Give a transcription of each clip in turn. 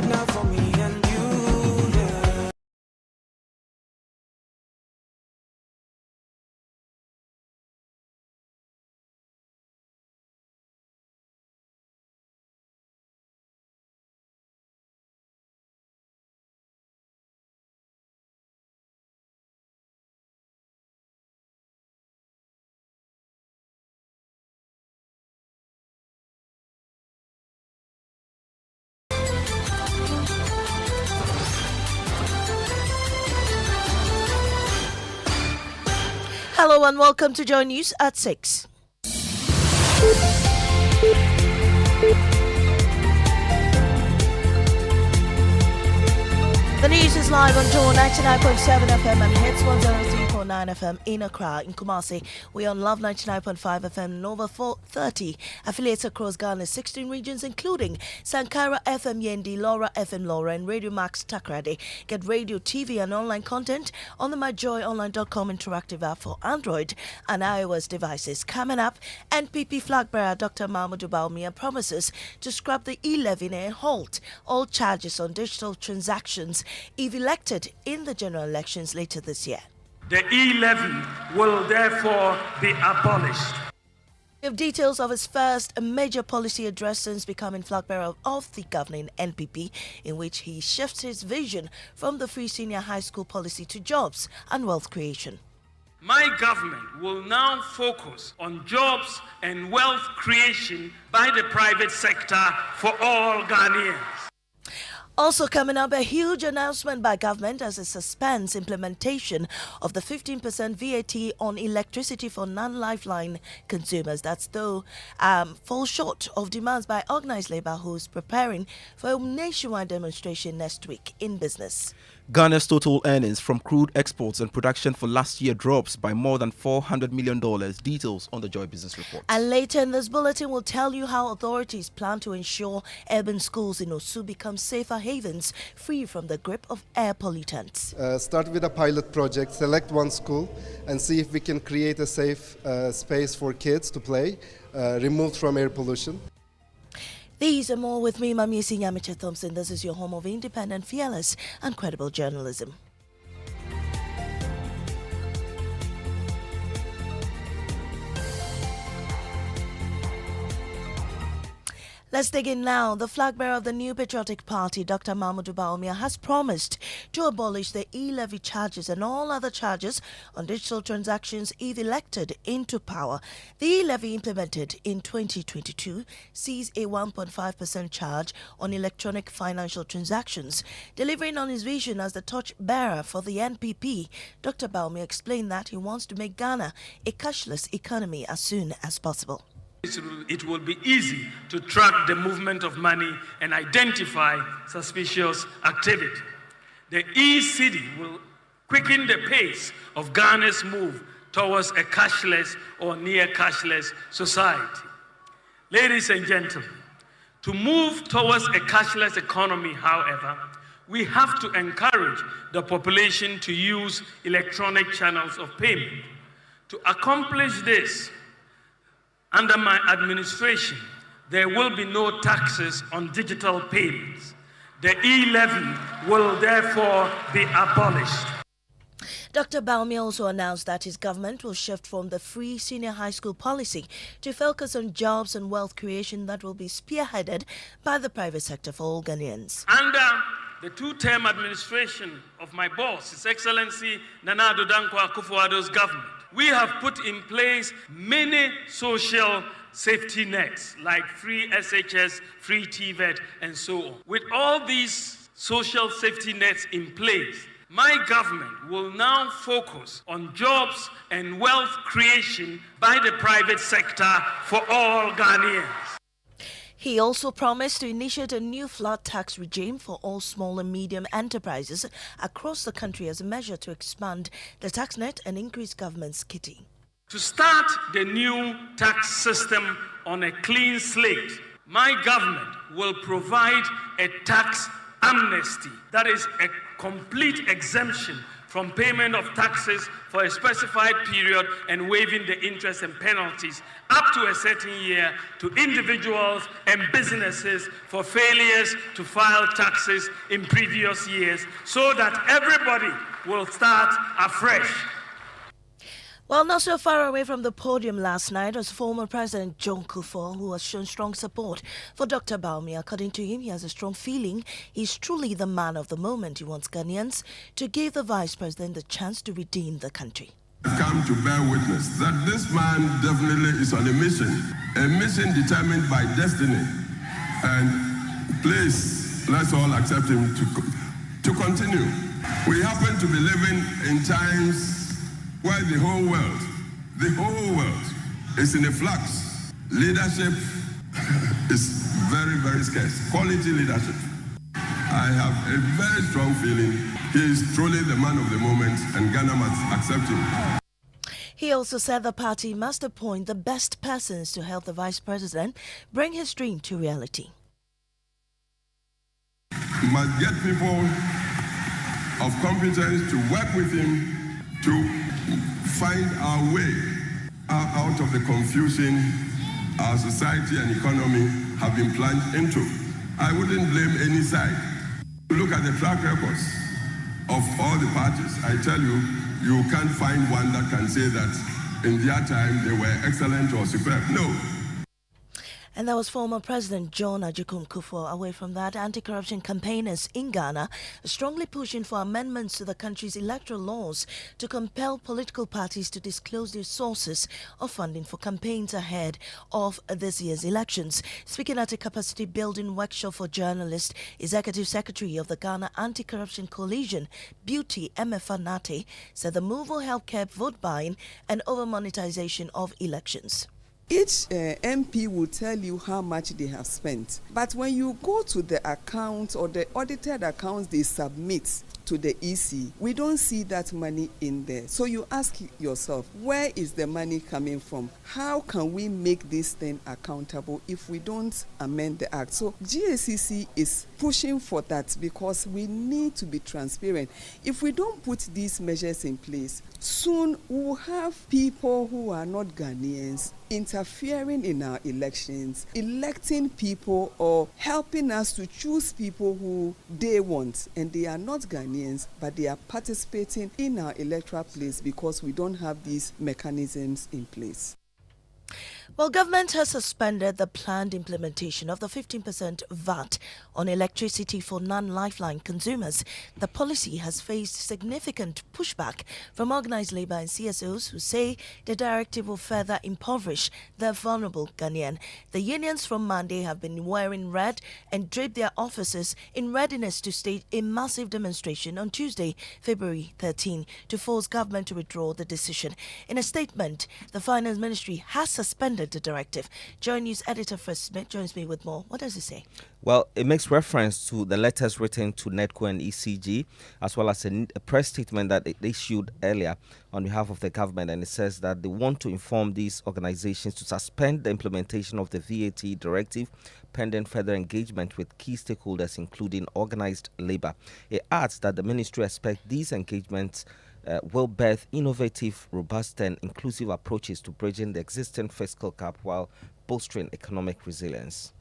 now for me and you, yeah. Hello and welcome to Joy News at 6. The news is live on Joy 99.7 FM and hits 103.9 FM in Accra. In Kumasi, we're on Love 99.5 FM, Nova 430 affiliates across Ghana's 16 regions, including Sankara FM Yendi, Laura FM Laura, and Radio Max Takrade. Get radio, TV, and online content on the myjoyonline.com interactive app for Android and iOS devices. Coming up, NPP flag bearer Dr. Bawumia promises to scrap the e-levy and halt all charges on digital transactions if elected in the general elections later this year. The e-levy will therefore be abolished. We have details of his first major policy address since becoming flag bearer of the governing NPP, in which he shifts his vision from the free senior high school policy to jobs and wealth creation. My government will now focus on jobs and wealth creation by the private sector for all Ghanaians. Also coming up, a huge announcement by government as it suspends implementation of the 15% VAT on electricity for non-lifeline consumers. That's though fall short of demands by organized labor, who's preparing for a nationwide demonstration next week in business. Ghana's total earnings from crude exports and production for last year drops by more than $400 million. Details on the Joy Business Report. And later in this bulletin, we'll tell you how authorities plan to ensure urban schools in Osu become safer havens free from the grip of air pollutants. Start with a pilot project, select one school, and see if we can create a safe space for kids to play, removed from air pollution. These and more with me, Mami Sinyamicha Thompson. This is your home of independent, fearless, and credible journalism. Let's dig in now. The flag bearer of the New Patriotic Party, Dr. Bawumia, has promised to abolish the e-levy charges and all other charges on digital transactions if elected into power. The e-levy implemented in 2022 sees a 1.5% charge on electronic financial transactions. Delivering on his vision as the torch-bearer for the NPP, Dr. Bawumia explained that he wants to make Ghana a cashless economy as soon as possible. It will be easy to track the movement of money and identify suspicious activity. The e-city will quicken the pace of Ghana's move towards a cashless or near cashless society. Ladies and gentlemen, to move towards a cashless economy, however, we have to encourage the population to use electronic channels of payment. To accomplish this, under my administration, there will be no taxes on digital payments. The e-levy will therefore be abolished. Dr. Bawumia also announced that his government will shift from the free senior high school policy to focus on jobs and wealth creation that will be spearheaded by the private sector for all Ghanaians. Under the two-term administration of my boss, His Excellency Nana Addo Dankwa Akufo-Addo's government, we have put in place many social safety nets like free SHS, free TVET, and so on. With all these social safety nets in place, my government will now focus on jobs and wealth creation by the private sector for all Ghanaians. He also promised to initiate a new flat tax regime for all small and medium enterprises across the country as a measure to expand the tax net and increase government's kitty. To start the new tax system on a clean slate, my government will provide a tax amnesty, that is a complete exemption from payment of taxes for a specified period and waiving the interest and penalties up to a certain year to individuals and businesses for failures to file taxes in previous years, so that everybody will start afresh. Well, not so far away from the podium last night was former President John Kufuor, who has shown strong support for Dr. Bawumia. According to him, he has a strong feeling he's truly the man of the moment. He wants Ghanaians to give the Vice President the chance to redeem the country. I've come to bear witness that this man definitely is on a mission determined by destiny. And please, let's all accept him to continue. We happen to be living in times where the whole world is in a flux. Leadership is very, very scarce. Quality leadership. I have a very strong feeling he is truly the man of the moment and Ghana must accept him. He also said the party must appoint the best persons to help the Vice President bring his dream to reality. We must get people of competence to work with him to find our way out of the confusion our society and economy have been plunged into. I wouldn't blame any side. Look at the track records of all the parties. I tell you, you can't find one that can say that in their time they were excellent or superb. No. And that was former President John Ajikun Kufuor. Away from that, anti-corruption campaigners in Ghana are strongly pushing for amendments to the country's electoral laws to compel political parties to disclose their sources of funding for campaigns ahead of this year's elections. Speaking at a capacity building workshop for journalists, Executive Secretary of the Ghana Anti-Corruption Coalition, Beauty Emefanate, said the move will help curb vote buying and over-monetization of elections. Each MP will tell you how much they have spent. But when you go to the account or the audited accounts they submit to the EC, we don't see that money in there. So you ask yourself, where is the money coming from? How can we make this thing accountable if we don't amend the act? So GACC is pushing for that because we need to be transparent. If we don't put these measures in place, soon we'll have people who are not Ghanaians interfering in our elections, electing people or helping us to choose people who they want, and they are not Ghanaians, but they are participating in our electoral place because we don't have these mechanisms in place. Well, government has suspended the planned implementation of the 15% VAT on electricity for non-lifeline consumers. The policy has faced significant pushback from organised labour and CSOs who say the directive will further impoverish the vulnerable Ghanaian. The unions from Monday have been wearing red and draped their offices in readiness to stage a massive demonstration on Tuesday, February 13, to force government to withdraw the decision. In a statement, the Finance Ministry has suspended the directive. Joy News editor Fred Smith joins me with more. What does it say? Well, it makes reference to the letters written to NEDCO and ECG, as well as a press statement that they issued earlier on behalf of the government. And it says that they want to inform these organizations to suspend the implementation of the VAT directive pending further engagement with key stakeholders, including organized labor. It adds that the ministry expects these engagements will birth innovative, robust and inclusive approaches to bridging the existing fiscal gap while bolstering economic resilience.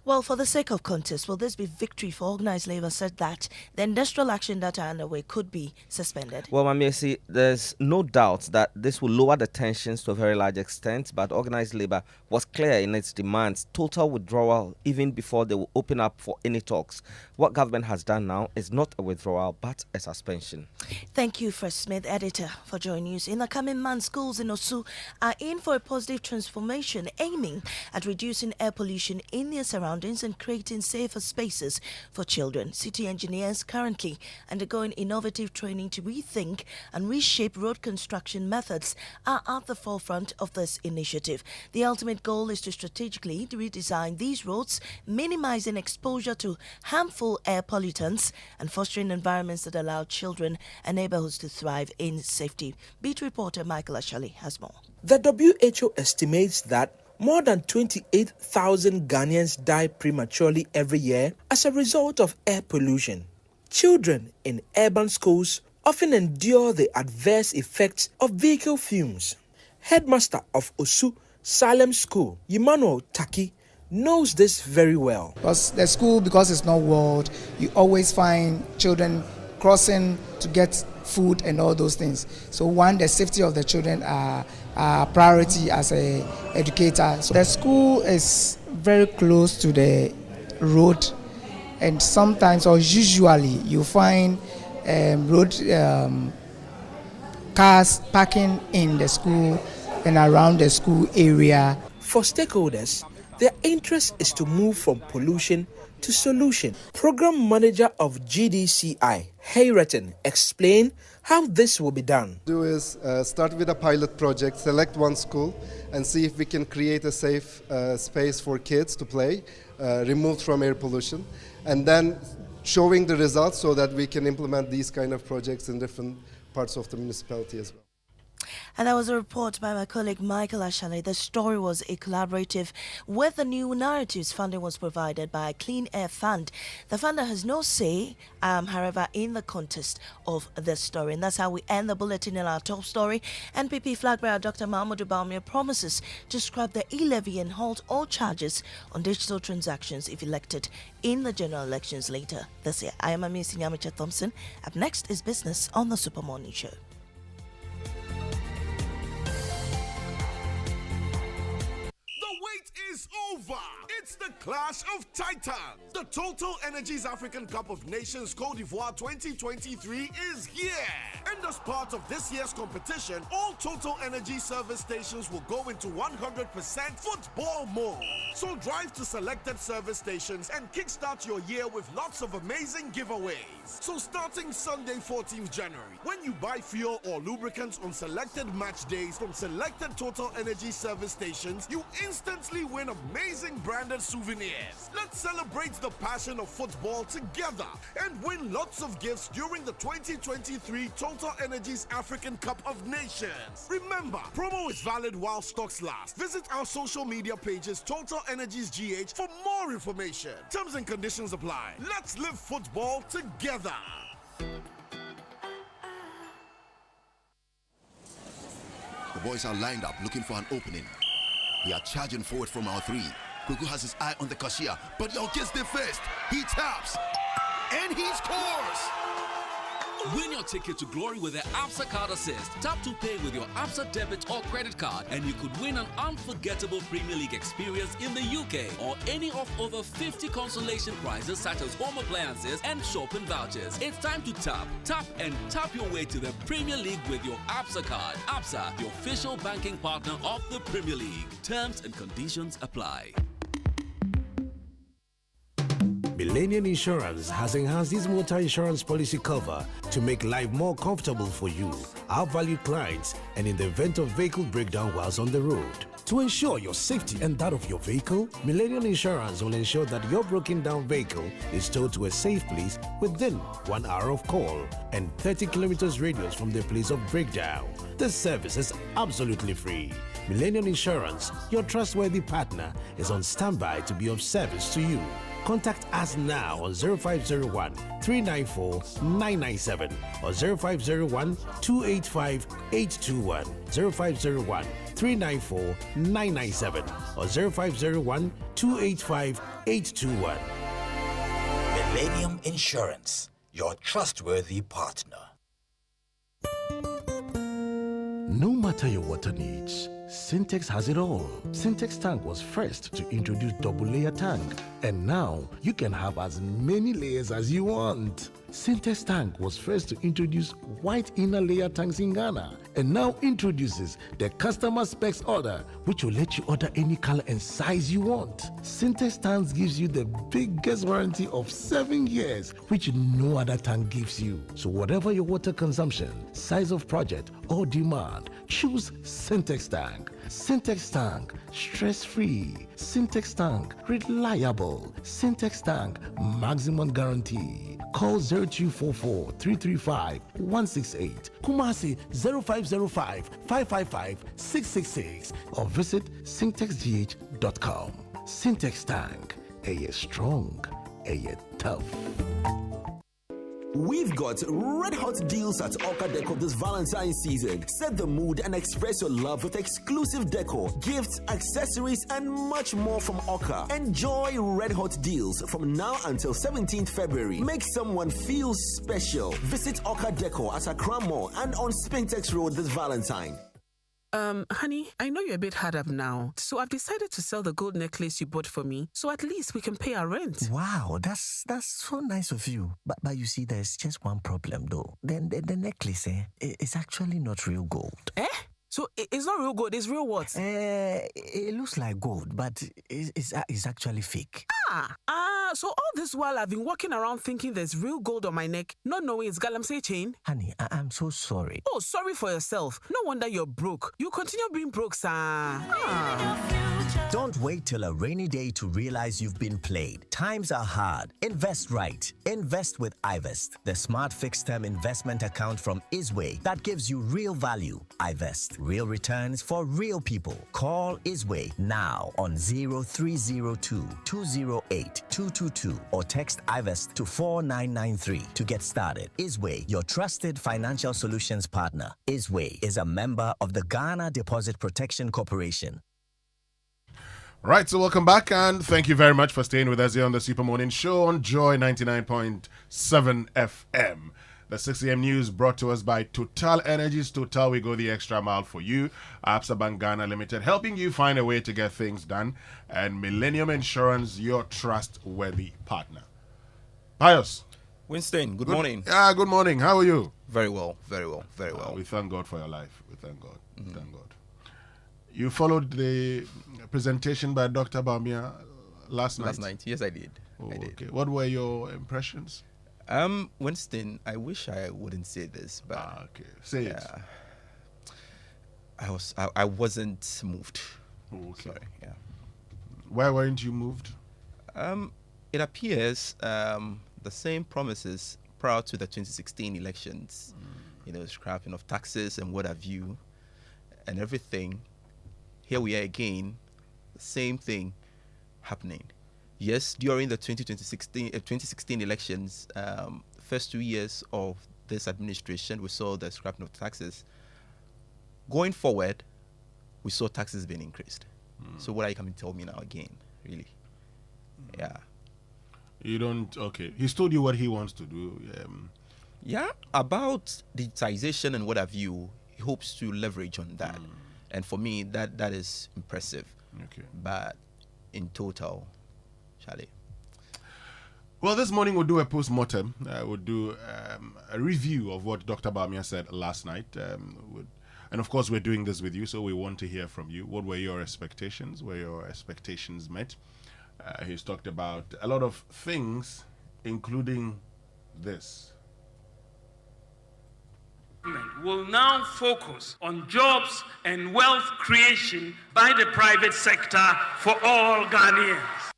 Well, for the sake of context, will this be victory for organised labour said that the industrial action that are underway could be suspended? Well, Mamiesi, there's no doubt that this will lower the tensions to a very large extent, but organised labour was clear in its demands, total withdrawal even before they will open up for any talks. What government has done now is not a withdrawal, but a suspension. Thank you, Fred Smith, editor, for joining us. In the coming months, schools in Osu are in for a positive transformation, aiming at reducing air pollution in their surroundings and creating safer spaces for children. City engineers currently undergoing innovative training to rethink and reshape road construction methods are at the forefront of this initiative. The ultimate goal is to strategically redesign these roads, minimizing exposure to harmful air pollutants and fostering environments that allow children and neighborhoods to thrive in safety. Beat reporter Michael Ashali has more. The WHO estimates that more than 28,000 Ghanaians die prematurely every year as a result of air pollution. Children in urban schools often endure the adverse effects of vehicle fumes. Headmaster of Osu Salem School, Emmanuel Taki, knows this very well. Because the school, because it's not walled, you always find children crossing to get food and all those things. So one, the safety of the children are priority as a educator. So the school is very close to the road, and sometimes or usually you find road cars parking in the school and around the school area. For stakeholders, their interest is to move from pollution to solution. Program Manager of GDCI, Hayreton, explained how this will be done. Do is start with a pilot project, select one school, and see if we can create a safe space for kids to play, removed from air pollution, and then showing the results so that we can implement these kind of projects in different parts of the municipality as well. And that was a report by my colleague Michael Ashale. The story was a collaborative with the New Narratives. Funding was provided by Clean Air Fund. The funder has no say, however, in the context of this story. And that's how we end the bulletin in our top story. NPP flag bearer Dr. Bawumia promises to scrap the e-levy and halt all charges on digital transactions if elected in the general elections later this year. I am Amisi Nyamicha Thompson. Up next is Business on the Super Morning Show. Is over. It's the Clash of Titans. The Total Energies African Cup of Nations Côte d'Ivoire 2023 is here. And as part of this year's competition, all Total Energy service stations will go into 100% football mode. So drive to selected service stations and kickstart your year with lots of amazing giveaways. So starting Sunday 14th January, when you buy fuel or lubricants on selected match days from selected Total Energy service stations, you instantly win amazing branded souvenirs. Let's celebrate the passion of football together and win lots of gifts during the 2023 Total Energies African Cup of Nations. Remember, promo is valid while stocks last. Visit our social media pages Total Energies GH for more information. Terms and conditions apply. Let's live football together. The boys are lined up looking for an opening. They are charging forward from our three. Kuku has his eye on the cashier, but Yo gets there first. He taps, and he scores! Win your ticket to glory with the ABSA Card Assist. Tap to pay with your ABSA debit or credit card, and you could win an unforgettable Premier League experience in the UK or any of over 50 consolation prizes such as home appliances and shopping vouchers. It's time to tap and tap your way to the Premier League with your ABSA card. ABSA, the official banking partner of the Premier League. Terms and conditions apply. Millennium Insurance has enhanced its motor insurance policy cover to make life more comfortable for you, our valued clients, and in the event of vehicle breakdown whilst on the road. To ensure your safety and that of your vehicle, Millennium Insurance will ensure that your broken down vehicle is towed to a safe place within 1 hour of call and 30 kilometers radius from the place of breakdown. This service is absolutely free. Millennium Insurance, your trustworthy partner, is on standby to be of service to you. Contact us now on 0501 394 997 or 0501 285 821, 0501 394 997 or 0501 285 821. Millennium Insurance, your trustworthy partner. No matter your water needs, Syntex has it all. Syntex tank was first to introduce double layer tank, and now you can have as many layers as you want. Syntex tank was first to introduce white inner layer tanks in Ghana, and now introduces the customer specs order, which will let you order any color and size you want. Syntex tanks gives you the biggest warranty of 7 years, which no other tank gives you. So whatever your water consumption, size of project, or demand, choose Syntex tank. Syntex tank, stress-free. Syntex tank, reliable. Syntex tank, maximum guarantee. Call 0244 335 168, Kumasi 0505 555 666, or visit syntexgh.com. Syntex tank, a strong, a tough. We've got red hot deals at Oka Deco this Valentine's season. Set the mood and express your love with exclusive decor, gifts, accessories, and much more from Oka. Enjoy red hot deals from now until 17th February. Make someone feel special. Visit Oka Deco at Accra Mall and on Spintex Road this Valentine. Honey, I know you're a bit hard up now, so I've decided to sell the gold necklace you bought for me, so at least we can pay our rent. Wow, that's so nice of you. But you see, there's just one problem though. The necklace, is actually not real gold. So it's not real gold, it's real what? It looks like gold, but it's actually fake. So all this while I've been walking around thinking there's real gold on my neck, not knowing it's galamsey chain. Honey, I'm so sorry. Oh, sorry for yourself. No wonder you're broke. You continue being broke, sir. Don't wait till a rainy day to realize you've been played. Times are hard. Invest right. Invest with iVest, the smart fixed-term investment account from Isway that gives you real value. iVest, real returns for real people. Call Isway now on 0302 208 222 or text iVest to 4993 to get started. Isway, your trusted financial solutions partner. Isway is a member of the Ghana Deposit Protection Corporation. Right, so welcome back and thank you very much for staying with us here on the Super Morning Show on Joy 99.7 FM. The 6 a.m. news brought to us by Total Energies. Total, we go the extra mile for you. Absa Bank Ghana Limited, helping you find a way to get things done. And Millennium Insurance, your trustworthy partner. Pius. Winston, good morning. Yeah, good morning. How are you? Very well, very well, very well. We thank God for your life. We thank God. Thank God. You followed the presentation by Dr. Bawumia last night? Last night, yes, I did. I did. Okay. What were your impressions? Winston, I wish I wouldn't say this, but okay, say it. I wasn't moved. Okay. Sorry. Yeah. Why weren't you moved? It appears the same promises prior to the 2016 elections, scrapping of taxes and what have you, and everything. Here we are again, the same thing happening. Yes, during the 2016 elections, first 2 years of this administration, we saw the scrapping of taxes. Going forward, we saw taxes being increased. So what are you coming to tell me now again, really? Yeah. You don't, okay. He's told you what he wants to do. Yeah, about digitization and what have you, he hopes to leverage on that. And for me, that is impressive. Okay. But in total, Charlie. Well, this morning we'll do a post-mortem. We'll do a review of what Dr. Bawumia said last night. And of course, we're doing this with you, so we want to hear from you. What were your expectations? Were your expectations met? He's talked about a lot of things, including this. Will now focus on jobs and wealth creation by the private sector for all Ghanaians.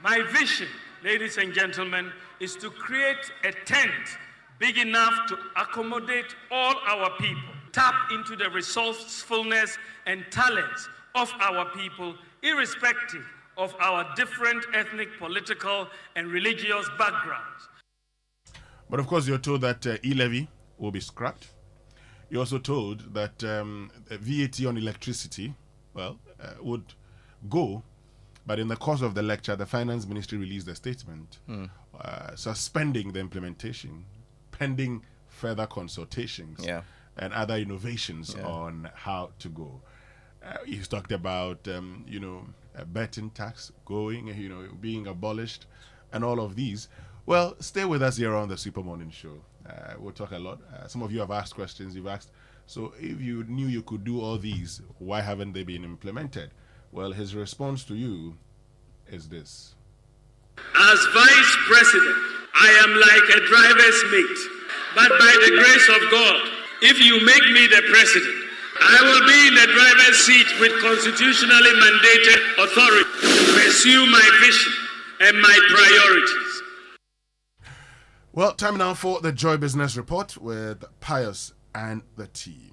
My vision, ladies and gentlemen, is to create a tent big enough to accommodate all our people, tap into the resourcefulness and talents of our people, irrespective of our different ethnic, political, and religious backgrounds. But of course, you're told that e-levy will be scrapped. You're also told that VAT on electricity, would go, but in the course of the lecture, the Finance Ministry released a statement suspending the implementation, pending further consultations and other innovations on how to go. He's talked about, a betting tax going, being abolished, and all of these. Well, stay with us here on the Super Morning Show. We'll talk a lot. Some of you have asked questions. You've asked, so if you knew you could do all these, why haven't they been implemented? Well, his response to you is this. As Vice President, I am like a driver's mate. But by the grace of God, if you make me the President, I will be in the driver's seat with constitutionally mandated authority to pursue my vision and my priorities. Well, time now for the Joy Business Report with Pius and the team.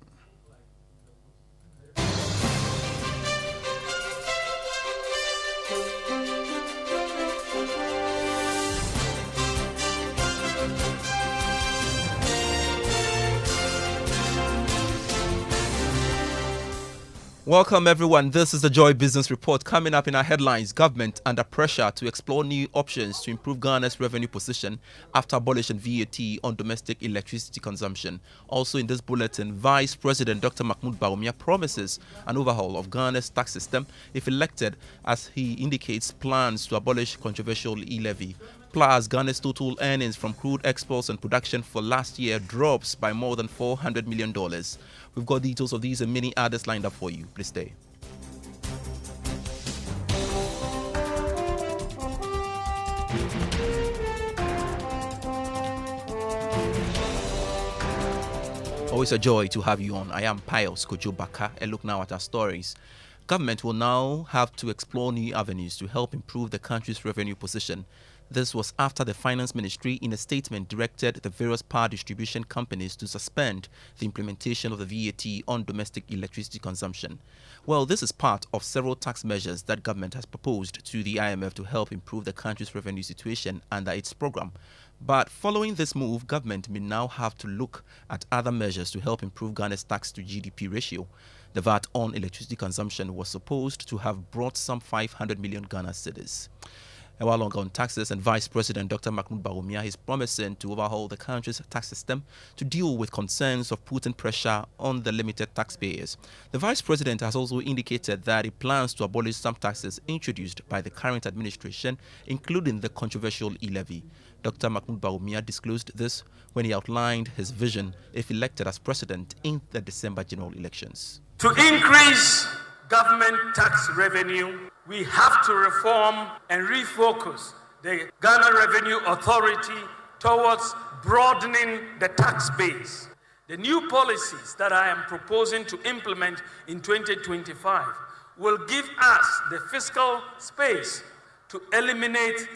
Welcome everyone. This is the Joy Business Report. Coming up in our headlines, government under pressure to explore new options to improve Ghana's revenue position after abolishing VAT on domestic electricity consumption. Also in this bulletin, Vice President Dr. Mahmoud Bawumia promises an overhaul of Ghana's tax system if elected, as he indicates plans to abolish controversial e-levy. Plus, Ghana's total earnings from crude exports and production for last year drops by more than $400 million. We've got details of these and many others lined up for you. Please stay. Always a joy to have you on. I am Pius Kojo Baka. A look now at our stories. Government will now have to explore new avenues to help improve the country's revenue position. This was after the Finance Ministry, in a statement, directed the various power distribution companies to suspend the implementation of the VAT on domestic electricity consumption. Well, this is part of several tax measures that government has proposed to the IMF to help improve the country's revenue situation under its program. But following this move, government may now have to look at other measures to help improve Ghana's tax to GDP ratio. The VAT on electricity consumption was supposed to have brought some 500 million Ghana cedis. A while longer on taxes, and Vice President Dr. Mahmoud Bawumia is promising to overhaul the country's tax system to deal with concerns of putting pressure on the limited taxpayers. The Vice President has also indicated that he plans to abolish some taxes introduced by the current administration, including the controversial e-levy. Dr. Mahmoud Bawumia disclosed this when he outlined his vision if elected as president in the December general elections. To increase government tax revenue, we have to reform and refocus the Ghana Revenue Authority towards broadening the tax base. The new policies that I am proposing to implement in 2025 will give us the fiscal space to eliminate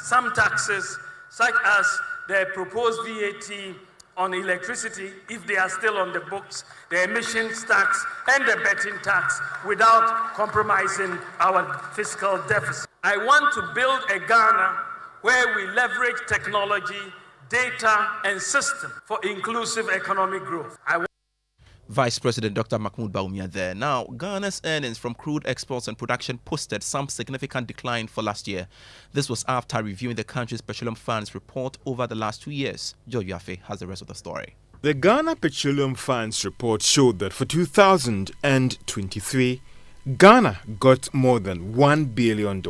some taxes, such as the proposed VAT on electricity, if they are still on the books, the emissions tax and the betting tax, without compromising our fiscal deficit. I want to build a Ghana where we leverage technology, data and system for inclusive economic growth. Vice President Dr. Mahmoud Bawumia there. Now, Ghana's earnings from crude exports and production posted some significant decline for last year. This was after reviewing the country's petroleum funds report over the last 2 years. Joe Yafe has the rest of the story. The Ghana Petroleum Funds report showed that for 2023, Ghana got more than $1 billion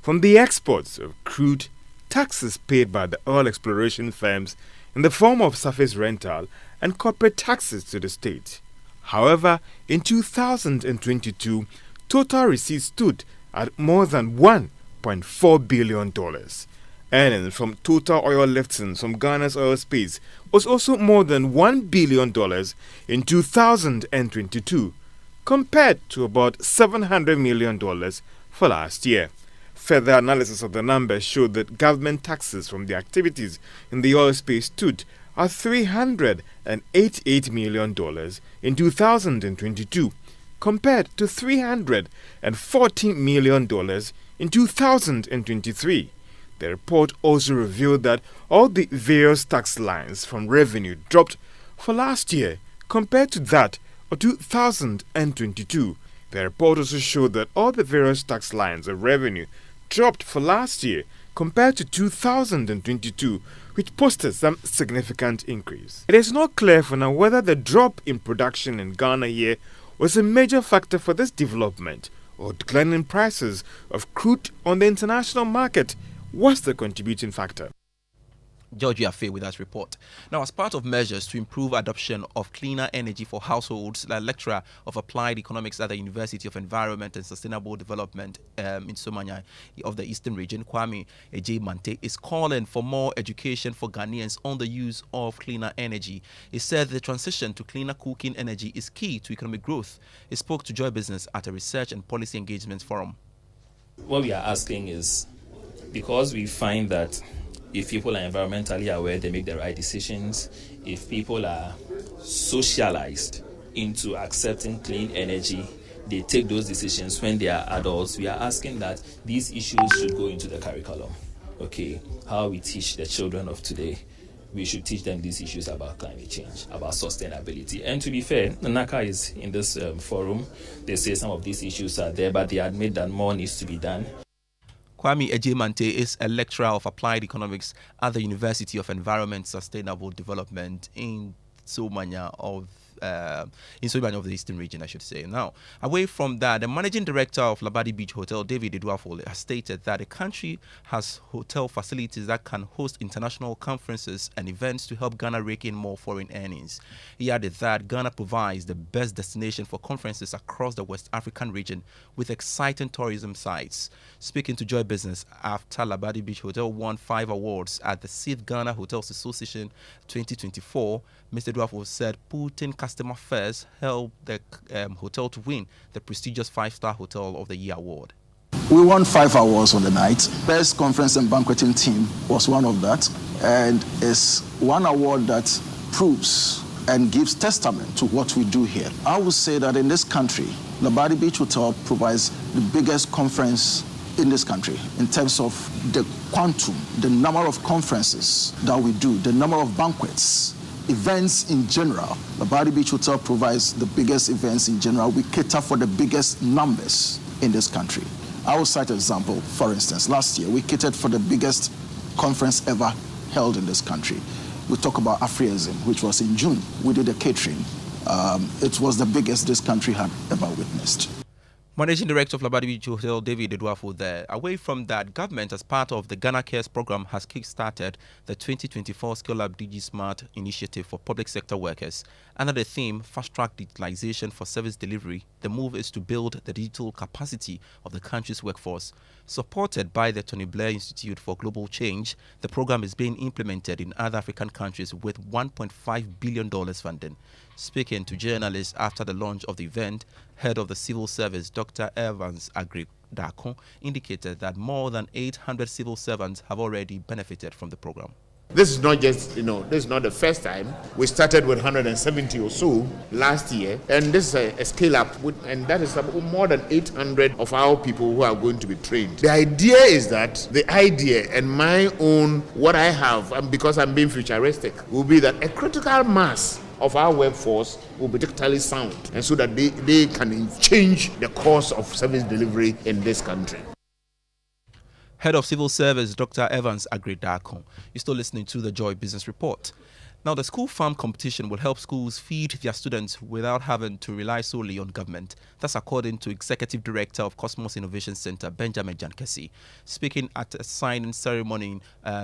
from the exports of crude, taxes paid by the oil exploration firms in the form of surface rental and corporate taxes to the state. However, in 2022, total receipts stood at more than $1.4 billion. Earnings from total oil liftings from Ghana's oil space was also more than $1 billion in 2022, compared to about $700 million for last year. Further analysis of the numbers showed that government taxes from the activities in the oil space stood at $388 million in 2022, compared to $314 million in 2023. The report also revealed that all the various tax lines from revenue dropped for last year compared to that of 2022. The report also showed that all the various tax lines of revenue dropped for last year compared to 2022, which posted some significant increase. It is not clear for now whether the drop in production in Ghana here was a major factor for this development, or declining prices of crude on the international market was the contributing factor. George Yafe with us report. Now, as part of measures to improve adoption of cleaner energy for households, the lecturer of applied economics at the University of Environment and Sustainable Development in Somanya of the Eastern Region, Kwame Eje Mante, is calling for more education for Ghanaians on the use of cleaner energy. He said the transition to cleaner cooking energy is key to economic growth. He spoke to Joy Business at a research and policy engagement forum. What we are asking is, because we find that if people are environmentally aware, they make the right decisions. If people are socialized into accepting clean energy, they take those decisions when they are adults. We are asking that these issues should go into the curriculum. Okay, how we teach the children of today we should teach them these issues about climate change, about sustainability. And to be fair, NACA is in this forum. They say some of these issues are there, but they admit that more needs to be done. Kwame Ejemante is a lecturer of applied economics at the University of Environment Sustainable Development in Somanya of the Eastern region, I should say. Now, away from that, the managing director of Labadi Beach Hotel, David Eduafole, has stated that the country has hotel facilities that can host international conferences and events to help Ghana rake in more foreign earnings. He added that Ghana provides the best destination for conferences across the West African region with exciting tourism sites. Speaking to Joy Business after Labadi Beach Hotel won 5 awards at the 6th Ghana Hotels Association 2024, Mr. Eduafole said putting customer first helped the hotel to win the prestigious 5-star Hotel of the Year award. We won 5 awards on the night. Best conference and banqueting team was one of that, and it's one award that proves and gives testament to what we do here. I would say that in this country, Labadi Beach Hotel provides the biggest conference in this country in terms of the quantum, the number of conferences that we do, the number of banquets, events in general. Labadi Beach Hotel provides the biggest events in general. We cater for the biggest numbers in this country. I will cite an example. For instance, last year we catered for the biggest conference ever held in this country. We talk about Afrianism, which was in June. We did a catering. It was the biggest this country had ever witnessed. Managing Director of Labadi Beach Hotel, David Eduafole there. Away from that, government, as part of the Ghana Cares program, has kick-started the 2024 Scale Up DG Smart initiative for public sector workers. Under the theme, Fast-Track Digitalization for Service Delivery, the move is to build the digital capacity of the country's workforce. Supported by the Tony Blair Institute for Global Change, the program is being implemented in other African countries with $1.5 billion funding. Speaking to journalists after the launch of the event, head of the civil service, Dr. Evans Agri-Dakon, indicated that more than 800 civil servants have already benefited from the program. This is not just, this is not the first time. We started with 170 or so last year, and this is a scale up, and that is more than 800 of our people who are going to be trained. The idea is that, and my own, what I have, and because I'm being futuristic, will be that a critical mass of our workforce will be digitally sound, and so that they can change the course of service delivery in this country. Head of Civil Service, Dr. Evans Agri-Dakon. You're still listening to the Joy Business Report. Now, the school farm competition will help schools feed their students without having to rely solely on government. That's according to Executive Director of Cosmos Innovation Center, Benjamin Jankesi. Speaking at a signing ceremony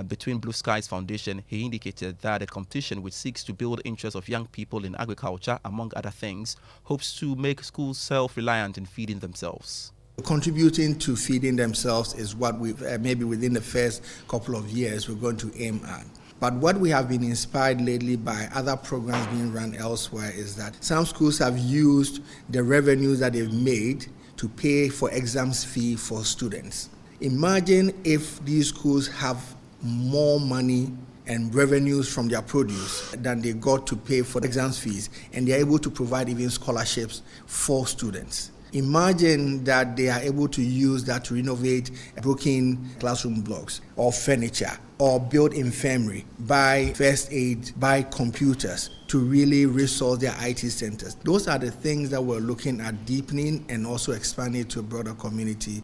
between Blue Skies Foundation, he indicated that the competition, which seeks to build interest of young people in agriculture, among other things, hopes to make schools self-reliant in feeding themselves. Contributing to feeding themselves is what we maybe within the first couple of years we're going to aim at. But what we have been inspired lately by other programs being run elsewhere is that some schools have used the revenues that they've made to pay for exams fee for students. Imagine if these schools have more money and revenues from their produce than they got to pay for exams fees, and they're able to provide even scholarships for students. Imagine that they are able to use that to renovate broken classroom blocks or furniture, or build infirmary, buy first aid, buy computers to really resource their IT centers. Those are the things that we're looking at deepening and also expanding to a broader community.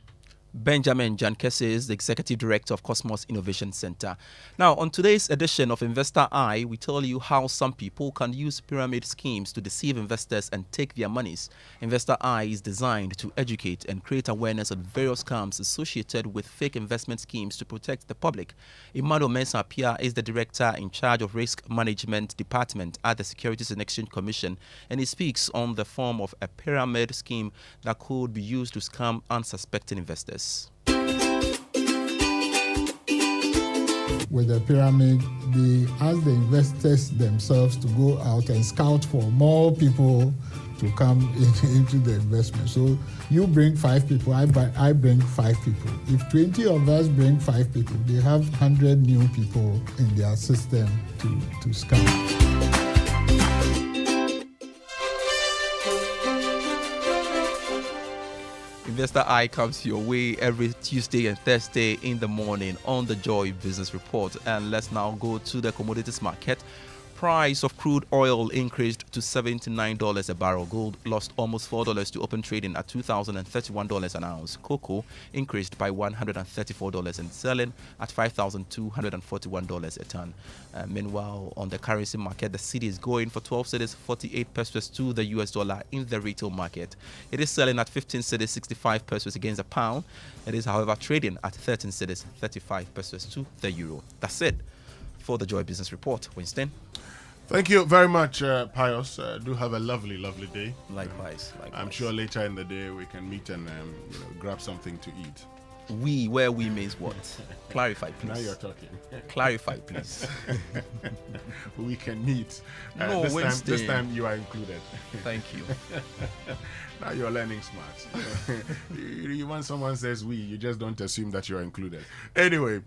Benjamin Jankesi is the Executive Director of Cosmos Innovation Center. Now, on today's edition of Investor Eye, we tell you how some people can use pyramid schemes to deceive investors and take their monies. Investor Eye is designed to educate and create awareness on various scams associated with fake investment schemes to protect the public. Emmanuel Mensah-Pia is the Director in charge of Risk Management Department at the Securities and Exchange Commission, and he speaks on the form of a pyramid scheme that could be used to scam unsuspecting investors. With the pyramid, they ask the investors themselves to go out and scout for more people to come into the investment. So you bring 5 people, I bring 5 people. If 20 of us bring 5 people, they have 100 new people in their system to scout. Investor Eye comes your way every Tuesday and Thursday in the morning on the Joy Business Report. And let's now go to the commodities market. Price of crude oil increased to $79 a barrel. Gold lost almost $4 to open trading at $2,031 an ounce. Cocoa increased by $134 and selling at $5,241 a ton. Meanwhile, on the currency market, the cedi is going for 12 cedis 48 pesos to the US dollar in the retail market. It is selling at 15 cedis 65 pesos against a pound. It is, however, trading at 13 cedis 35 pesos to the euro. That's it for the Joy Business Report. Winston. Thank you very much, Pius. Do have a lovely, lovely day. Likewise. I'm sure later in the day we can meet and grab something to eat. Where we means what? Clarify, please. Now you're talking. Clarify, please. We can meet. No, this time you are included. Thank you. Now you're learning smart. When someone says we, you just don't assume that you're included. Anyway,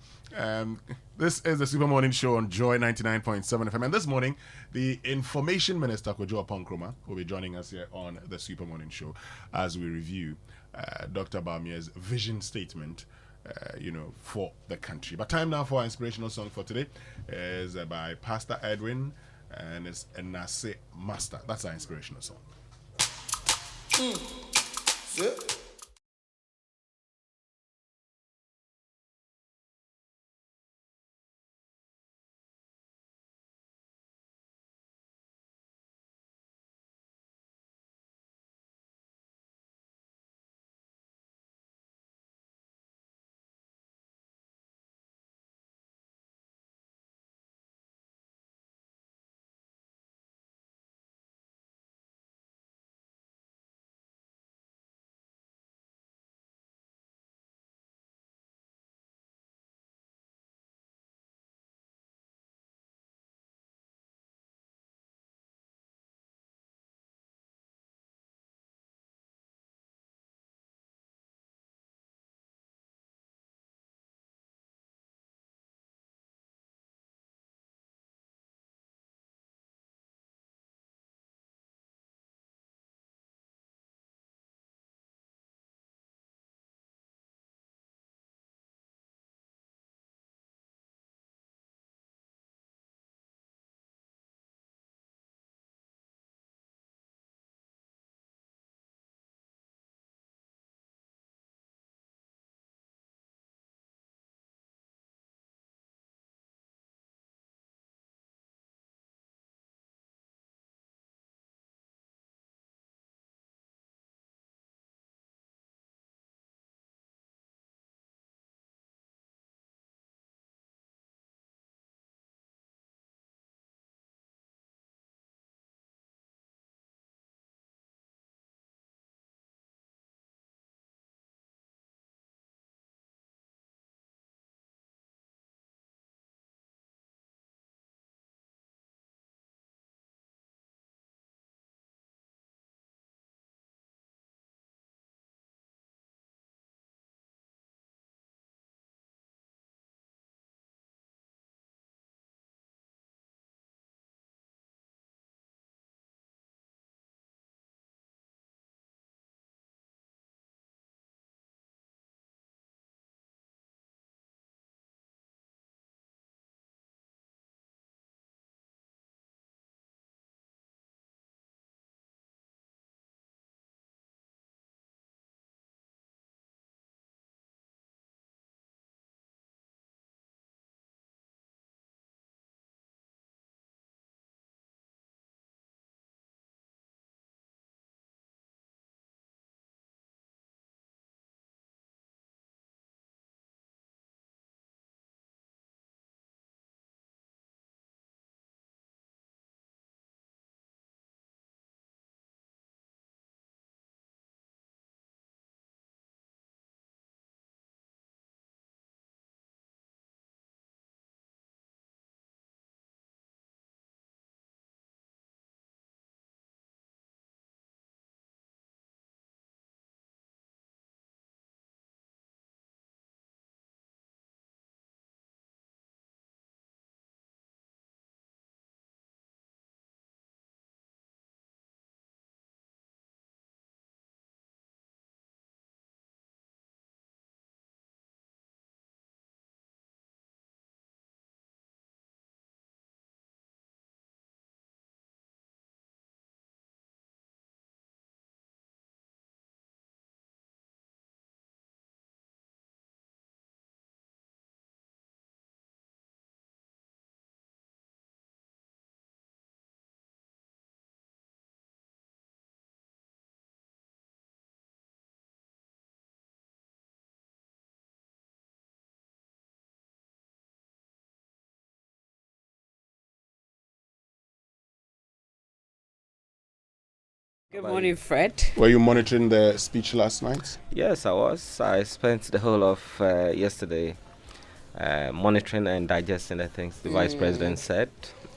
this is the Super Morning Show on Joy 99.7 FM. And this morning, the Information Minister, Kojo Aponkroma, will be joining us here on the Super Morning Show as we review Dr. Bawumia's vision statement, for the country. But time now for our inspirational song for today is by Pastor Edwin, and it's Enase Master. That's our inspirational song. Good morning, Fred. Were you monitoring the speech last night? Yes, I was. I spent the whole of yesterday monitoring and digesting the things the Vice President said.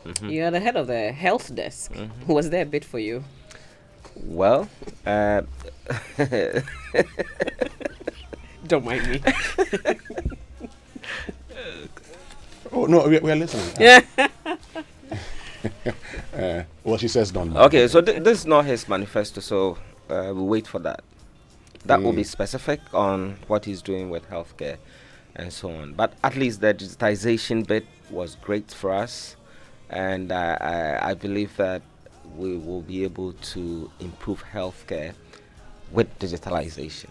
Mm-hmm. You're the head of the health desk. Mm-hmm. Was there a bit for you? Well, don't mind me. Oh, no, we are listening. Yeah. Well, she says don't. Okay, so this is not his manifesto, so we'll wait for that. That will be specific on what he's doing with healthcare and so on. But at least the digitization bit was great for us, and I believe that we will be able to improve healthcare with digitalization.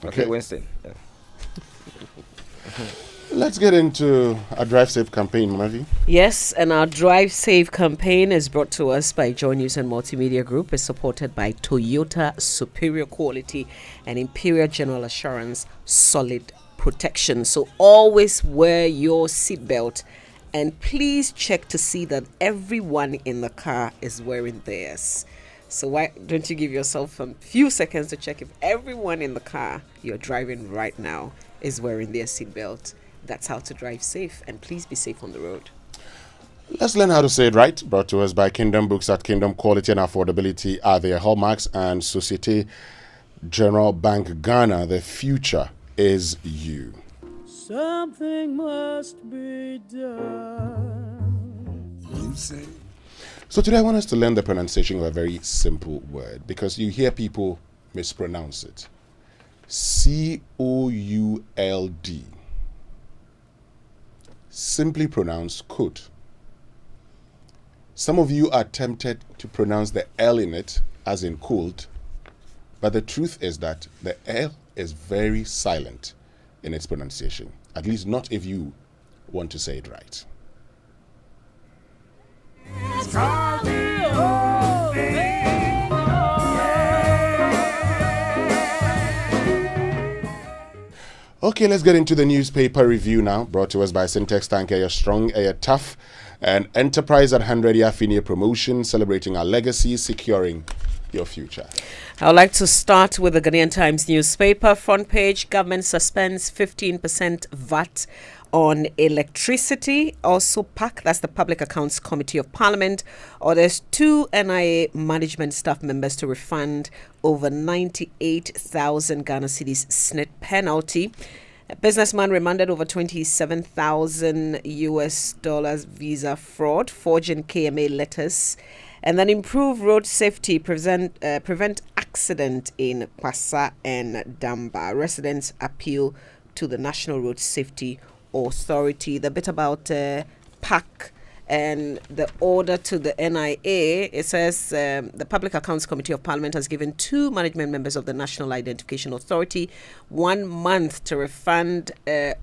Okay, Winston. Yeah. Let's get into our Drive Safe campaign, Mavi. Yes, and our Drive Safe campaign is brought to us by Joy News and Multimedia Group. It's supported by Toyota Superior Quality and Imperial General Assurance Solid Protection. So always wear your seatbelt, and please check to see that everyone in the car is wearing theirs. So why don't you give yourself a few seconds to check if everyone in the car you're driving right now is wearing their seatbelt. That's how to drive safe, and please be safe on the road. Let's learn how to say it right. Brought to us by Kingdom Books. At Kingdom, quality and affordability are their hallmarks, and Societe General Bank Ghana, the future is you. Something must be done. You say. So today I want us to learn the pronunciation of a very simple word, because you hear people mispronounce it. C-O-U-L-D. Simply pronounce could. Some of you are tempted to pronounce the L in it as in cold, but the truth is that the L is very silent in its pronunciation, at least not if you want to say it right. Okay, let's get into the newspaper review now, brought to us by Syntex Tank. You're strong, you're tough, and Enterprise at 100-year FINIA promotion, celebrating our legacy, securing your future. I would like to start with the Ghanaian Times newspaper. Front page, government suspends 15% VAT on electricity. Also, PAC, that's the Public Accounts Committee of Parliament, orders 2 NIA management staff members to refund over 98,000 Ghana cedis SNIT penalty. A businessman remanded over 27,000 US dollars visa fraud, forging KMA letters. And then improve road safety, prevent accident in Pasa and Damba. Residents appeal to the National Road Safety Authority. The bit about PAC and the order to the NIA, it says the Public Accounts Committee of Parliament has given 2 management members of the National Identification Authority 1 month to refund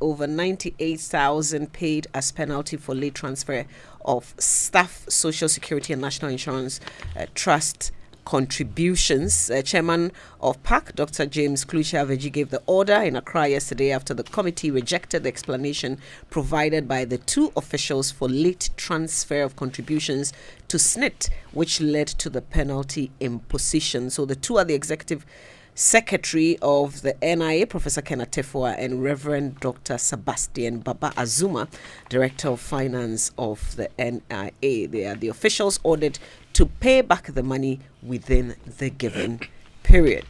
over 98,000 paid as penalty for late transfer of staff, Social Security and National Insurance Trust contributions. Chairman of PAC, Dr. James Klucha-Veji, gave the order in Accra yesterday after the committee rejected the explanation provided by the 2 officials for late transfer of contributions to SNIT, which led to the penalty imposition. So the 2 are the executive Secretary of the NIA, Professor Kenneth Tefua, and Reverend Dr. Sebastian Baba Azuma, Director of Finance of the NIA. They are the officials ordered to pay back the money within the given period.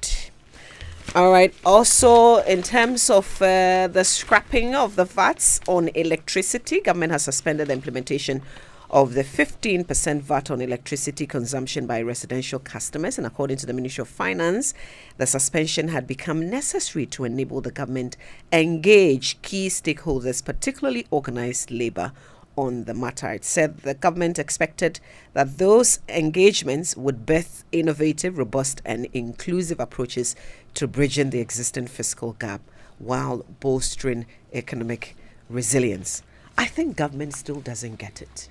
All right. Also, in terms of the scrapping of the VATs on electricity, government has suspended the implementation of the 15% VAT on electricity consumption by residential customers. And according to the Ministry of Finance, the suspension had become necessary to enable the government engage key stakeholders, particularly organized labor, on the matter. It said the government expected that those engagements would birth innovative, robust and inclusive approaches to bridging the existing fiscal gap while bolstering economic resilience. I think government still doesn't get it.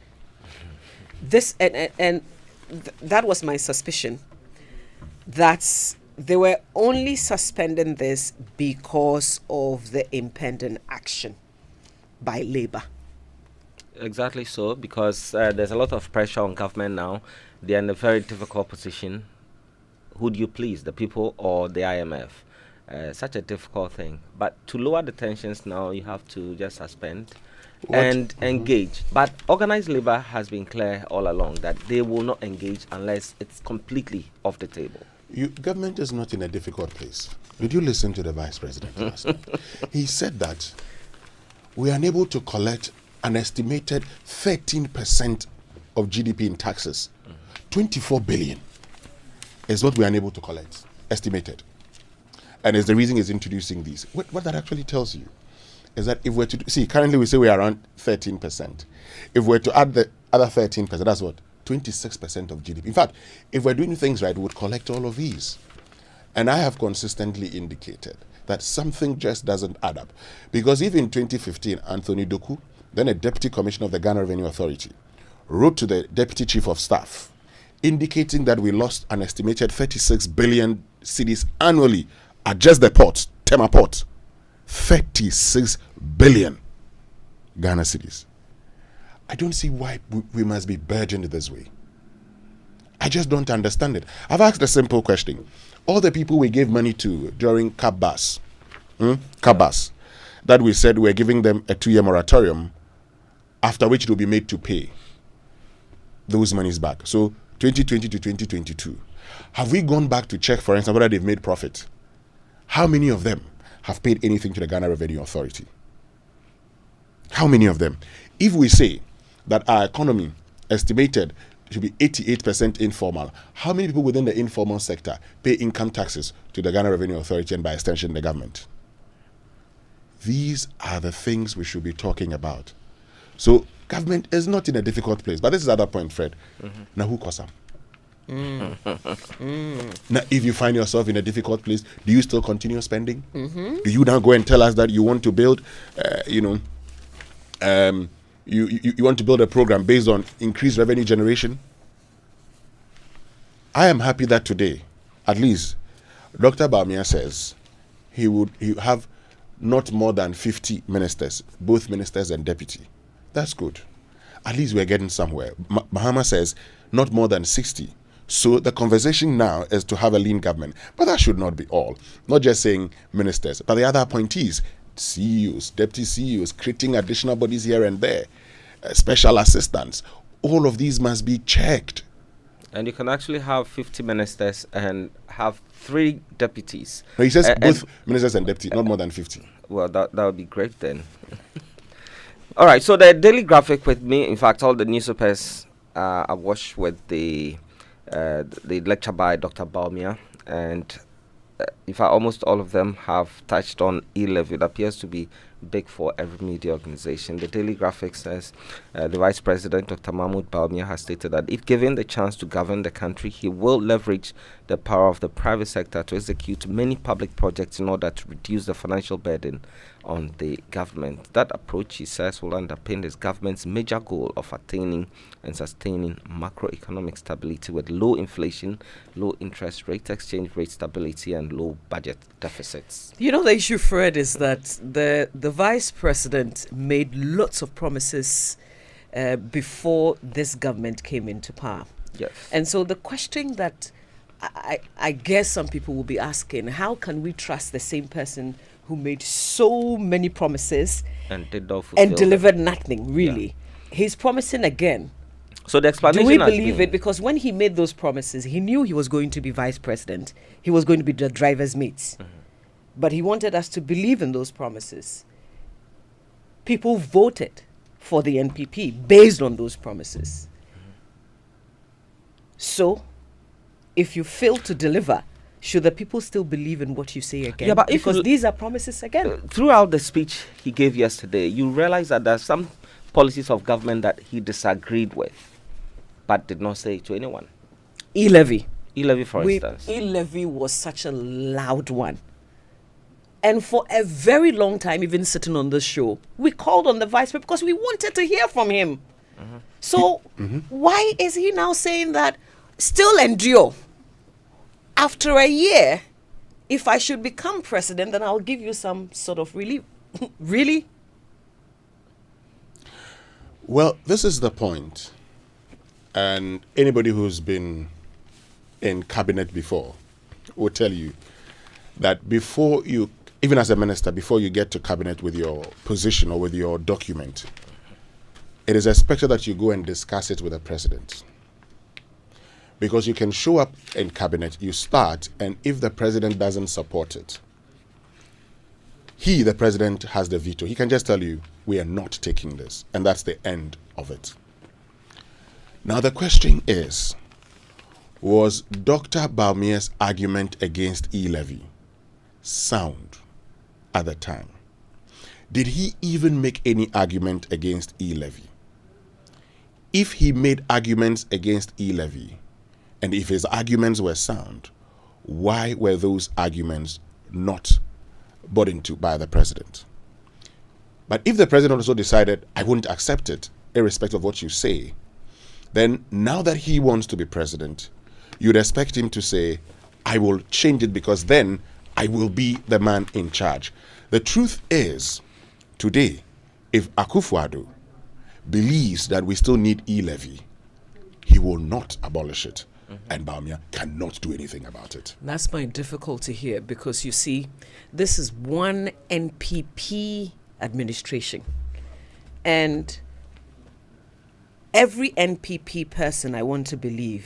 This that was my suspicion, that they were only suspending this because of the impending action by labor. Exactly so, because there's a lot of pressure on government now. They're in a very difficult position. Who do you please, the people or the IMF? Such a difficult thing. But to lower the tensions now, you have to just suspend and engage. But organized labor has been clear all along that they will not engage unless it's completely off the table. Government is not in a difficult place. Did you listen to the Vice President last night? He said that we are unable to collect an estimated 13% of GDP in taxes. 24 billion is what we are unable to collect, estimated. And it's the reason he's introducing these. What that actually tells you is that if we're to see, currently we say we are around 13%. If we're to add the other 13%, that's what? 26% of GDP. In fact, if we're doing things right, we would collect all of these. And I have consistently indicated that something just doesn't add up. Because even in 2015, Anthony Doku, then a deputy commissioner of the Ghana Revenue Authority, wrote to the deputy chief of staff indicating that we lost an estimated 36 billion cedis annually at just the port, Tema Port. 36 billion Ghana cedis. I don't see why we must be burdened this way. I just don't understand it. I've asked a simple question. All the people we gave money to during Kabas, that we said we're giving them a 2-year moratorium, after which it will be made to pay those monies back. So 2020 to 2022. Have we gone back to check, for instance, whether they've made profit? How many of them have paid anything to the Ghana Revenue Authority? How many of them? If we say that our economy estimated to be 88% informal, how many people within the informal sector pay income taxes to the Ghana Revenue Authority and by extension the government? These are the things we should be talking about. So government is not in a difficult place. But this is the other point, Fred. Now who caused them? Now, if you find yourself in a difficult place, do you still continue spending? Do you now go and tell us that you want to build, you want to build a program based on increased revenue generation? I am happy that today, at least, Dr. Bawumia says he have not more than 50 ministers, both ministers and deputy. That's good. At least we're getting somewhere. Mahama says not more than 60. So the conversation now is to have a lean government. But that should not be all. Not just saying ministers, but the other appointees, CEOs, deputy CEOs, creating additional bodies here and there, special assistants. All of these must be checked. And you can actually have 50 ministers and have 3 deputies. No, he says both ministers and deputies, not more than 50. Well, that would be great then. All right, so the daily graphic with me, in fact, all the newspapers are washed with the lecture by Dr. Bawumia, and in fact, almost all of them have touched on E-levy. It appears to be big for every media organization. The daily graphic says the Vice President, Dr. Mahmoud Bawumia, has stated that if given the chance to govern the country, he will leverage the power of the private sector to execute many public projects in order to reduce the financial burden on the government. That approach, he says, will underpin his government's major goal of attaining and sustaining macroeconomic stability with low inflation, low interest rate, exchange rate stability, and low budget deficits. You know, the issue, Fred, is that the Vice President made lots of promises before this government came into power. Yes. And so the question that I guess some people will be asking, how can we trust the same person who made so many promises and delivered nothing, really? Yeah. He's promising again. So the explanation, do we believe it? Because when he made those promises, he knew he was going to be vice president. He was going to be the driver's mate. But he wanted us to believe in those promises. People voted for the NPP based on those promises. So, if you fail to deliver, should the people still believe in what you say again? Yeah, but because these are promises again. Throughout the speech he gave yesterday, you realize that there are some policies of government that he disagreed with, but did not say to anyone. E-levy. E-levy, for instance. E-levy was such a loud one. And for a very long time, even sitting on this show, we called on the vice president because we wanted to hear from him. So why is he now saying that still endure? After a year, if I should become president, then I'll give you some sort of relief. Really? Well, this is the point. And anybody who's been in cabinet before will tell you that before you, even as a minister, before you get to cabinet with your position or with your document, it is expected that you go and discuss it with the president. Because you can show up in cabinet, you start, and if the president doesn't support it, the president, has the veto. He can just tell you, we are not taking this. And that's the end of it. Now the question is, was Dr. Bawumia's argument against e-levy sound at the time? Did he even make any argument against e-levy? If he made arguments against e-levy, and if his arguments were sound, why were those arguments not bought into by the president? But if the president also decided, I wouldn't accept it, irrespective of what you say, then now that he wants to be president, you'd expect him to say, I will change it because then I will be the man in charge. The truth is, today, if Akufo-Addo believes that we still need e-levy, he will not abolish it. And Bawumia cannot do anything about it. That's my difficulty here, because you see, this is one NPP administration. And every NPP person, I want to believe,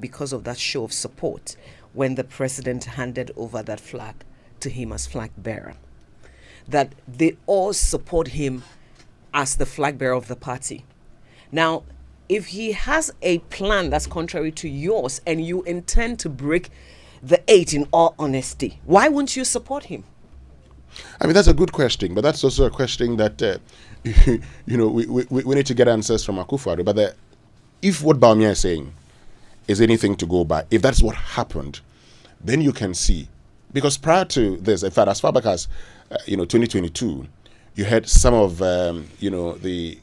because of that show of support, when the president handed over that flag to him as flag bearer, that they all support him as the flag bearer of the party. Now, if he has a plan that's contrary to yours and you intend to break the 8 in all honesty, why won't you support him? I mean, that's a good question, but that's also a question that, we need to get answers from Akufo-Addo. But if what Bawumia is saying is anything to go by, if that's what happened, then you can see. Because prior to this, in fact, as far back as, 2022, you had some of, the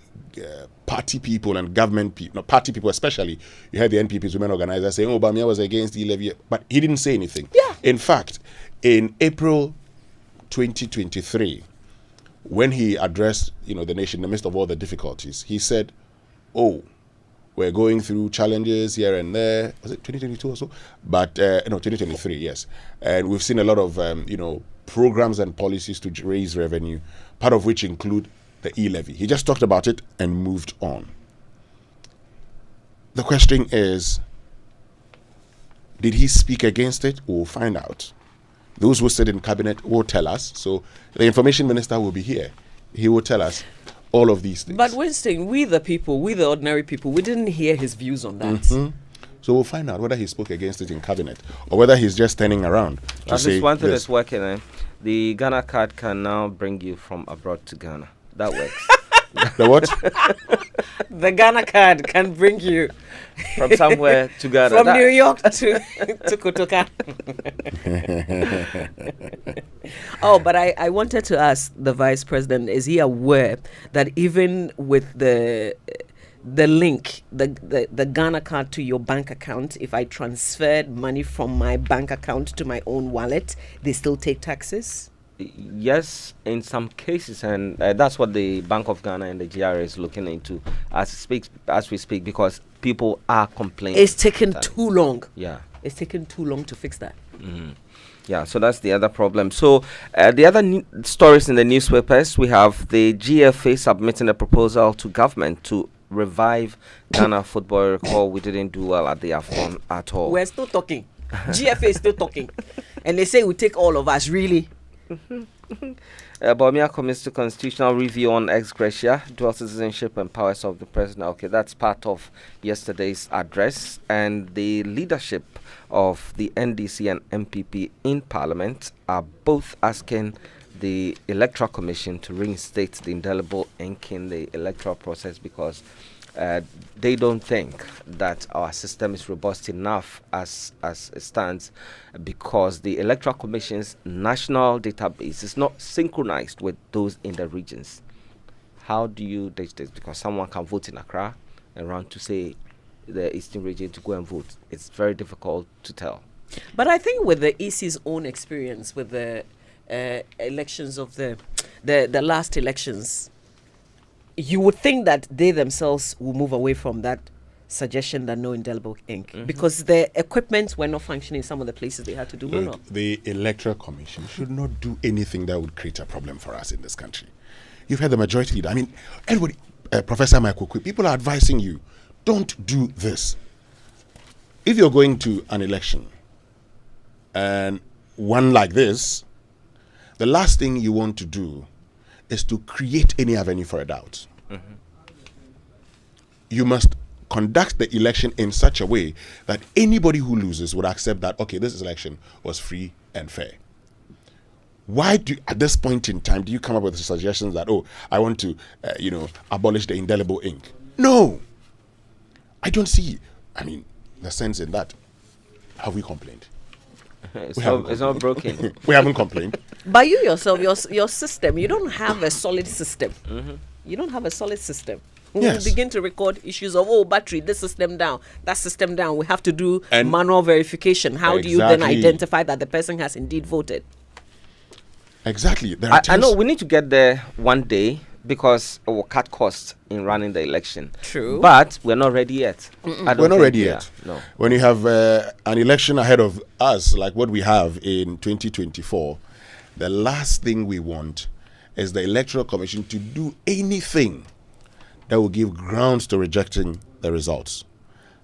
party people and government people, no, party people especially, you had the NPP's women organizers saying, Bawumia was against e-levy, but he didn't say anything. Yeah. In fact, in April 2023, when he addressed, the nation in the midst of all the difficulties, he said, we're going through challenges here and there. Was it 2022 or so? But, 2023, yes. And we've seen a lot of, programs and policies to raise revenue, part of which include the e-levy. He just talked about it and moved on. The question is, did he speak against it? We'll find out. Those who sit in cabinet will tell us. So the information minister will be here. He will tell us all of these things. But Winston, we the ordinary people, we didn't hear his views on that. Mm-hmm. So we'll find out whether he spoke against it in cabinet or whether he's just turning around to say one thing this. is working. The Ghana card can now bring you from abroad to Ghana. That works. The what? The Ghana card can bring you from somewhere to Ghana. From New York to Kotoka. But I wanted to ask the Vice President, is he aware that even with the link, the Ghana card to your bank account, if I transferred money from my bank account to my own wallet, they still take taxes? Yes, in some cases, and that's what the Bank of Ghana and the GRA is looking into as we speak, because people are complaining. It's taken too long. Yeah. It's taken too long to fix that. Mm-hmm. Yeah, so that's the other problem. So the other stories in the newspapers, we have the GFA submitting a proposal to government to revive Ghana football. Recall, we didn't do well at the AFCON at all. We're still talking. GFA is still talking. And they say we take all of us, really. Bawumia commits to constitutional review on ex gratia, dual citizenship and powers of the president. Okay, that's part of yesterday's address. And the leadership of the NDC and MPP in Parliament are both asking the Electoral Commission to reinstate the indelible ink in the electoral process because they don't think that our system is robust enough as it stands, because the Electoral Commission's national database is not synchronized with those in the regions. How do you ditch this? Because someone can vote in Accra and run to, say, the Eastern region to go and vote. It's very difficult to tell. But I think with the EC's own experience with the elections of the last elections, you would think that they themselves will move away from that suggestion that no indelible ink, because the equipment were not functioning in some of the places they had to do runoff. Look, the Electoral Commission should not do anything that would create a problem for us in this country. You've had the majority leader. I mean, everybody, Professor Michael Kwe, people are advising you, don't do this. If you're going to an election and one like this, the last thing you want to do is to create any avenue for a doubt. You must conduct the election in such a way that anybody who loses would accept that, okay, this election was free and fair. Why do, at this point in time, do you come up with suggestions that, oh, I want to, abolish the indelible ink? No, I don't see, the sense in that. Have we complained? It's not broken. We haven't complained. But you yourself, your system, you don't have a solid system. You don't have a solid system. We Yes. begin to record issues of, battery, this system down, that system down. We have to do manual verification. How do you then Exactly. identify that the person has indeed voted? Exactly. I know we need to get there one day because it will cut costs in running the election. True. But we're not ready yet. I don't We're not think ready we yet. are. No. When you have an election ahead of us, like what we have in 2024, the last thing we want is the Electoral Commission to do anything that will give grounds to rejecting the results.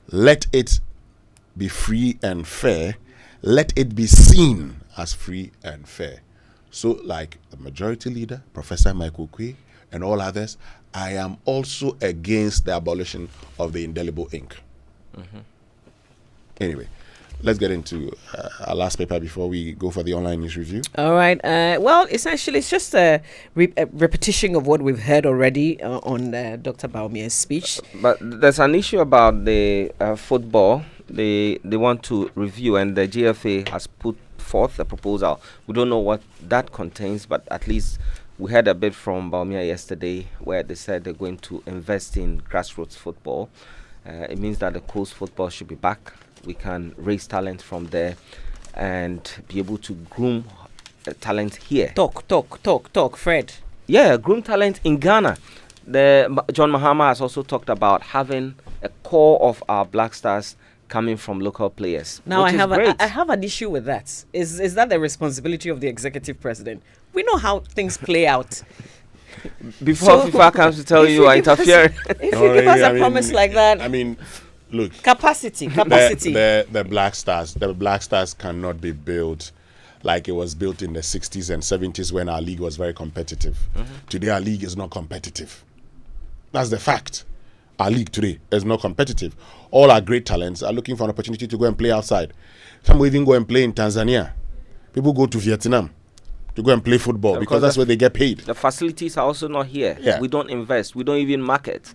Let it be free and fair. Let it be seen as free and fair. So, like the majority leader, Professor Michael Kwe, and all others, I am also against the abolition of the indelible ink. Anyway, let's get into our last paper before we go for the online news review. All right. Well, essentially, it's just a repetition of what we've heard already on Dr. Bawumia's speech. But there's an issue about the football. They want to review, and the GFA has put forth a proposal. We don't know what that contains, but at least we heard a bit from Bawumia yesterday where they said they're going to invest in grassroots football. It means that the coast football should be back. We can raise talent from there and be able to groom talent here. Talk, Fred. Yeah, groom talent in Ghana. John Mahama has also talked about having a core of our Black Stars coming from local players. Now which I have an issue with that. Is that the responsibility of the executive president? We know how things play out. Before FIFA comes to tell you are interfering. If you give us a promise like that. Look. Capacity. The Black Stars cannot be built like it was built in the 60s and 70s when our league was very competitive. Today our league is not competitive. That's the fact. Our league today is not competitive. All our great talents are looking for an opportunity to go and play outside. Some will even go and play in Tanzania. People go to Vietnam to go and play football because that's where they get paid. The facilities are also not here. Yeah. We don't invest. We don't even market.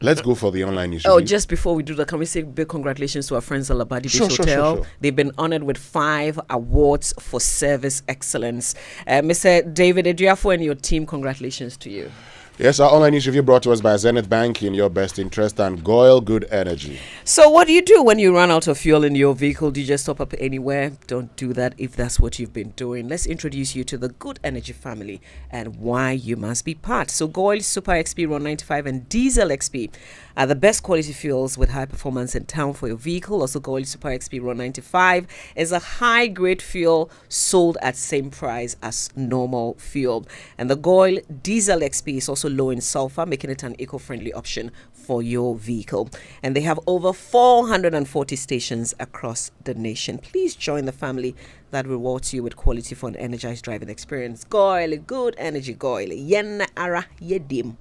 Let's go for the online issue. Oh, just before we do that, can we say big congratulations to our friends at Labadi Beach Hotel? Sure. They've been honored with 5 awards for service excellence. Mr. David Ediafo and your team, congratulations to you. Yes, our online news review brought to us by Zenith Bank in your best interest and Goyle Good Energy. So what do you do when you run out of fuel in your vehicle? Do you just stop up anywhere? Don't do that if that's what you've been doing. Let's introduce you to the Good Energy family and why you must be part. So Goyle Super XP Ron 95 and Diesel XP are the best quality fuels with high performance in town for your vehicle. Also, Goyle Super XP Ron 95 is a high-grade fuel sold at same price as normal fuel. And the Goyle Diesel XP is also low in sulfur, making it an eco-friendly option for your vehicle. And they have over 440 stations across the nation. Please join the family that rewards you with quality for an energized driving experience. Goyle Good Energy, Goyle. Yen ara yedim.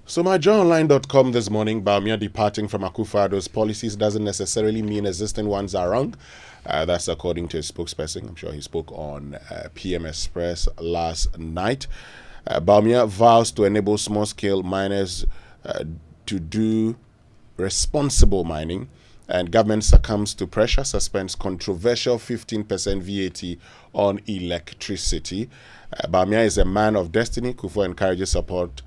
So myjoyonline.com this morning, Bawumia departing from Akufo-Addo's policies doesn't necessarily mean existing ones are wrong. That's according to his spokesperson. I'm sure he spoke on PM Express last night. Bawumia vows to enable small-scale miners to do responsible mining, and government succumbs to pressure, suspends controversial 15% VAT on electricity. Bawumia is a man of destiny. Kufo encourages support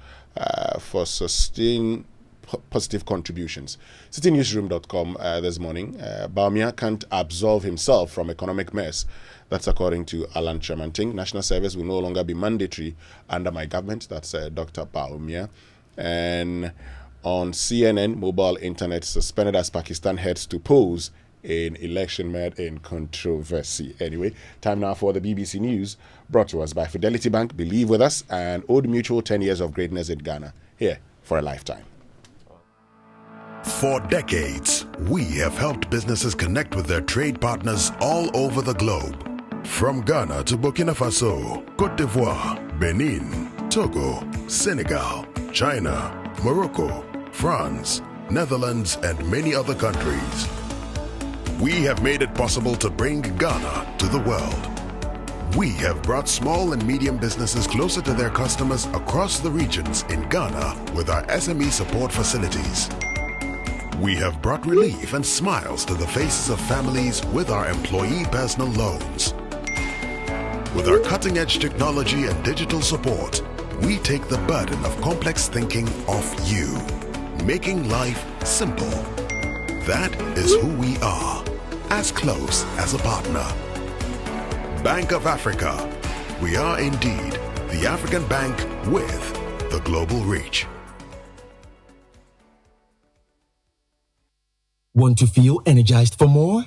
for sustained positive contributions. CityNewsroom.com this morning, Bawumia can't absolve himself from economic mess. That's according to Alan Tremanting. National service will no longer be mandatory under my government. That's Dr. Bawumia. And on CNN, mobile internet suspended as Pakistan heads to polls in election mired in controversy. Anyway, time now for the BBC News, brought to us by Fidelity Bank, Believe With Us, and Old Mutual, 10 years of greatness in Ghana. Here for a lifetime. For decades, we have helped businesses connect with their trade partners all over the globe. From Ghana to Burkina Faso, Côte d'Ivoire, Benin, Togo, Senegal, China, Morocco, France, Netherlands, and many other countries. We have made it possible to bring Ghana to the world. We have brought small and medium businesses closer to their customers across the regions in Ghana with our SME support facilities. We have brought relief and smiles to the faces of families with our employee personal loans. With our cutting-edge technology and digital support, we take the burden of complex thinking off you, making life simple. That is who we are, as close as a partner. Bank of Africa. We are indeed the African bank with the global reach. Want to feel energized for more?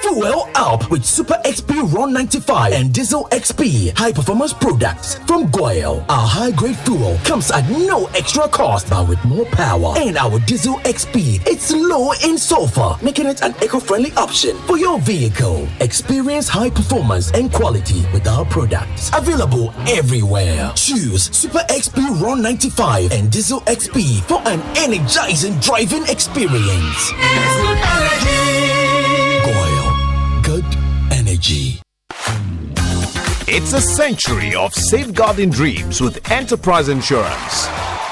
Fuel up with Super XP Ron 95 and Diesel XP high performance products from Goyle. Our high grade fuel comes at no extra cost, but with more power. And our Diesel XP, it's low in sulfur, making it an eco-friendly option for your vehicle. Experience high performance and quality with our products. Available everywhere. Choose Super XP Ron 95 and Diesel XP for an energizing driving experience. Good energy. It's a century of safeguarding dreams with Enterprise Insurance.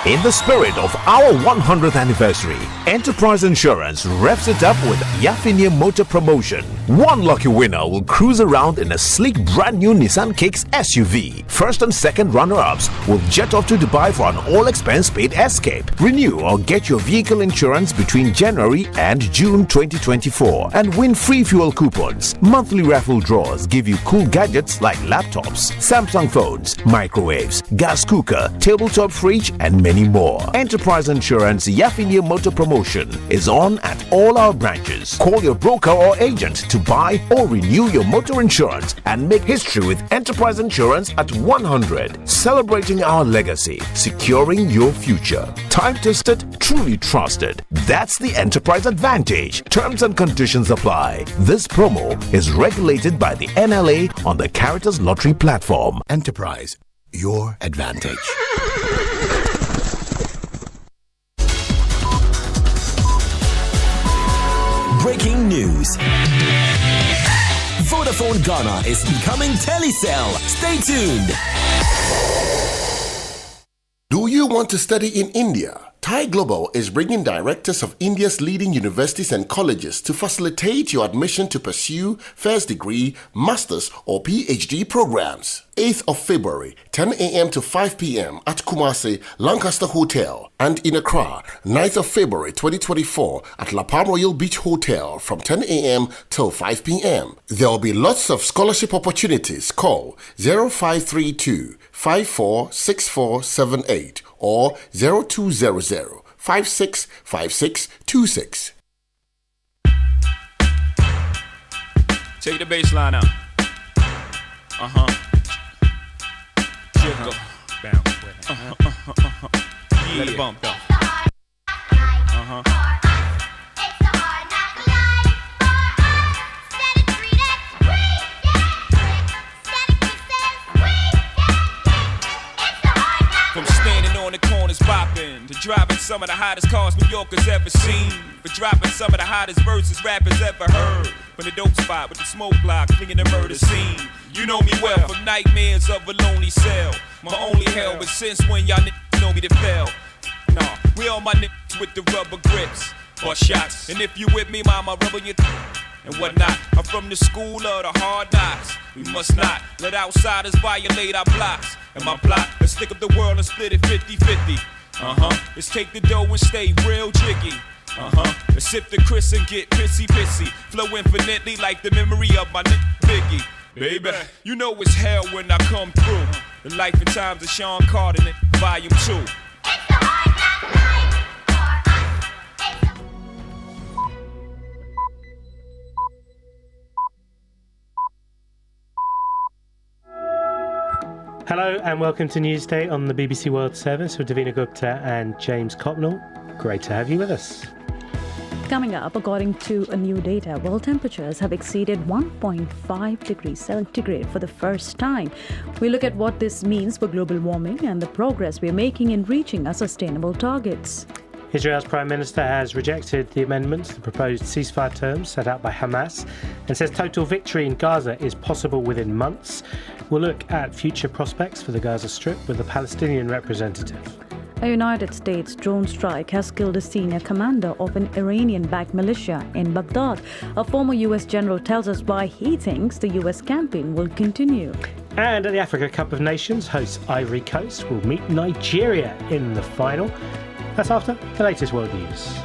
In the spirit of our 100th anniversary, Enterprise Insurance revs it up with Yafinia Motor Promotion. One lucky winner will cruise around in a sleek brand new Nissan Kicks SUV. First and second runner-ups will jet off to Dubai for an all-expense-paid escape. Renew or get your vehicle insurance between January and June 2024 and win free fuel coupons. Monthly raffle draws give you cool gadgets like laptops, Samsung phones, microwaves, gas cooker, tabletop fridge, and many more. Enterprise Insurance Yafinia Motor Promotion is on at all our branches. Call your broker or agent to buy or renew your motor insurance and make history with Enterprise Insurance at 100. Celebrating our legacy, securing your future. Time-tested, truly trusted. That's the Enterprise Advantage. Terms and conditions apply. This promo is regulated by the NLA on the Caritas Lottery platform. Enterprise, your advantage. Breaking news. Vodafone Ghana is becoming Telecel. Stay tuned. Do you want to study in India? Thai Global is bringing directors of India's leading universities and colleges to facilitate your admission to pursue first degree, master's or PhD programs. 8th of February, 10 a.m. to 5 p.m. at Kumasi, Lancaster Hotel, and in Accra, 9th of February 2024 at La Palm Royal Beach Hotel from 10 a.m. till 5 p.m. There will be lots of scholarship opportunities. Call 0532 546478 or 0200 565626. Take the bass line out. Jiggle. Bounce with it. Yeah. Let it bump though. From standing on the corners bopping to driving some of the hottest cars New Yorkers ever seen, for dropping some of the hottest verses rappers ever heard. From the dope spot with the smoke block, cleaning the murder scene. You know me well from nightmares of a lonely cell. My only hell, but since when y'all niggas know me to fail? Nah, we all my niggas with the rubber grips or shots. And if you with me, mama, rubber your and whatnot. I'm from the school of the hard knocks. We must not let outsiders violate our blocks. And my plot, let's stick up the world and split it 50-50. Let's take the dough and stay real jiggy. Let's sip the Chris and get pissy. Flow infinitely like the memory of my nigga Biggie. Baby, you know it's hell when I come through. The life and times of Sean Carter, Volume 2. Hello and welcome to Newsday on the BBC World Service with Davina Gupta and James Copnell. Great to have you with us. Coming up, according to a new data, world temperatures have exceeded 1.5 degrees centigrade for the first time. We look at what this means for global warming and the progress we're making in reaching our sustainable targets. Israel's Prime Minister has rejected the amendments to the proposed ceasefire terms set out by Hamas and says total victory in Gaza is possible within months. We'll look at future prospects for the Gaza Strip with a Palestinian representative. A United States drone strike has killed a senior commander of an Iranian-backed militia in Baghdad. A former U.S. general tells us why he thinks the U.S. campaign will continue. And at the Africa Cup of Nations, hosts Ivory Coast will meet Nigeria in the final. That's after the latest world news.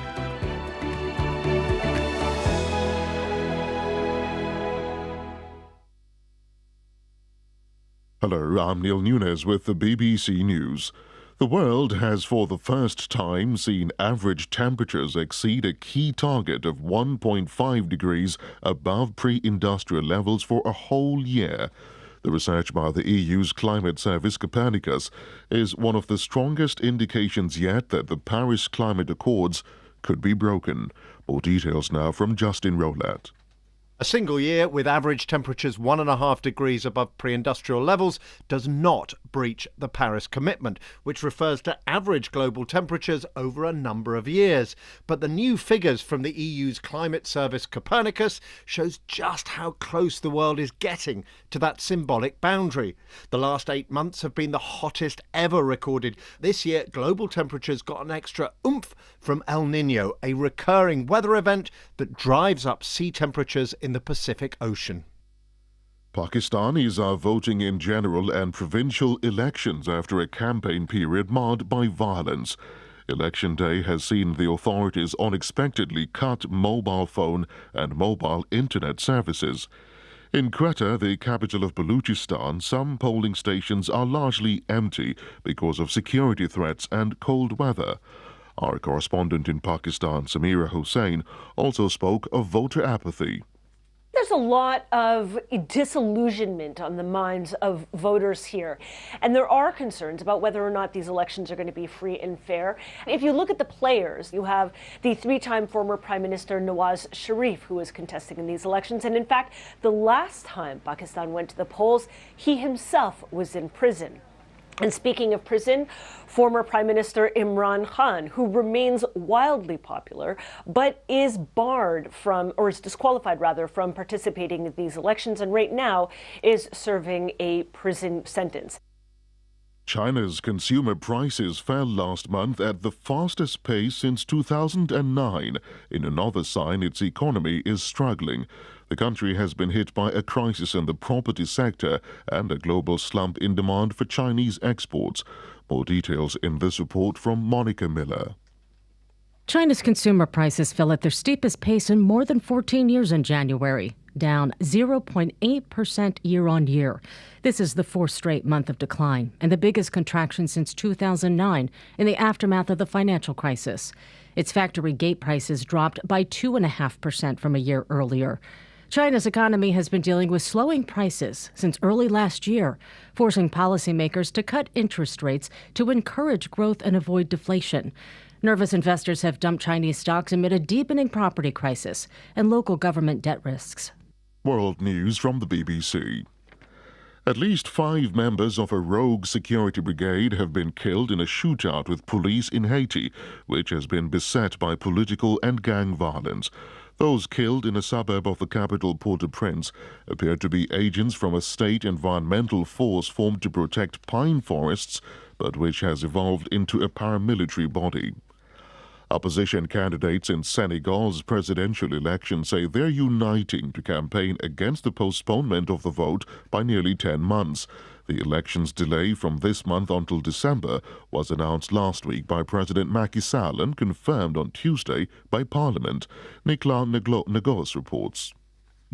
Hello, I'm Neil Nunes with the BBC News. The world has for the first time seen average temperatures exceed a key target of 1.5 degrees above pre-industrial levels for a whole year. The research by the EU's climate service Copernicus is one of the strongest indications yet that the Paris Climate Accords could be broken. More details now from Justin Rowlatt. A single year with average temperatures 1.5 degrees above pre-industrial levels does not breach the Paris commitment, which refers to average global temperatures over a number of years. But the new figures from the EU's climate service Copernicus shows just how close the world is getting to that symbolic boundary. The last 8 months have been the hottest ever recorded. This year, global temperatures got an extra oomph from El Nino, a recurring weather event that drives up sea temperatures in the Pacific Ocean. Pakistanis are voting in general and provincial elections after a campaign period marred by violence. Election day has seen the authorities unexpectedly cut mobile phone and mobile internet services. In Quetta, the capital of Baluchistan, some polling stations are largely empty because of security threats and cold weather. Our correspondent in Pakistan, Samira Hussain, also spoke of voter apathy. There's a lot of disillusionment on the minds of voters here, and there are concerns about whether or not these elections are going to be free and fair. If you look at the players, you have the three-time former Prime Minister Nawaz Sharif, who is contesting in these elections, and in fact, the last time Pakistan went to the polls, he himself was in prison. And speaking of prison, former Prime Minister Imran Khan, who remains wildly popular, but is barred from, or is disqualified rather, from participating in these elections, and right now is serving a prison sentence. China's consumer prices fell last month at the fastest pace since 2009, in another sign its economy is struggling. The country has been hit by a crisis in the property sector and a global slump in demand for Chinese exports. More details in this report from Monica Miller. China's consumer prices fell at their steepest pace in more than 14 years in January, down 0.8% year-on-year. This is the fourth straight month of decline and the biggest contraction since 2009 in the aftermath of the financial crisis. Its factory gate prices dropped by 2.5% from a year earlier. China's economy has been dealing with slowing prices since early last year, forcing policymakers to cut interest rates to encourage growth and avoid deflation. Nervous investors have dumped Chinese stocks amid a deepening property crisis and local government debt risks. World News from the BBC. At least 5 members of a rogue security brigade have been killed in a shootout with police in Haiti, which has been beset by political and gang violence. Those killed in a suburb of the capital, Port-au-Prince, appear to be agents from a state environmental force formed to protect pine forests, but which has evolved into a paramilitary body. Opposition candidates in Senegal's presidential election say they're uniting to campaign against the postponement of the vote by nearly 10 months. The election's delay from this month until December was announced last week by President Macky Sall and confirmed on Tuesday by Parliament. Nicolas Negos reports.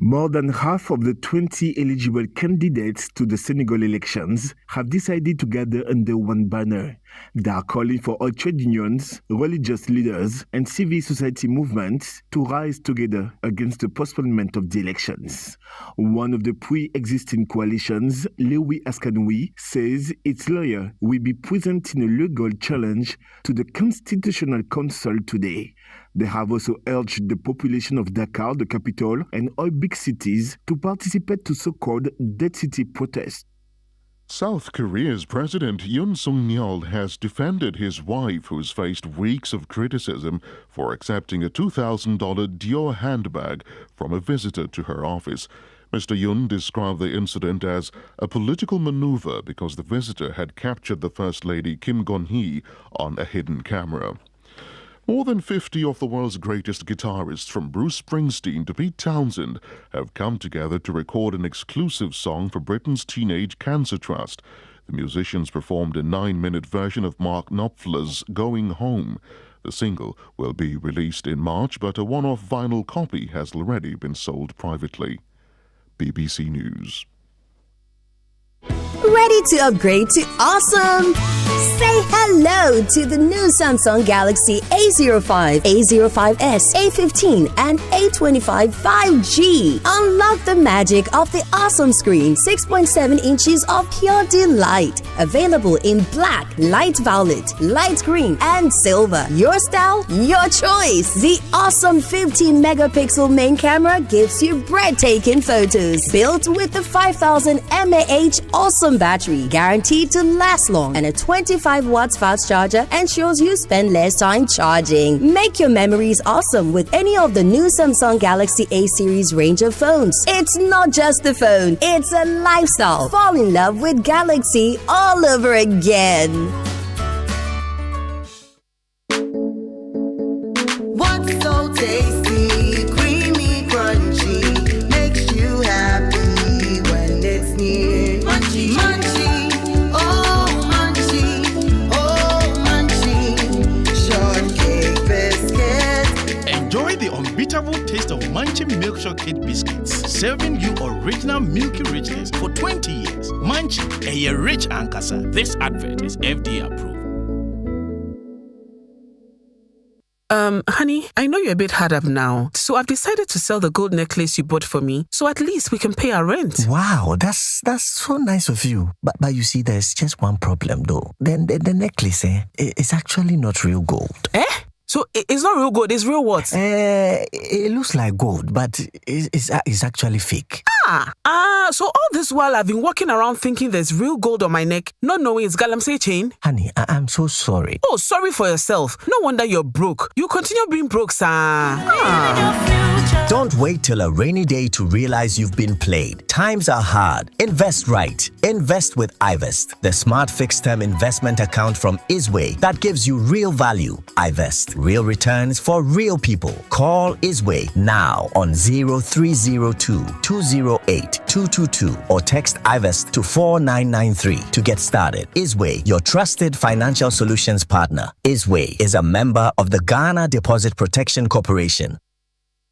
More than half of the 20 eligible candidates to the Senegal elections have decided to gather under one banner. They are calling for all trade unions, religious leaders, and civil society movements to rise together against the postponement of the elections. One of the pre-existing coalitions, Lewi Askanui, says its lawyer will be presenting a legal challenge to the Constitutional Council today. They have also urged the population of Dakar, the capital, and all big cities to participate to so-called Dead City protests. South Korea's President Yoon Suk-yeol has defended his wife, who's faced weeks of criticism for accepting a $2,000 Dior handbag from a visitor to her office. Mr. Yoon described the incident as a political maneuver because the visitor had captured the First Lady Kim Gon-hee on a hidden camera. More than 50 of the world's greatest guitarists, from Bruce Springsteen to Pete Townsend, have come together to record an exclusive song for Britain's Teenage Cancer Trust. The musicians performed a 9-minute version of Mark Knopfler's Going Home. The single will be released in March, but a one-off vinyl copy has already been sold privately. BBC News. Ready to upgrade to awesome? Say hello to the new Samsung Galaxy A05, A05s, A15, and A25 5G. Unlock the magic of the awesome screen, 6.7 inches of pure delight. Available in black, light violet, light green, and silver. Your style, your choice. The awesome 15 megapixel main camera gives you breathtaking photos. Built with the 5000 mAh awesome battery, guaranteed to last long, and a 25 watts fast charger ensures you spend less time charging. Make your memories awesome with any of the new Samsung Galaxy A series range of phones. It's not just a phone, it's a lifestyle. Fall in love with Galaxy all over again. What's so tasty, creamy, crunchy, makes you happy when it's near? Munchie, munchie, oh munchie, shortcake biscuit. Enjoy the unbeatable taste of Munchie Milk Shortcake biscuits, serving you original milky richness for 20 years. Munchie, a rich ankasa. This advert is FDA approved. Honey, I know you're a bit hard up now, so I've decided to sell the gold necklace you bought for me, so at least we can pay our rent. Wow, that's so nice of you. But you see, there's just one problem though. The necklace, is actually not real gold. So it's not real gold, it's real what? It looks like gold, but it's actually fake. So all this while I've been walking around thinking there's real gold on my neck, not knowing it's galamsey chain. Honey, I'm so sorry. Oh, sorry for yourself. No wonder you're broke. You continue being broke, sir. Don't wait till a rainy day to realize you've been played. Times are hard. Invest right. Invest with iVest, the smart fixed-term investment account from Isway that gives you real value. iVest, real returns for real people. Call Isway now on 0302 208 222 or text iVest to 4993 to get started. Isway, your trusted financial solutions partner. Isway is a member of the Ghana Deposit Protection Corporation.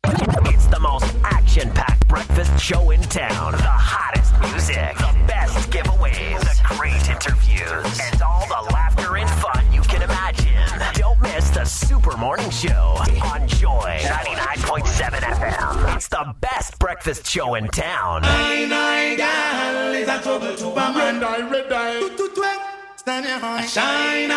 It's the most action-packed breakfast show in town. The hottest music, the best giveaways, the great interviews, and all the laughter and fun you can imagine. Don't miss the Super Morning Show on Joy 99.7 FM. It's the best breakfast show in town. Shine,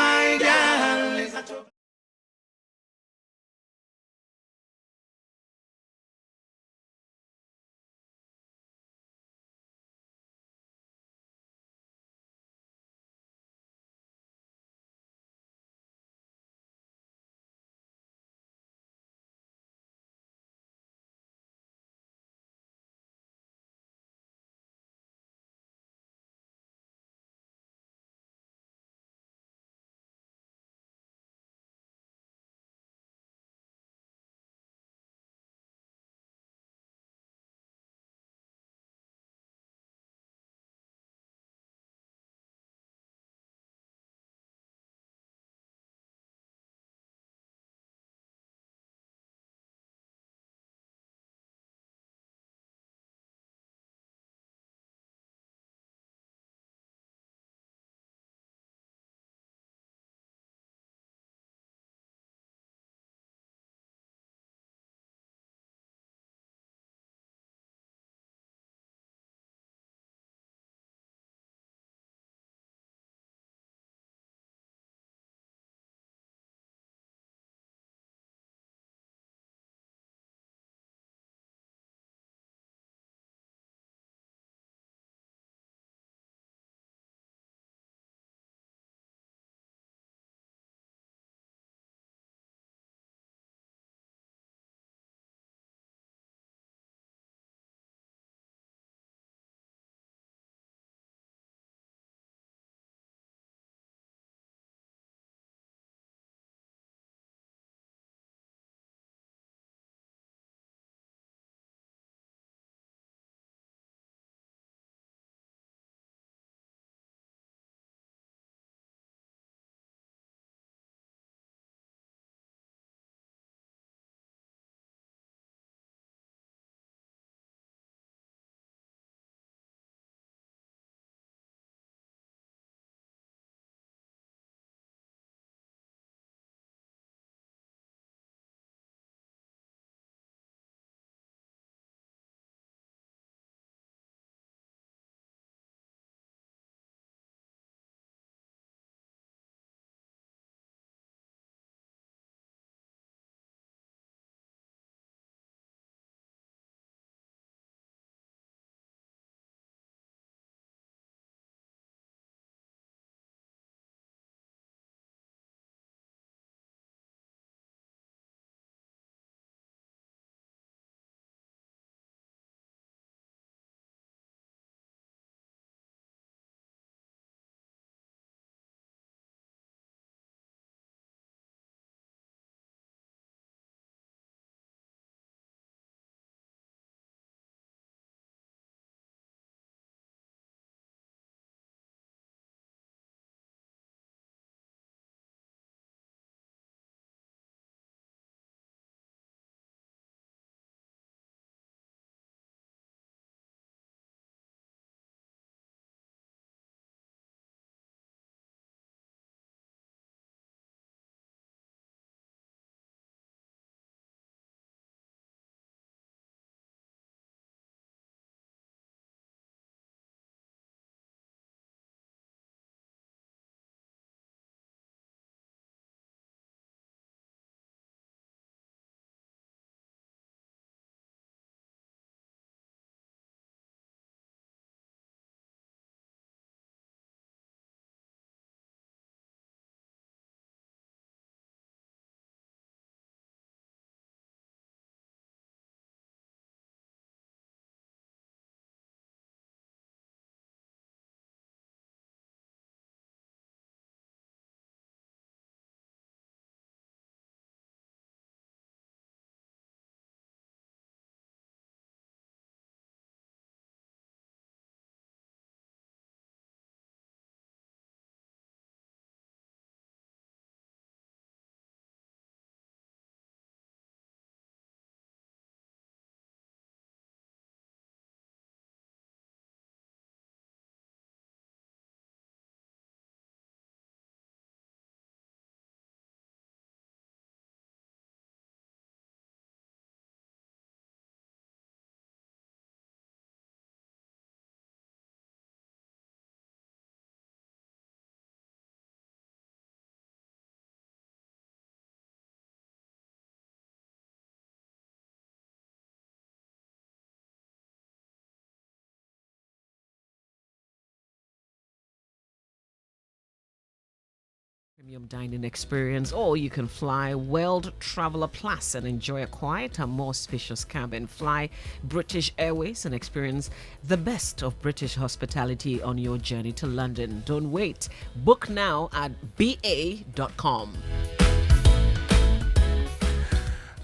premium dining experience, or you can fly World Traveler Plus and enjoy a quieter, more spacious cabin. Fly British Airways and experience the best of British hospitality on your journey to London. Don't wait. Book now at ba.com.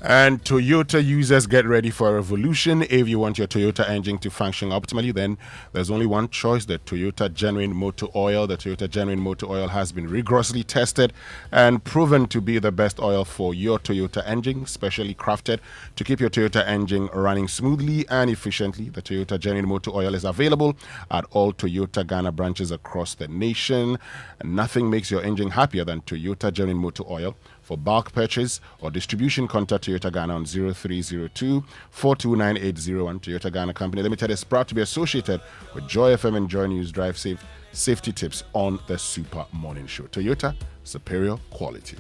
And Toyota users, get ready for a revolution. If you want your Toyota engine to function optimally, then there's only one choice, the Toyota Genuine Motor Oil. The Toyota Genuine Motor Oil has been rigorously tested and proven to be the best oil for your Toyota engine, specially crafted to keep your Toyota engine running smoothly and efficiently. The Toyota Genuine Motor Oil is available at all Toyota Ghana branches across the nation. And nothing makes your engine happier than Toyota Genuine Motor Oil. For bulk purchase or distribution, contact Toyota Ghana on 0302 429801. Toyota Ghana Company Limited is proud to be associated with Joy FM and Joy News. Drive safe, safety tips on the Super Morning Show. Toyota, superior quality.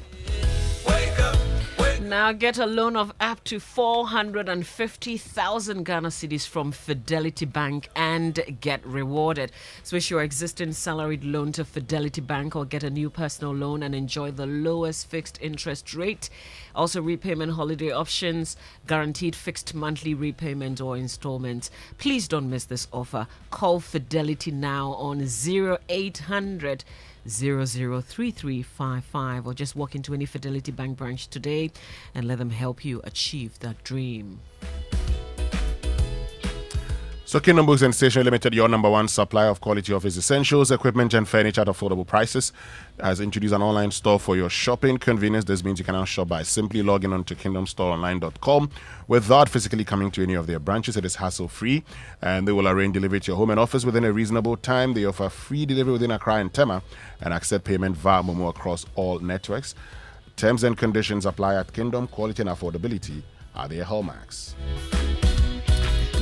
Now get a loan of up to 450,000 Ghana cedis from Fidelity Bank and get rewarded. Switch your existing salaried loan to Fidelity Bank or get a new personal loan and enjoy the lowest fixed interest rate. Also, repayment holiday options, guaranteed fixed monthly repayment or installment. Please don't miss this offer. Call Fidelity now on 0800 003355 or just walk into any Fidelity Bank branch today and let them help you achieve that dream. So Kingdom Books and Stationery Limited, your number one supplier of quality office essentials, equipment and furniture at affordable prices, has introduced an online store for your shopping convenience. This means you can now shop by simply logging on to kingdomstoreonline.com without physically coming to any of their branches. It is hassle-free, and they will arrange delivery to your home and office within a reasonable time. They offer free delivery within Accra and Tema and accept payment via Momo across all networks. Terms and conditions apply at Kingdom. Quality and affordability are their hallmarks.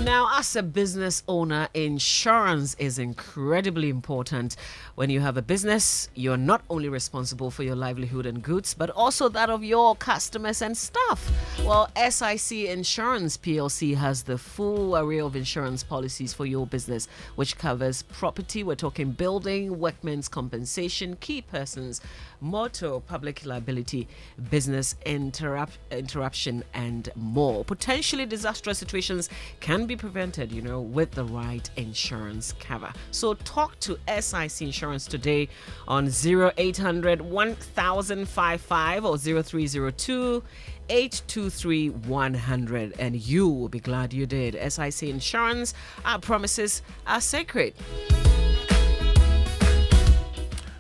Now, as a business owner, insurance is incredibly important. When you have a business, you're not only responsible for your livelihood and goods, but also that of your customers and staff. Well, SIC Insurance PLC has the full array of insurance policies for your business, which covers property, we're talking building, workmen's compensation, key persons, motor, public liability, business interruption, and more. Potentially disastrous situations can be prevented, with the right insurance cover. So talk to SIC Insurance today on 0800 1055 or 0302 823 100, and you will be glad you did. SIC Insurance, our promises are sacred.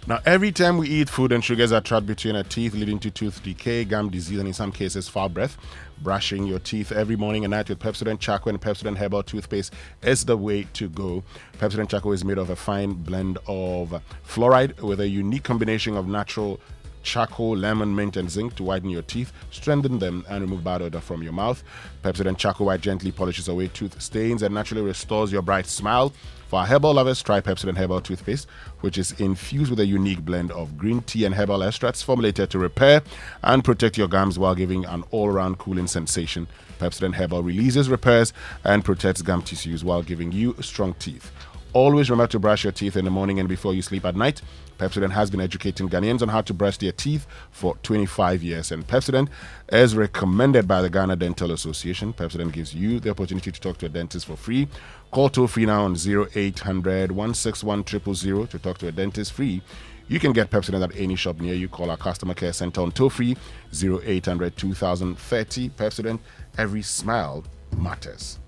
Now, every time we eat, food and sugars are trapped between our teeth, leading to tooth decay, gum disease, and in some cases, foul breath. Brushing your teeth every morning and night with Pepsodent Charcoal and Pepsodent Herbal Toothpaste is the way to go. Pepsodent Charcoal is made of a fine blend of fluoride with a unique combination of natural charcoal, lemon, mint, and zinc to whiten your teeth, strengthen them, and remove bad odor from your mouth. Pepsodent Charcoal White gently polishes away tooth stains and naturally restores your bright smile. For our herbal lovers, try Pepsodent Herbal Toothpaste, which is infused with a unique blend of green tea and herbal extracts formulated to repair and protect your gums while giving an all-around cooling sensation. Pepsodent Herbal releases, repairs, and protects gum tissues while giving you strong teeth. Always remember to brush your teeth in the morning and before you sleep at night. Pepsodent has been educating Ghanaians on how to brush their teeth for 25 years, and Pepsodent is recommended by the Ghana Dental Association. Pepsodent gives you the opportunity to talk to a dentist for free. Call toll-free now on 0800 161 000 to talk to a dentist free. You can get Pepsodent at any shop near you. Call our customer care center on toll-free 0800 2030. Pepsodent, every smile matters.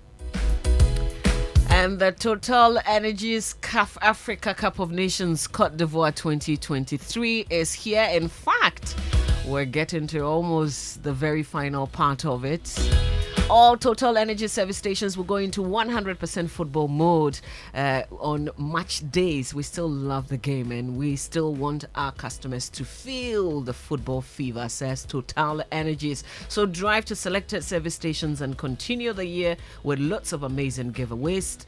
And the Total Energies CAF Africa Cup of Nations Côte d'Ivoire 2023 is here. In fact, we're getting to almost the very final part of it. All Total Energy service stations will go into 100% football mode on match days. We still love the game and we still want our customers to feel the football fever, says Total Energies. So drive to selected service stations and continue the year with lots of amazing giveaways.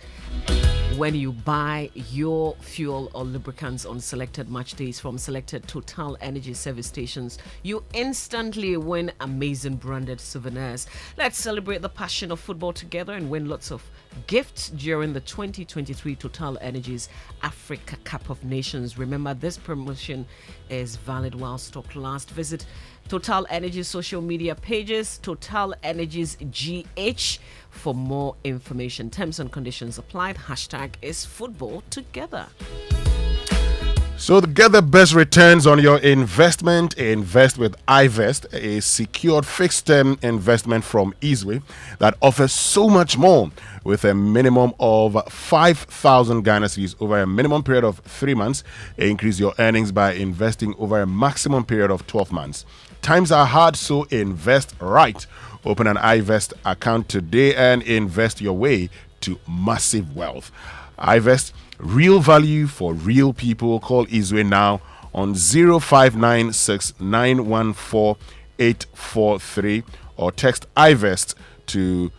when you buy your fuel or lubricants on selected match days from selected Total Energy service stations, you instantly win amazing branded souvenirs. Let's celebrate the passion of football together and win lots of gifts during the 2023 Total Energies Africa Cup of Nations. Remember, this promotion is valid while stock lasts. Visit Total Energies social media pages, Total Energies GH, for more information. Terms and conditions applied. Hashtag is football together. So to get the best returns on your investment, invest with iVest, a secured fixed-term investment from Easeway that offers so much more with a minimum of 5,000 Ghana cedis over a minimum period of 3 months. Increase your earnings by investing over a maximum period of 12 months. Times are hard, so invest right. Open an iVest account today and invest your way to massive wealth. iVest, real value for real people. Call Easeway now on 0596 914 843 or text iVest to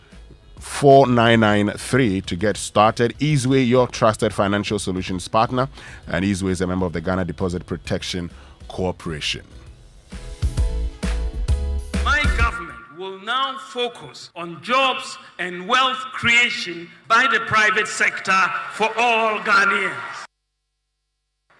4993 to get started. Easeway, your trusted financial solutions partner, and Easeway is a member of the Ghana Deposit Protection Corporation. My government will now focus on jobs and wealth creation by the private sector for all Ghanaians.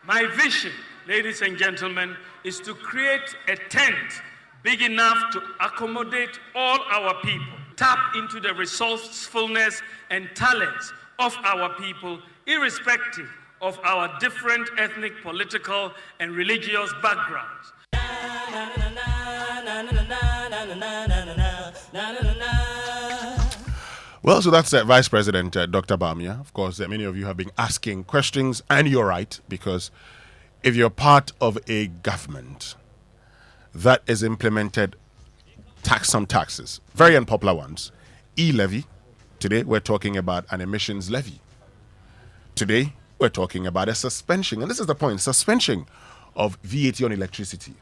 My vision, ladies and gentlemen, is to create a tent big enough to accommodate all our people, tap into the resourcefulness and talents of our people, irrespective of our different ethnic, political, and religious backgrounds. Well, so that's Vice President Dr. Bawumia. Of course, many of you have been asking questions, and you're right, because if you're part of a government that is implemented some taxes, very unpopular ones, e-levy. Today, we're talking about an emissions levy. Today, we're talking about a suspension, and this is the point, suspension of VAT on electricity.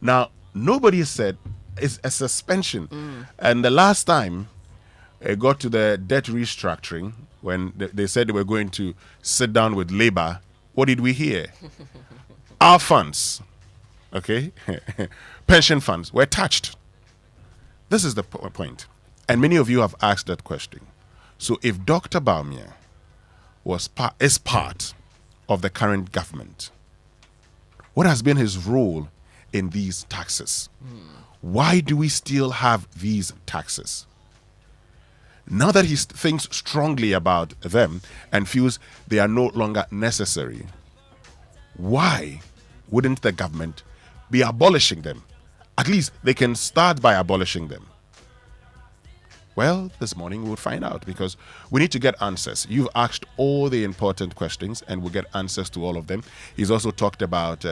Now, nobody said it's a suspension. And the last time it got to the debt restructuring, when they said they were going to sit down with Labour, what did we hear? Our funds, okay, pension funds were touched. This is the point. And many of you have asked that question. So if Dr. Bawumia is part of the current government, what has been his role in these taxes? Why do we still have these taxes? Now that he thinks strongly about them and feels they are no longer necessary, why wouldn't the government be abolishing them? At least they can start by abolishing them. Well, this morning we'll find out, because we need to get answers. You've asked all the important questions and we'll get answers to all of them. He's also talked about,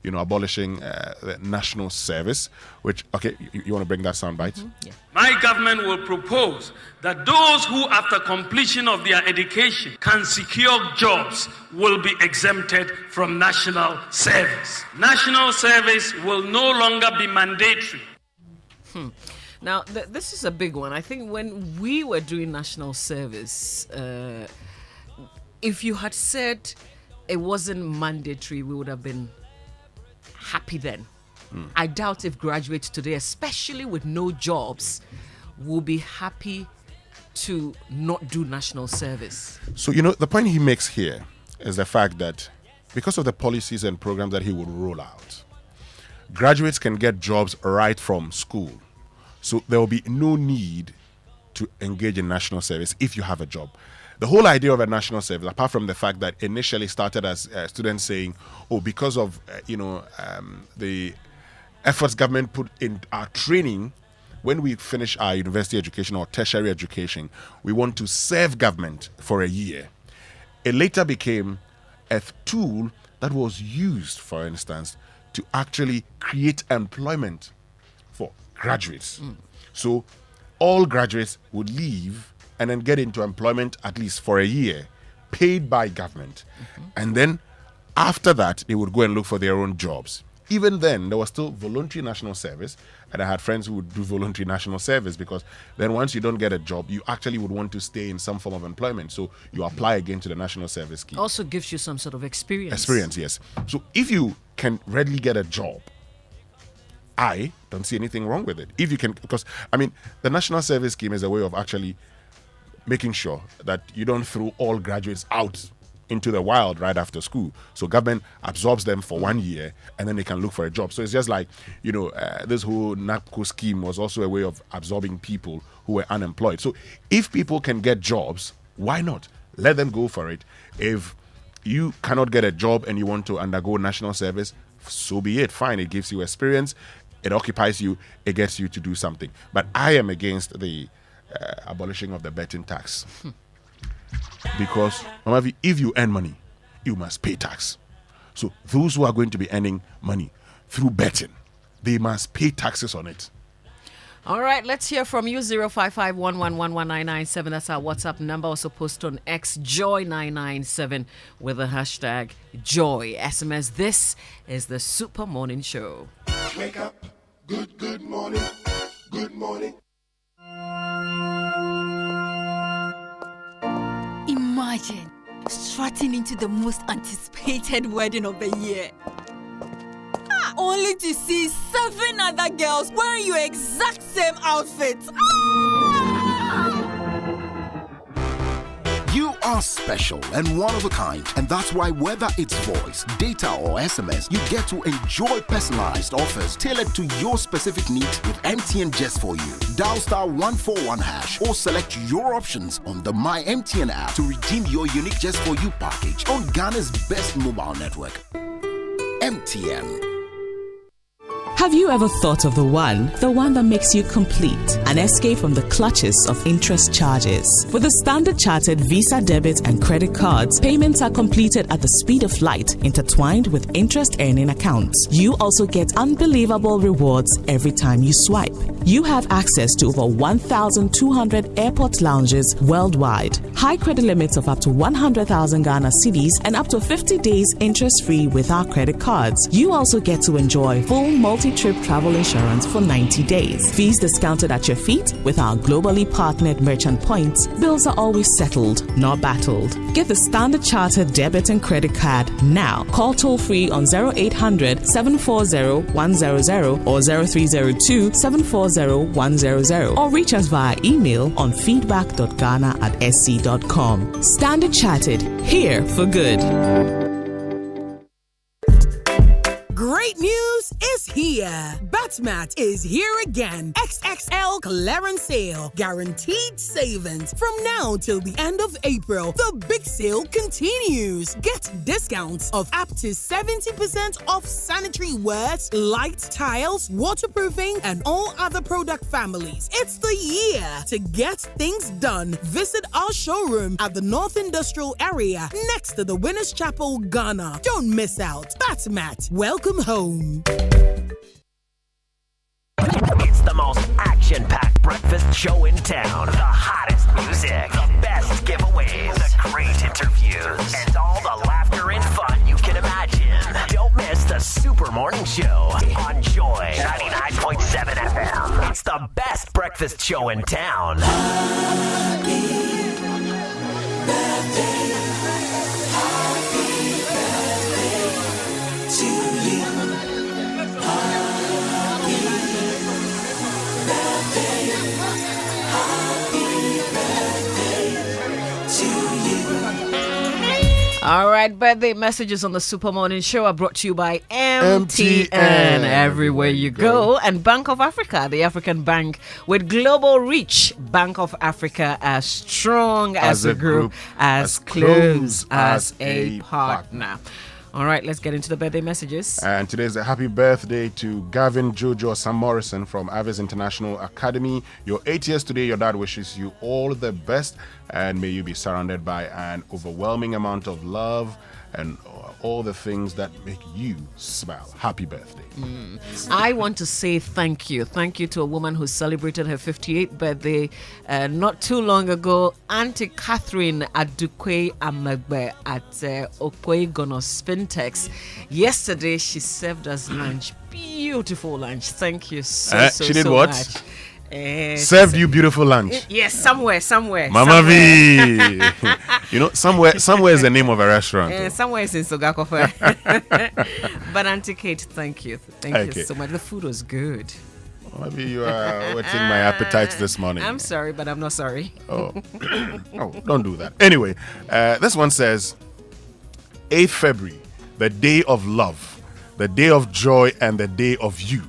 abolishing the national service, which, okay, you want to bring that soundbite? Yeah. My government will propose that those who, after completion of their education, can secure jobs will be exempted from national service. National service will no longer be mandatory. Now, this is a big one. I think when we were doing national service, if you had said it wasn't mandatory, we would have been happy then. I doubt if graduates today, especially with no jobs, will be happy to not do national service. So, the point he makes here is the fact that because of the policies and programs that he would roll out, graduates can get jobs right from school. So there will be no need to engage in national service if you have a job. The whole idea of a national service, apart from the fact that initially started as students saying, because of the efforts government put in our training, when we finish our university education or tertiary education, we want to serve government for a year. It later became a tool that was used, for instance, to actually create employment for graduates. So all graduates would leave and then get into employment at least for a year, paid by government. And then after that, they would go and look for their own jobs. even then, there was still voluntary national service, and I had friends who would do voluntary national service, because then once you don't get a job, you actually would want to stay in some form of employment. So you apply again to the national service scheme. Also gives you some sort of experience. Experience, yes. So if you can readily get a job, I don't see anything wrong with it. If you can, because the national service scheme is a way of actually making sure that you don't throw all graduates out into the wild right after school. So government absorbs them for 1 year, and then they can look for a job. So it's just like, this whole NAPCO scheme was also a way of absorbing people who were unemployed. So if people can get jobs, why not? Let them go for it. If you cannot get a job and you want to undergo national service, so be it. Fine, it gives you experience, it occupies you, it gets you to do something. But I am against the abolishing of the betting tax. Because if you earn money, you must pay tax. So those who are going to be earning money through betting, they must pay taxes on it. All right, let's hear from you. 05511119997. That's our WhatsApp number. Also post on X Joy997 with the hashtag Joy. SMS. This is the Super Morning Show. Wake up. Good morning. Good morning. Imagine strutting into the most anticipated wedding of the year. Only to see 7 other girls wearing your exact same outfit. You are special and one of a kind, and that's why whether it's voice, data or SMS, you get to enjoy personalized offers tailored to your specific needs with MTN just for you. Dial *141# or select your options on the My MTN app to redeem your unique just for you package on Ghana's best mobile network. MTN. Have you ever thought of the one that makes you complete? An escape from the clutches of interest charges. With the Standard Chartered Visa debit and credit cards, payments are completed at the speed of light, intertwined with interest-earning accounts. You also get unbelievable rewards every time you swipe. You have access to over 1,200 airport lounges worldwide. High credit limits of up to 100,000 Ghana cedis and up to 50 days interest-free with our credit cards. You also get to enjoy full multi-trip travel insurance for 90 days. Fees discounted at your feet with our globally partnered merchant points. Bills are always settled, not battled. Get the Standard Chartered debit and credit card now. Call toll-free on 0800 740 100 or 0302 740 100 or reach us via email on feedback.ghana@sc.com. Standard Chartered, here for good. Great news is here. Batmat is here again. XXL clearance sale. Guaranteed savings. From now till the end of April, the big sale continues. Get discounts of up to 70% off sanitary wares, light tiles, waterproofing, and all other product families. It's the year to get things done. Visit our showroom at the North Industrial Area next to the Winners Chapel, Ghana. Don't miss out. Batmat, welcome home. It's the most action-packed breakfast show in town. The hottest music, the best giveaways, the great interviews, and all the laughter and fun you can imagine. Don't miss the Super Morning Show on Joy 99.7 FM. It's the best breakfast show in town. All right, birthday messages on the Super Morning Show are brought to you by MTN. Everywhere you go. And Bank of Africa, the African bank with global reach. Bank of Africa, as strong as a group, as close as a partner. All right, let's get into the birthday messages. And today's a happy birthday to Gavin Jojo Sam Morrison from Avis International Academy. You're 8 years today. Your dad wishes you all the best, and may you be surrounded by an overwhelming amount of love and all the things that make you smile. Happy birthday. I want to say thank you. Thank you to a woman who celebrated her 58th birthday not too long ago, Auntie Catherine Adukwe Amagbe at Okwegono Spintex. Yesterday, she served us lunch. Beautiful lunch. Thank you so She did so what? much. Served you beautiful lunch. Yes, somewhere. Mama V. You know, somewhere is the name of a restaurant. Somewhere is in Sogakofe. But Auntie Kate, thank you. Thank you so much. The food was good. Maybe you are whetting my appetite this morning. I'm sorry, but I'm not sorry. Oh, don't do that. Anyway, this one says 8th February, the day of love, the day of joy, and the day of you.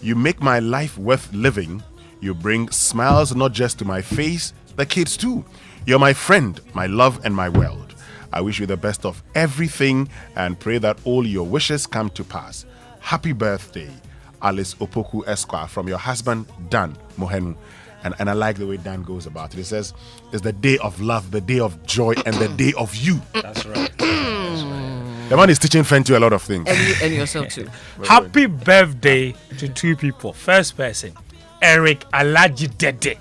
You make my life worth living. You bring smiles not just to my face, the kids too. You're my friend, my love, and my world. I wish you the best of everything and pray that all your wishes come to pass. Happy birthday, Alice Opoku Esquire, from your husband, Dan Mohenu. And I like the way Dan goes about it. It says, it's the day of love, the day of joy, and the day of you. That's right. The man is teaching Fenty a lot of things. And yourself too. Happy birthday to two people. First person, Eric Alaji Dede.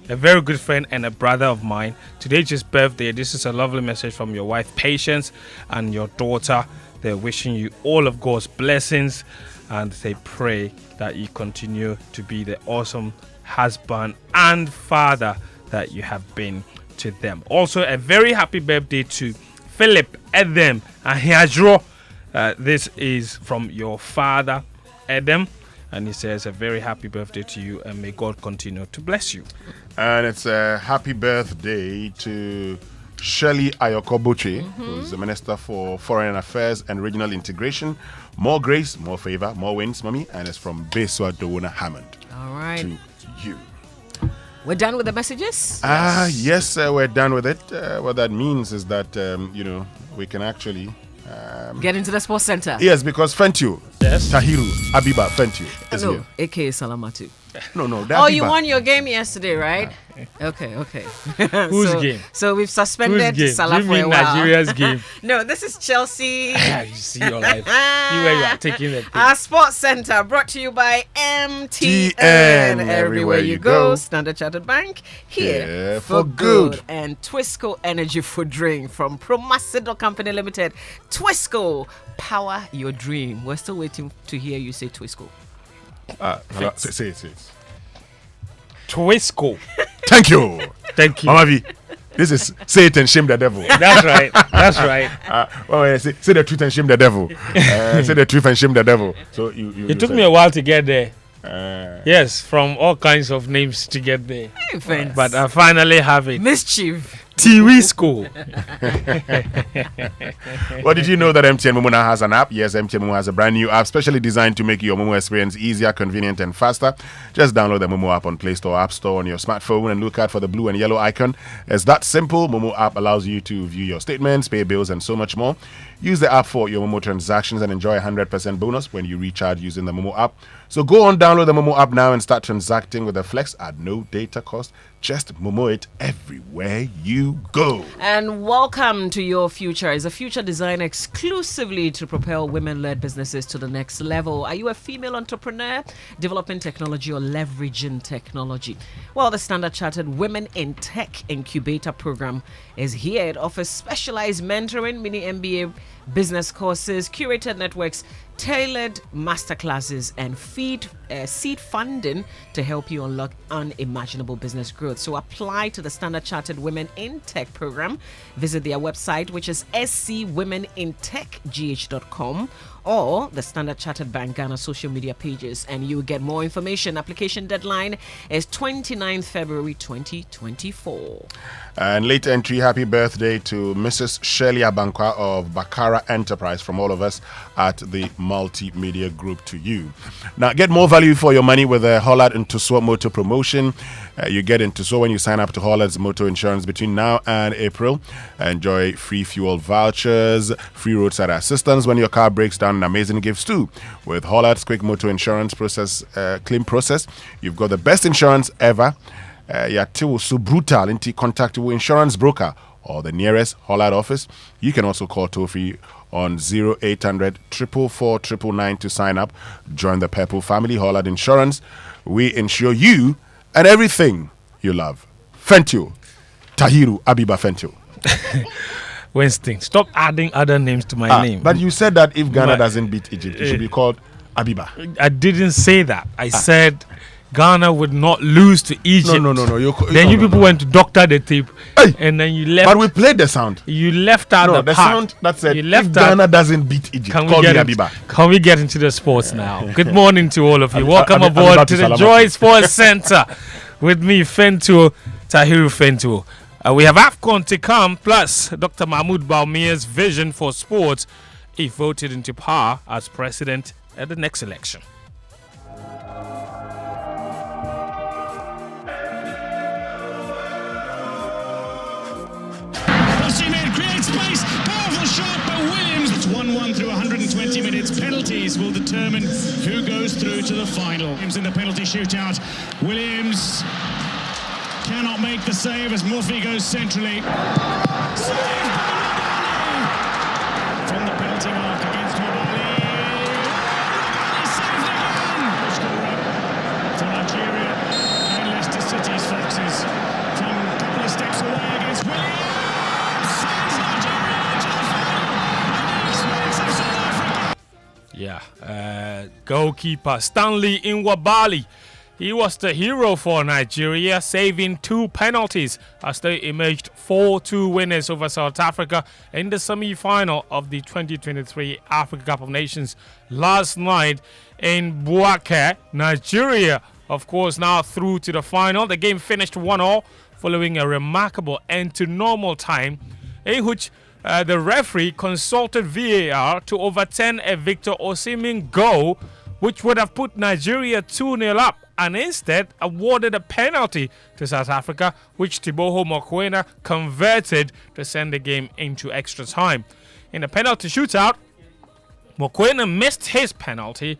A very good friend and a brother of mine. Today's his birthday. This is a lovely message from your wife, Patience, and your daughter. They're wishing you all of God's blessings, and they pray that you continue to be the awesome husband and father that you have been to them. Also, a very happy birthday to Philip Edem Ahiajro. This is from your father, Edem. And he says a very happy birthday to you, and may God continue to bless you. And it's a happy birthday to Shirley Ayokobuchi, who's the Minister for Foreign Affairs and Regional Integration. More grace, more favor, more wins, mommy. And it's from Beswa Dowona Hammond. All right. To you. We're done with the messages? Yes, we're done with it. What that means is that, we can actually... get into the sports center. Yes, because Fentu, Tahiru Abiba Fentu is here. A.K.A. Salamatu. No. You won your game yesterday, right? Okay. Whose game? So we've suspended Salah for a while. Nigeria's game? No, this is Chelsea. You see your life. You where you are taking the thing. Our sports center brought to you by MTN. Everywhere you go. Standard Chartered Bank. Here for good. And Twisco Energy for Drink from Promacedo Company Limited. Twisco, power your dream. We're still waiting to hear you say Twisco. Say it. Twisco. Thank you. Mama V, this is say it and shame the devil. That's right. Say the truth and shame the devil. Say the truth and shame the devil. So it took me a while to get there. Yes, from all kinds of names to get there. But I finally have it. Mischief. Twisco. Well, did you know that MTN Momo now has an app? Yes, MTN Momo has a brand new app specially designed to make your Momo experience easier, convenient, and faster. Just download the Momo app on Play Store, App Store on your smartphone, and look out for the blue and yellow icon. It's that simple. Momo app allows you to view your statements, pay bills, and so much more. Use the app for your Momo transactions and enjoy a 100% bonus when you recharge using the Momo app. So go on, download the Momo app now and start transacting with the Flex at no data cost. Just Momo it everywhere you go. And welcome to Your Future is a future designed exclusively to propel women-led businesses to the next level. Are you a female entrepreneur developing technology or leveraging technology? Well, the Standard Chartered Women in Tech Incubator Program is here. It offers specialized mentoring, mini MBA business courses, curated networks, tailored masterclasses, and seed funding to help you unlock unimaginable business growth. So apply to the Standard Chartered Women in Tech program. Visit their website, which is scwomenintechgh.com, or the Standard Chartered Bank Ghana social media pages, and you'll get more information. Application deadline is 29th February 2024. And late entry, happy birthday to Mrs. Shirley Abankwa of Bakara Enterprise from all of us at the Multimedia Group to you. Now, get more value for your money with the Hollard and Tuswa Motor promotion. You get into so when you sign up to Hollard's Motor Insurance between now and April. Enjoy free fuel vouchers, free roadside assistance when your car breaks down, and amazing gifts too. With Hollard's quick motor insurance claim process, you've got the best insurance ever. So brutal into contact with insurance broker or the nearest Hollard office. You can also call toll-free on 0800 444 999 to sign up. Join the Purple family. Hollard Insurance. We insure you and everything you love. Fentio. Tahiru Abiba Fentio. Winston, stop adding other names to my name. But you said that if Ghana doesn't beat Egypt, it should be called Abiba. I didn't say that. I said Ghana would not lose to Egypt. No. You people went to doctor the tape, and then you left. But we played the sound. You left out the part. sound that said you left if Ghana doesn't beat Egypt, can call we me get Abiba. Can we get into the sports now? Good morning to all of you. Welcome Abiba aboard to the Salamatu. Joy Sports Center with me, Fentuo, Tahiru Fentuo. We have AFCON to come, plus Dr. Mahmoud Bawumia's vision for sports if voted into power as president at the next election. Osimhen creates space, powerful shot, but Williams. It's 1-1 through 120 minutes. Penalties will determine who goes through to the final. Williams in the penalty shootout. Williams cannot make the save as Murphy goes centrally. Save from the penalty mark against Mobali. Saved again. Scorer for Nigeria and Leicester City's Foxes from a couple of steps away against Williams. Sends Nigeria to the final at the expense of South Africa. Goalkeeper Stanley Nwabali. He was the hero for Nigeria, saving 2 penalties as they emerged 4-2 winners over South Africa in the semi-final of the 2023 Africa Cup of Nations last night in Bouake. Nigeria, of course, now through to the final. The game finished 1-1 following a remarkable end to normal time in which the referee consulted VAR to overturn a Victor Osimhen goal, which would have put Nigeria 2-0 up, and instead awarded a penalty to South Africa, which Tiboho Mokoena converted to send the game into extra time. In the penalty shootout, Mokoena missed his penalty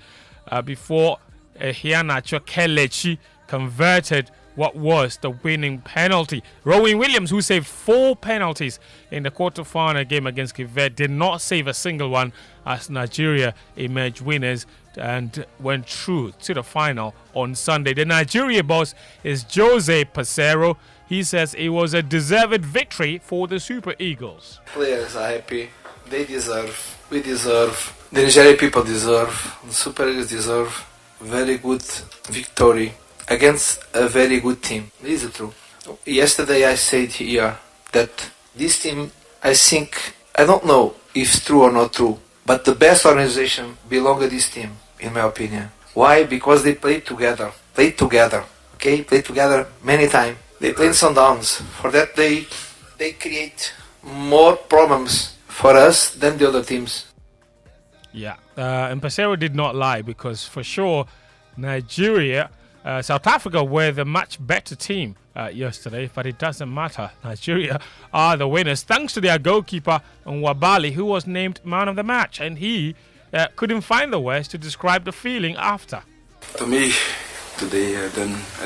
before Iheanacho Kelechi converted what was the winning penalty. Rowan Williams, who saved 4 penalties in the quarter-final game against Cape Verde, did not save a single one as Nigeria emerged winners and went through to the final on Sunday. The Nigeria boss is Jose Pesero. He says it was a deserved victory for the Super Eagles. Players are happy. They deserve. We deserve. The Nigerian people deserve. The Super Eagles deserve very good victory against a very good team. This is true. Yesterday I said here that this team, I don't know if it's true or not true, but the best organization belongs to this team, in my opinion. Why? Because they played together. Played together many times. They played Sundowns. For that they more problems for us than the other teams. Yeah, and Pesero did not lie, because for sure Nigeria, South Africa were the much better team yesterday, but it doesn't matter. Nigeria are the winners thanks to their goalkeeper Nwabali, who was named man of the match, and he couldn't find the words to describe the feeling after. To me, today I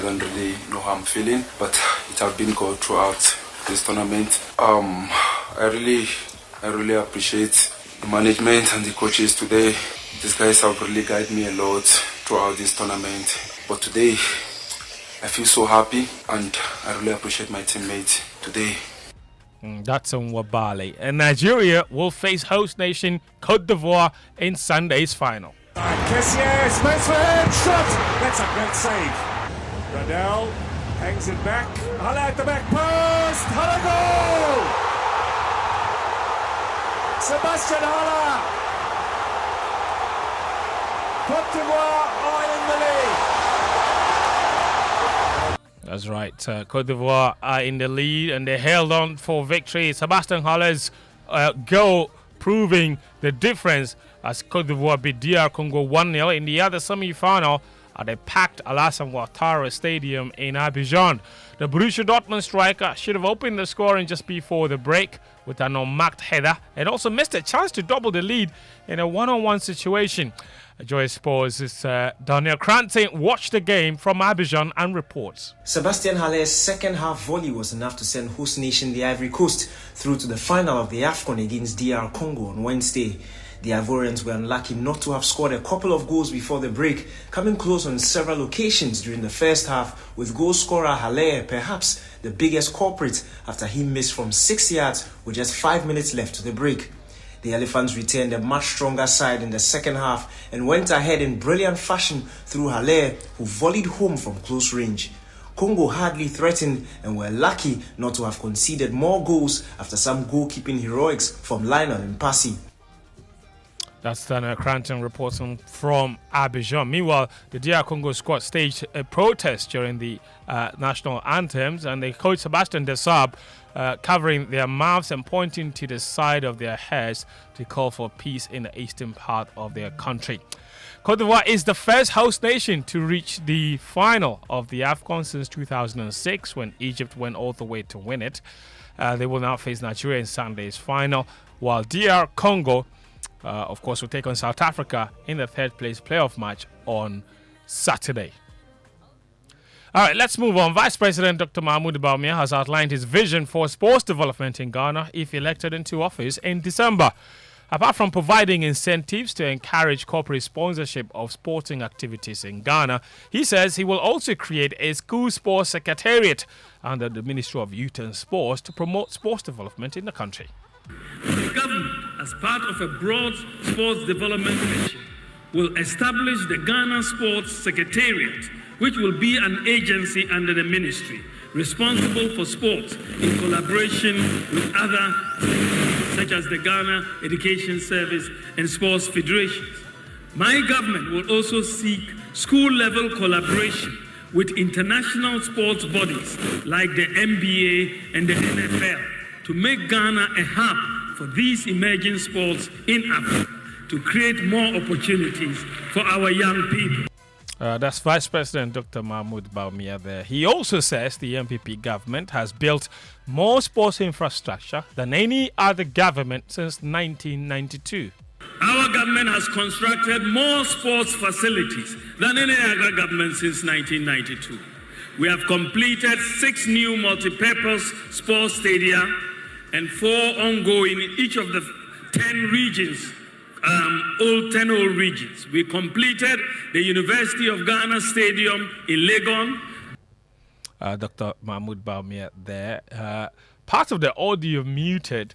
don't really know how I'm feeling, but it has been good throughout this tournament. I really appreciate the management and the coaches today. These guys have really guided me a lot throughout this tournament. But today, I feel so happy, and I really appreciate my teammates today. That's on Nwabali. And Nigeria will face host nation Cote d'Ivoire in Sunday's final. Kessier, space for him, shot! That's a great save. Radel hangs it back. Hala at the back post. Hala goal! Sebastian Hala. Cote d'Ivoire are in the lead. That's right. Cote d'Ivoire are in the lead and they held on for victory. Sebastian Haller's goal proving the difference as Cote d'Ivoire beat DR Congo 1-0 in the other semi-final at the packed Alassane Ouattara Stadium in Abidjan. The Borussia Dortmund striker should have opened the scoring just before the break with an unmarked header and also missed a chance to double the lead in a one-on-one situation. Joy Sports' Daniel Cranton watched the game from Abidjan and reports. Sebastian Haller's second half volley was enough to send host nation the Ivory Coast through to the final of the AFCON against DR Congo on Wednesday. The Ivorians were unlucky not to have scored a couple of goals before the break, coming close on several occasions during the first half, with goal scorer Haller perhaps the biggest culprit after he missed from 6 yards with just 5 minutes left to the break. The Elephants returned a much stronger side in the second half and went ahead in brilliant fashion through Haller, who volleyed home from close range. Congo hardly threatened and were lucky not to have conceded more goals after some goalkeeping heroics from Lionel Mpasi. That's Daniel Cranton reporting from Abidjan. Meanwhile, the DR Congo squad staged a protest during the national anthems, and the coach Sebastian Desabre covering their mouths and pointing to the side of their heads to call for peace in the eastern part of their country. Côte d'Ivoire is the first host nation to reach the final of the AFCON since 2006, when Egypt went all the way to win it. They will now face Nigeria in Sunday's final, while DR Congo of course, will take on South Africa in the third place playoff match on Saturday. All right, let's move on. Vice President Dr. Mahmoud Bawumia has outlined his vision for sports development in Ghana if elected into office in December. Apart from providing incentives to encourage corporate sponsorship of sporting activities in Ghana, he says he will also create a school sports secretariat under the Ministry of Youth and Sports to promote sports development in the country. The government, as part of a broad sports development mission, will establish the Ghana Sports Secretariat, which will be an agency under the ministry responsible for sports in collaboration with other such as the Ghana Education Service and sports federations. My government will also seek school-level collaboration with international sports bodies like the NBA and the NFL to make Ghana a hub for these emerging sports in Africa, to create more opportunities for our young people. That's Vice President Dr. Mahmoud Bawumia there. He also says the MPP government has built more sports infrastructure than any other government since 1992. Our government has constructed more sports facilities than any other government since 1992. We have completed 6 new multi-purpose sports stadia and 4 ongoing in each of the 10 regions, all 10 old regions. We completed the University of Ghana Stadium in Legon. Dr. Mahmoud Bawumia there. Part of the audio muted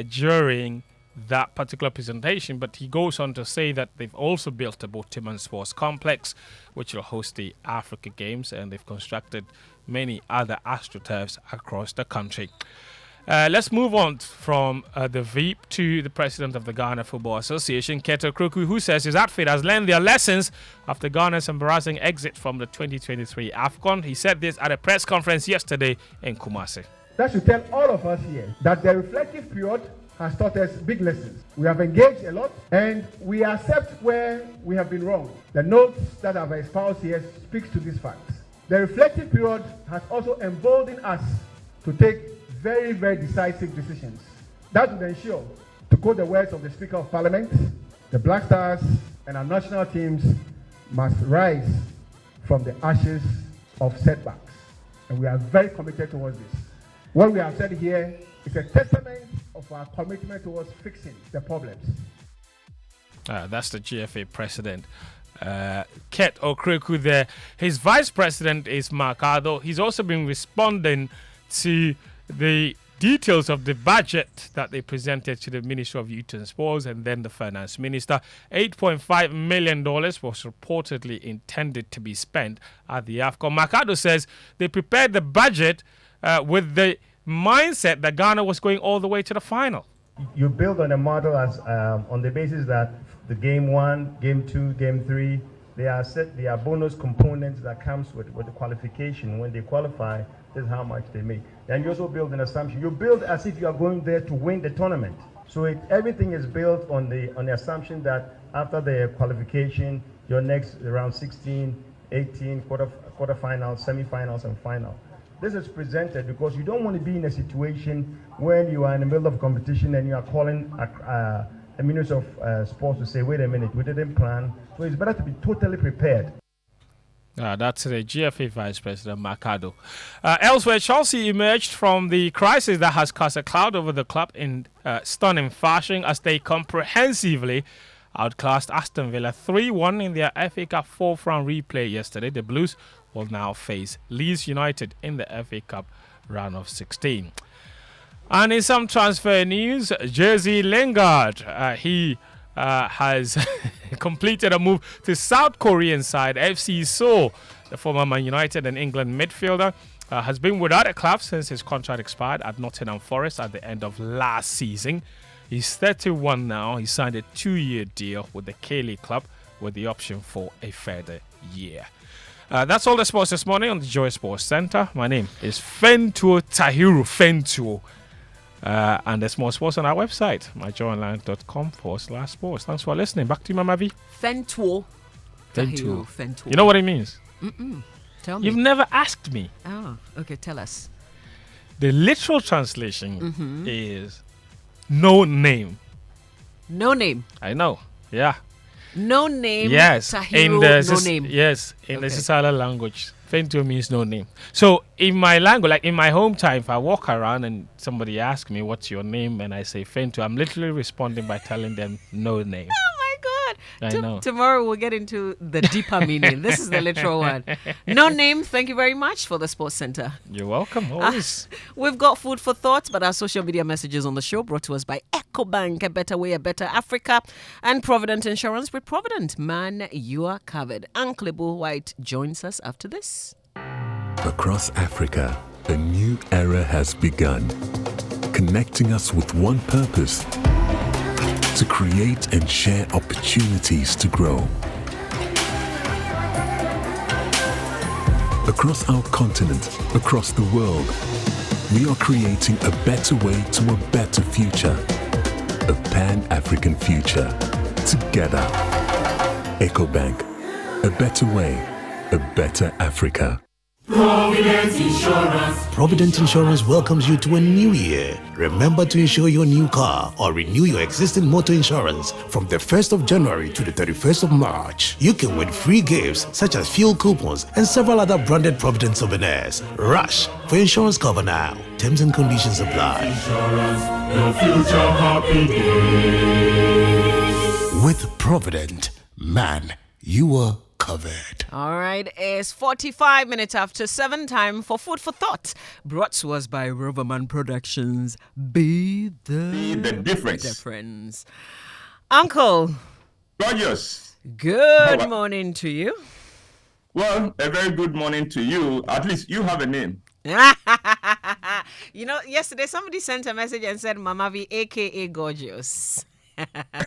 during that particular presentation, but he goes on to say that they've also built a Botiman Sports Complex, which will host the Africa Games, and they've constructed many other astroturfs across the country. Let's move on from the VEEP to the president of the Ghana Football Association, Keto Kroku, who says his outfit has learned their lessons after Ghana's embarrassing exit from the 2023 AFCON. He said this at a press conference yesterday in Kumasi. That should tell all of us here that the reflective period has taught us big lessons. We have engaged a lot and we accept where we have been wrong. The notes that I've espoused here speaks to these facts. The reflective period has also emboldened us to take very, very decisive decisions. That would ensure, to quote the words of the Speaker of Parliament, the Black Stars and our national teams must rise from the ashes of setbacks. And we are very committed towards this. What we have said here is a testament of our commitment towards fixing the problems. That's the GFA president, Ket Okreku there. His vice president is Mark Ado. He's also been responding to the details of the budget that they presented to the Ministry of Youth and Sports and then the Finance Minister. $8.5 million was reportedly intended to be spent at the AFCON. Mercado says they prepared the budget with the mindset that Ghana was going all the way to the final. You build on a model as on the basis that the game 1, game 2, game 3, there are bonus components that comes with the qualification. When they qualify, this is how much they make. And you also build an assumption. You build as if you are going there to win the tournament. So everything is built on the assumption that after the qualification, your next round 16, 18, quarterfinals, semi-finals, and final. This is presented because you don't want to be in a situation when you are in the middle of competition and you are calling a Minister of Sports to say, wait a minute, we didn't plan. So it's better to be totally prepared. That's the GFA Vice President Mercado. Elsewhere, Chelsea emerged from the crisis that has cast a cloud over the club in stunning fashion as they comprehensively outclassed Aston Villa 3-1 in their FA Cup fourth-round replay yesterday. The Blues will now face Leeds United in the FA Cup round of 16. And in some transfer news, Jesse Lingard, he has completed a move to South Korean side FC Seoul. The former Man United and England midfielder has been without a club since his contract expired at Nottingham Forest at the end of last season. He's 31 now. He signed a 2-year deal with the K-League club with the option for a further year. That's all the sports this morning on the Joy Sports Center. My name is Fentuo Tahiru Fentuo. And there's more sports on our website, myjoyonline.com/sports. Thanks for listening. Back to you, Mama V. Fentuo. Fentuo. Fentuo. You know what it means? Tell me. You've never asked me. Oh, okay. Tell us. The literal translation is no name. No name. I know. Yeah. No name. Yes. Tahiru, no name. Yes. In the Sisala language, Fentuo means no name. So in my language, like in my hometown, if I walk around and somebody asks me what's your name and I say Fentuo, I'm literally responding by telling them no name. Oh my God. I know. Tomorrow we'll get into the deeper meaning. This is the literal one. No name. Thank you very much for the Sports Center. You're welcome. Always. We've got food for thought, but our social media messages on the show brought to us by EcoBank, a better way, a better Africa, and Provident Insurance. With Provident, man, you are covered. Uncle Bo White joins us after this. Across Africa, a new era has begun, connecting us with one purpose: to create and share opportunities to grow. Across our continent, across the world, we are creating a better way to a better future. A Pan-African future. Together. EcoBank. A better way, a better Africa. Provident Insurance welcomes you to a new year. Remember to insure your new car or renew your existing motor insurance from the 1st of January to the 31st of March. You can win free gifts such as fuel coupons and several other branded Provident souvenirs. Rush for insurance cover now. Terms and conditions apply. Insurance, your future happy days. With Provident, man, you are covered. All right, it's 45 minutes after 7, time for Food for Thought, brought to us by Roverman Productions. Be the difference. Uncle. Gorgeous. Good morning to you. Well, a very good morning to you. At least you have a name. You know, yesterday somebody sent a message and said, Mama V, a.k.a. Gorgeous.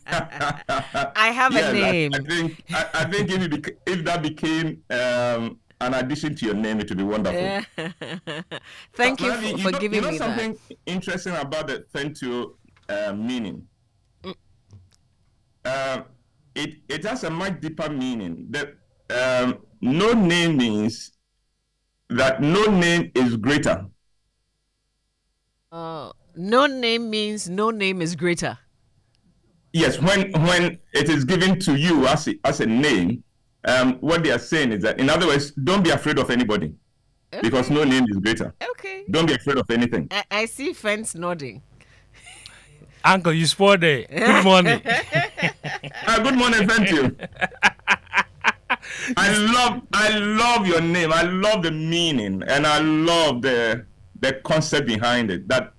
I have a name. I think if that became an addition to your name, it would be wonderful. Thank you for giving me that. You know something interesting about the Fentuo meaning? It has a much deeper meaning. That no name means that no name is greater. No name means no name is greater. Yes, when it is given to you as a name, what they are saying is that, in other words, don't be afraid of anybody, because no name is greater. Okay. Don't be afraid of anything. I see Fence nodding. Uncle, you spoiled it. Good morning. Good morning, thank you. I love your name. I love the meaning, and I love the concept behind it. That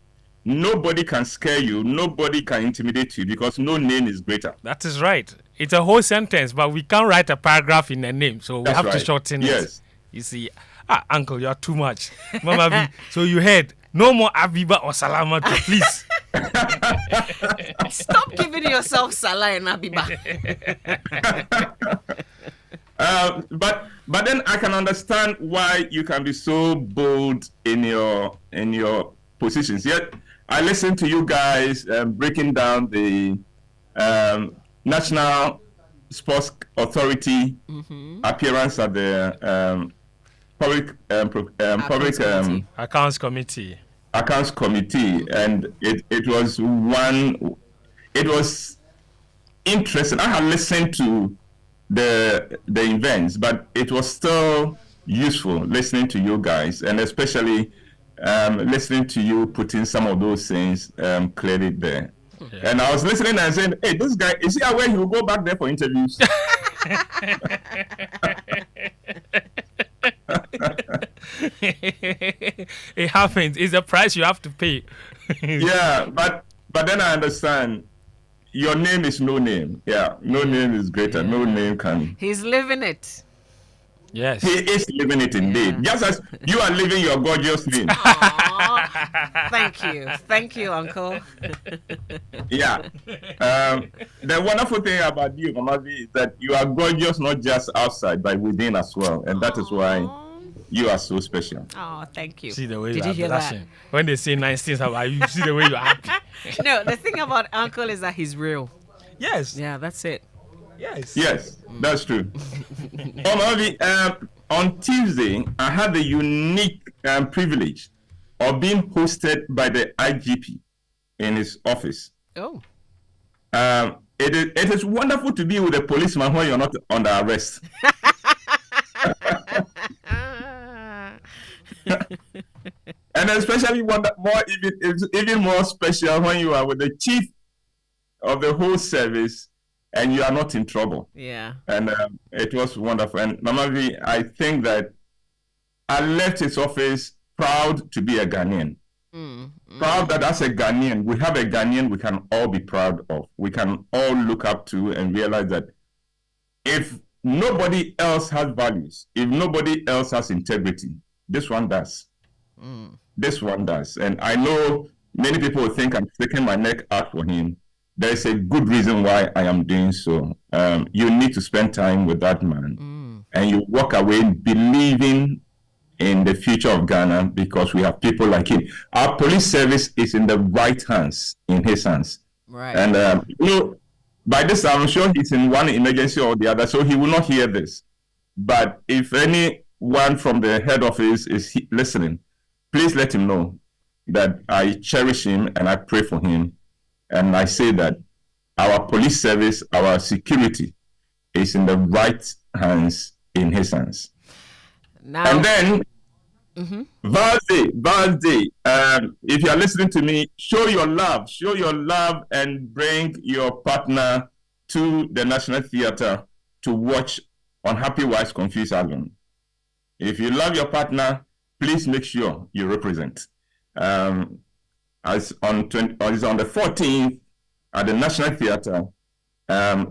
nobody can scare you, nobody can intimidate you, because no name is greater. That is right. It's a whole sentence, but we can't write a paragraph in a name, so we have to shorten it. Yes. You see, Uncle, you are too much. Mama V, so you heard, no more Abiba or Salamatu, please. Stop giving yourself Salah and Abiba. But then I can understand why you can be so bold in your positions. Yet I listened to you guys breaking down the national Sports Authority appearance at the public accounts committee. Accounts committee, and it was interesting. I had listened to the events, but it was still useful listening to you guys, and especially listening to you putting some of those things clearly there. Yeah. And I was listening and saying, hey, this guy, is he aware he will go back there for interviews? It happens. It's a price you have to pay. Yeah, but then I understand. Your name is no name. Yeah, no name is greater. Yeah. No name can. He's living it. Yes. He is living it indeed. Yeah. Just as you are living your gorgeous name. Thank you, Uncle. Yeah. The wonderful thing about you, Mama V, is that you are gorgeous not just outside, but within as well. And that is why you are so special. Oh, thank you. See the way you are blushing. When they say nice things about you, see the way you are happy. No, the thing about Uncle is that he's real. Yes. Yeah, that's it. Yes, that's true. On Tuesday, I had the unique privilege of being hosted by the IGP in his office. Oh. It is wonderful to be with a policeman when you're not under arrest. And especially even more special when you are with the chief of the whole service and you are not in trouble. Yeah. And it was wonderful. And Mama V, I think that I left his office proud to be a Ghanaian. Proud that as a Ghanaian, we have a Ghanaian we can all be proud of. We can all look up to and realize that if nobody else has values, if nobody else has integrity, this one does. This one does. And I know many people think I'm sticking my neck out for him. There is a good reason why I am doing so. You need to spend time with that man. And you walk away believing in the future of Ghana because we have people like him. Our police service is in the right hands, in his hands. Right. And, by this time, I'm sure he's in one emergency or the other, so he will not hear this. But if anyone from the head office is listening, please let him know that I cherish him and I pray for him. And I say that our police service, our security is in the right hands, in his hands. Now, and then, Valde, if you are listening to me, show your love and bring your partner to the National Theatre to watch Unhappy Wives Confused Alone. If you love your partner, please make sure you represent. As on the 14th at the National Theatre.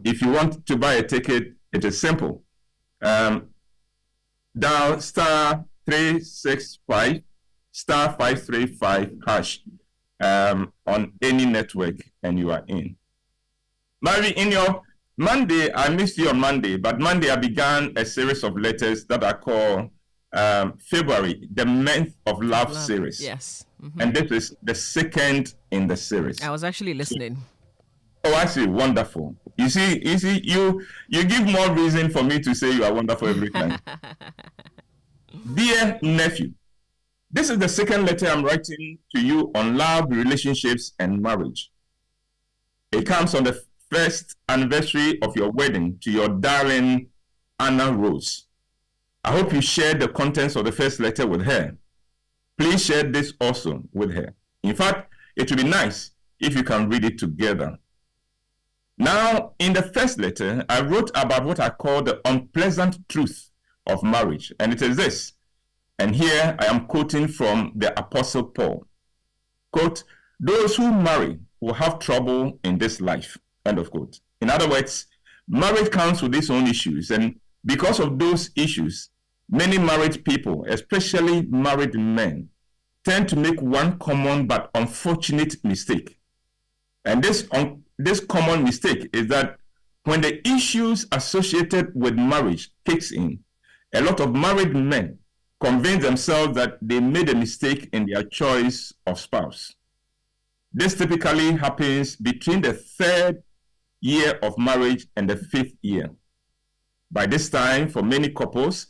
If you want to buy a ticket, it is simple. Dial star 365 star 535 hash on any network and you are in. Mary, in your Monday, I missed you on Monday, but Monday I began a series of letters that are called February, the Month of Love series. Yes. And this is the second in the series. I was actually listening. Oh, I see. Wonderful. You see, you give more reason for me to say you are wonderful every time. Dear nephew, this is the second letter I'm writing to you on love, relationships, and marriage. It comes on the first anniversary of your wedding to your darling Anna Rose. I hope you shared the contents of the first letter with her. Please share this also with her. In fact, it would be nice if you can read it together. Now, in the first letter, I wrote about what I call the unpleasant truth of marriage, and it is this. And here I am quoting from the Apostle Paul. Quote, those who marry will have trouble in this life, end of quote. In other words, marriage comes with its own issues, and because of those issues, many married people, especially married men, tend to make one common but unfortunate mistake. And this common mistake is that when the issues associated with marriage kicks in, a lot of married men convince themselves that they made a mistake in their choice of spouse. This typically happens between the third year of marriage and the 5th year. By this time, for many couples,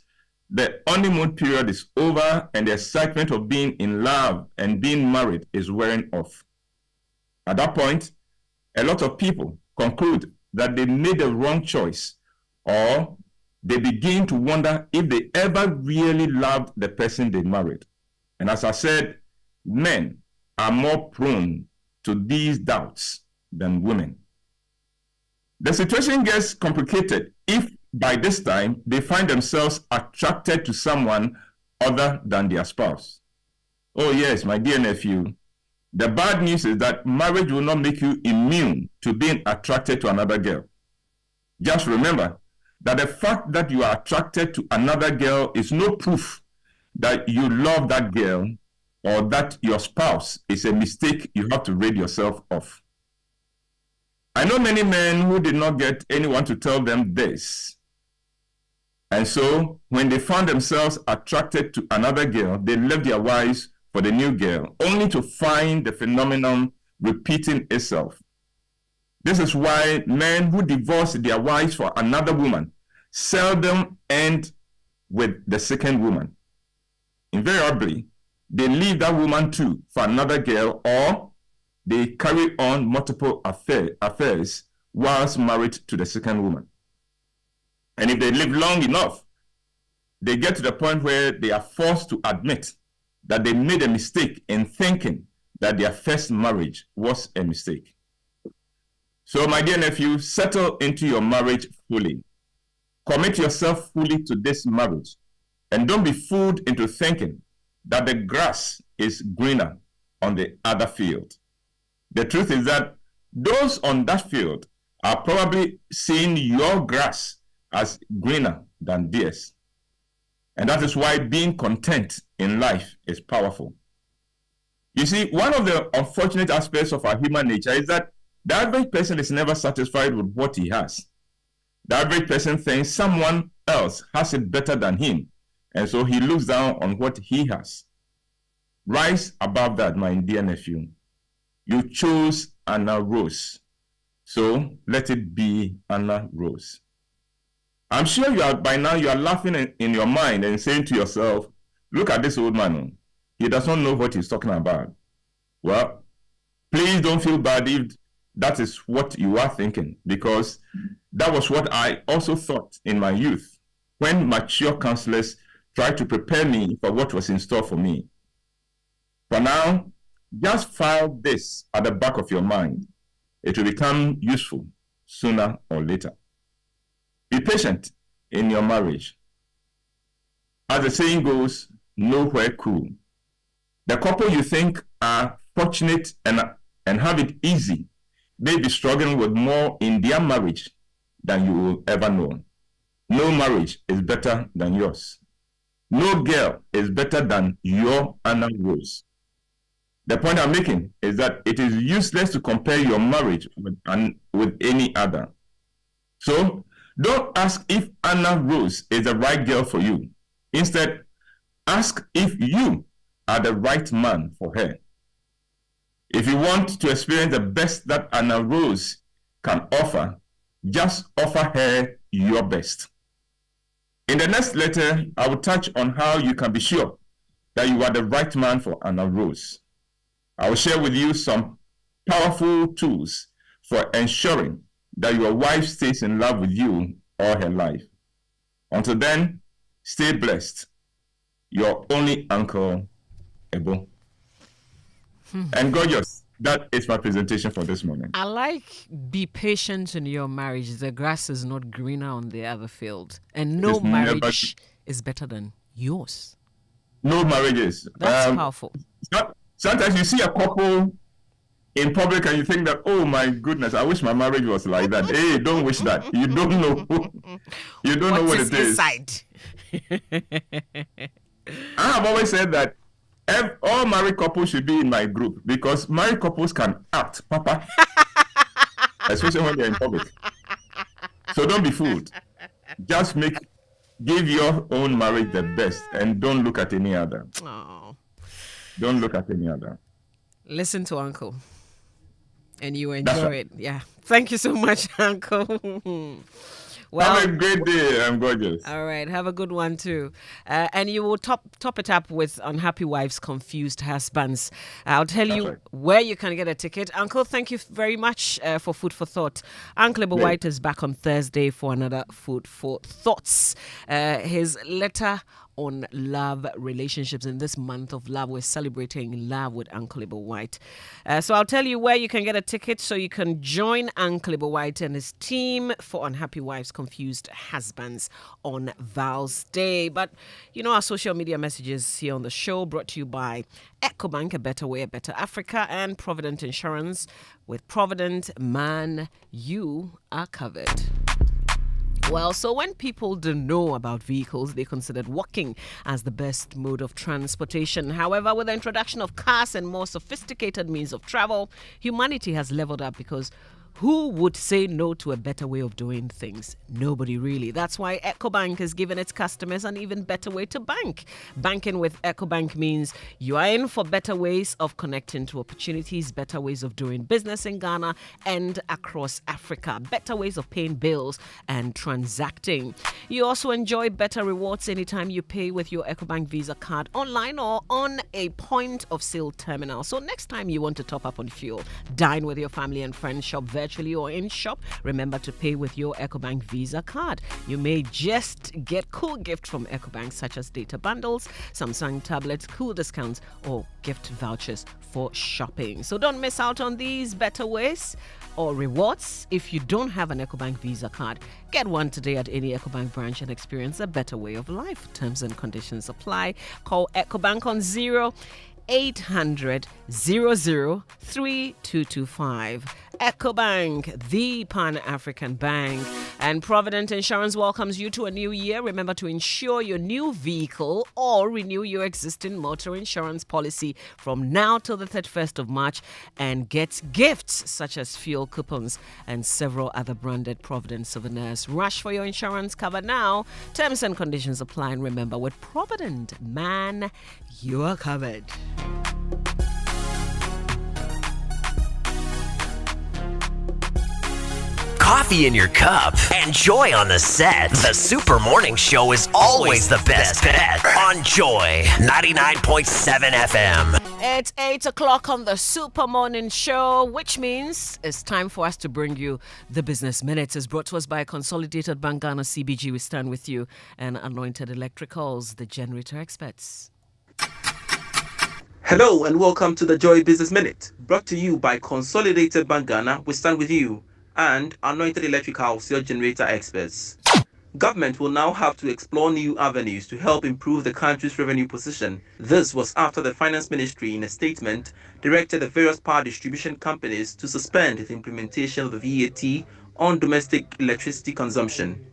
the honeymoon period is over and the excitement of being in love and being married is wearing off. At that point, a lot of people conclude that they made the wrong choice, or they begin to wonder if they ever really loved the person they married. And as I said, men are more prone to these doubts than women. The situation gets complicated if by this time they find themselves attracted to someone other than their spouse. Oh yes, my dear nephew, the bad news is that marriage will not make you immune to being attracted to another girl. Just remember that the fact that you are attracted to another girl is no proof that you love that girl or that your spouse is a mistake you have to rid yourself of. I know many men who did not get anyone to tell them this. And so when they found themselves attracted to another girl, they left their wives for the new girl, only to find the phenomenon repeating itself. This is why men who divorce their wives for another woman seldom end with the second woman. Invariably, they leave that woman too for another girl, or they carry on multiple affairs whilst married to the second woman. And if they live long enough, they get to the point where they are forced to admit that they made a mistake in thinking that their first marriage was a mistake. So, my dear nephew, settle into your marriage fully. Commit yourself fully to this marriage. And don't be fooled into thinking that the grass is greener on the other field. The truth is that those on that field are probably seeing your grass as greener than theirs. And that is why being content in life is powerful. You see, one of the unfortunate aspects of our human nature is that the average person is never satisfied with what he has. The average person thinks someone else has it better than him, and so he looks down on what he has. Rise above that, my dear nephew. You chose Anna Rose, so let it be Anna Rose. I'm sure by now you are laughing in your mind and saying to yourself, look at this old man. He does not know what he's talking about. Well, please don't feel bad if that is what you are thinking, because that was what I also thought in my youth when mature counselors tried to prepare me for what was in store for me. For now, just file this at the back of your mind. It will become useful sooner or later. Be patient in your marriage. As the saying goes, nowhere cool. The couple you think are fortunate and have it easy may be struggling with more in their marriage than you will ever know. No marriage is better than yours. No girl is better than your Anna Rose. The point I'm making is that it is useless to compare your marriage with any other. So, don't ask if Anna Rose is the right girl for you. Instead, ask if you are the right man for her. If you want to experience the best that Anna Rose can offer, just offer her your best. In the next letter, I will touch on how you can be sure that you are the right man for Anna Rose. I will share with you some powerful tools for ensuring that your wife stays in love with you all her life. Until then, stay blessed. Your only uncle, Ebo. And gorgeous. That is my presentation for this morning. I like be patient in your marriage. The grass is not greener on the other field. And no marriage is better than yours. No marriage is. That's powerful. Sometimes you see a couple in public and you think that, oh my goodness, I wish my marriage was like that. Hey, don't wish that. You don't know. You don't know what it is. Inside? I have always said that all married couples should be in my group because married couples can act, Papa, especially when they're in public. So don't be fooled. Just give your own marriage the best and don't look at any other. Oh. Don't look at any other. Listen to Uncle. And you enjoy it. Yeah. Thank you so much, Uncle. Well, have a great day. I'm gorgeous. All right. Have a good one, too. And you will top it up with Unhappy Wives, Confused Husbands. I'll tell you where you can get a ticket. Uncle, thank you very much for Food for Thought. Uncle Ibo White is back on Thursday for another Food for Thoughts. His letter on love relationships in this month of love. We're celebrating love with Uncle Ibo White. So I'll tell you where you can get a ticket so you can join Uncle Ibo White and his team for Unhappy Wives, Confused Husbands on Val's Day. But you know our social media messages here on the show brought to you by EcoBank, A Better Way, A Better Africa, and Provident Insurance. With Provident, man, you are covered. Well, so when people don't know about vehicles, they considered walking as the best mode of transportation. However, with the introduction of cars and more sophisticated means of travel, humanity has leveled up because who would say no to a better way of doing things? Nobody really. That's why EcoBank has given its customers an even better way to bank. Banking with EcoBank means you are in for better ways of connecting to opportunities, better ways of doing business in Ghana and across Africa, better ways of paying bills and transacting. You also enjoy better rewards anytime you pay with your EcoBank Visa card online or on a point of sale terminal. So next time you want to top up on fuel, dine with your family and friends, shop virtually or in shop, remember to pay with your EcoBank Visa card. You may just get cool gifts from EcoBank such as data bundles, Samsung tablets, cool discounts, or gift vouchers for shopping. So don't miss out on these better ways or rewards. If you don't have an EcoBank Visa card, get one today at any EcoBank branch and experience a better way of life. Terms and conditions apply. Call EcoBank on 0800 00 3225. EcoBank, the Pan-African Bank. And Provident Insurance welcomes you to a new year. Remember to insure your new vehicle or renew your existing motor insurance policy from now till the 31st of March and get gifts such as fuel coupons and several other branded Provident souvenirs. Rush for your insurance cover now. Terms and conditions apply. And remember, with Provident, man, you are covered. Coffee in your cup and Joy on the set. The Super Morning Show is always the best bet on Joy 99.7 FM. It's 8 o'clock on the Super Morning Show, which means it's time for us to bring you the Business Minutes. It's brought to us by Consolidated Bank Ghana CBG. We stand with you, and Anointed Electricals, the generator experts. Hello and welcome to the Joy Business Minute, brought to you by Consolidated Bank Ghana. We stand with you, and Anointed Electricals, your generator experts. Government will now have to explore new avenues to help improve the country's revenue position. This was after the Finance Ministry, in a statement, directed the various power distribution companies to suspend the implementation of the VAT on domestic electricity consumption.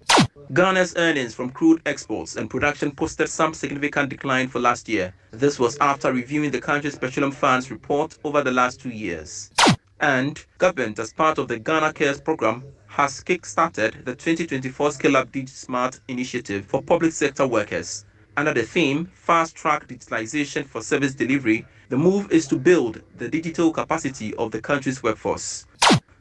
Ghana's earnings from crude exports and production posted some significant decline for last year. This was after reviewing the country's petroleum funds report over the last 2 years. And government, as part of the Ghana Cares program, has kick-started the 2024 Scale-Up DigiSmart initiative for public sector workers. Under the theme, Fast-Track Digitalization for Service Delivery, the move is to build the digital capacity of the country's workforce.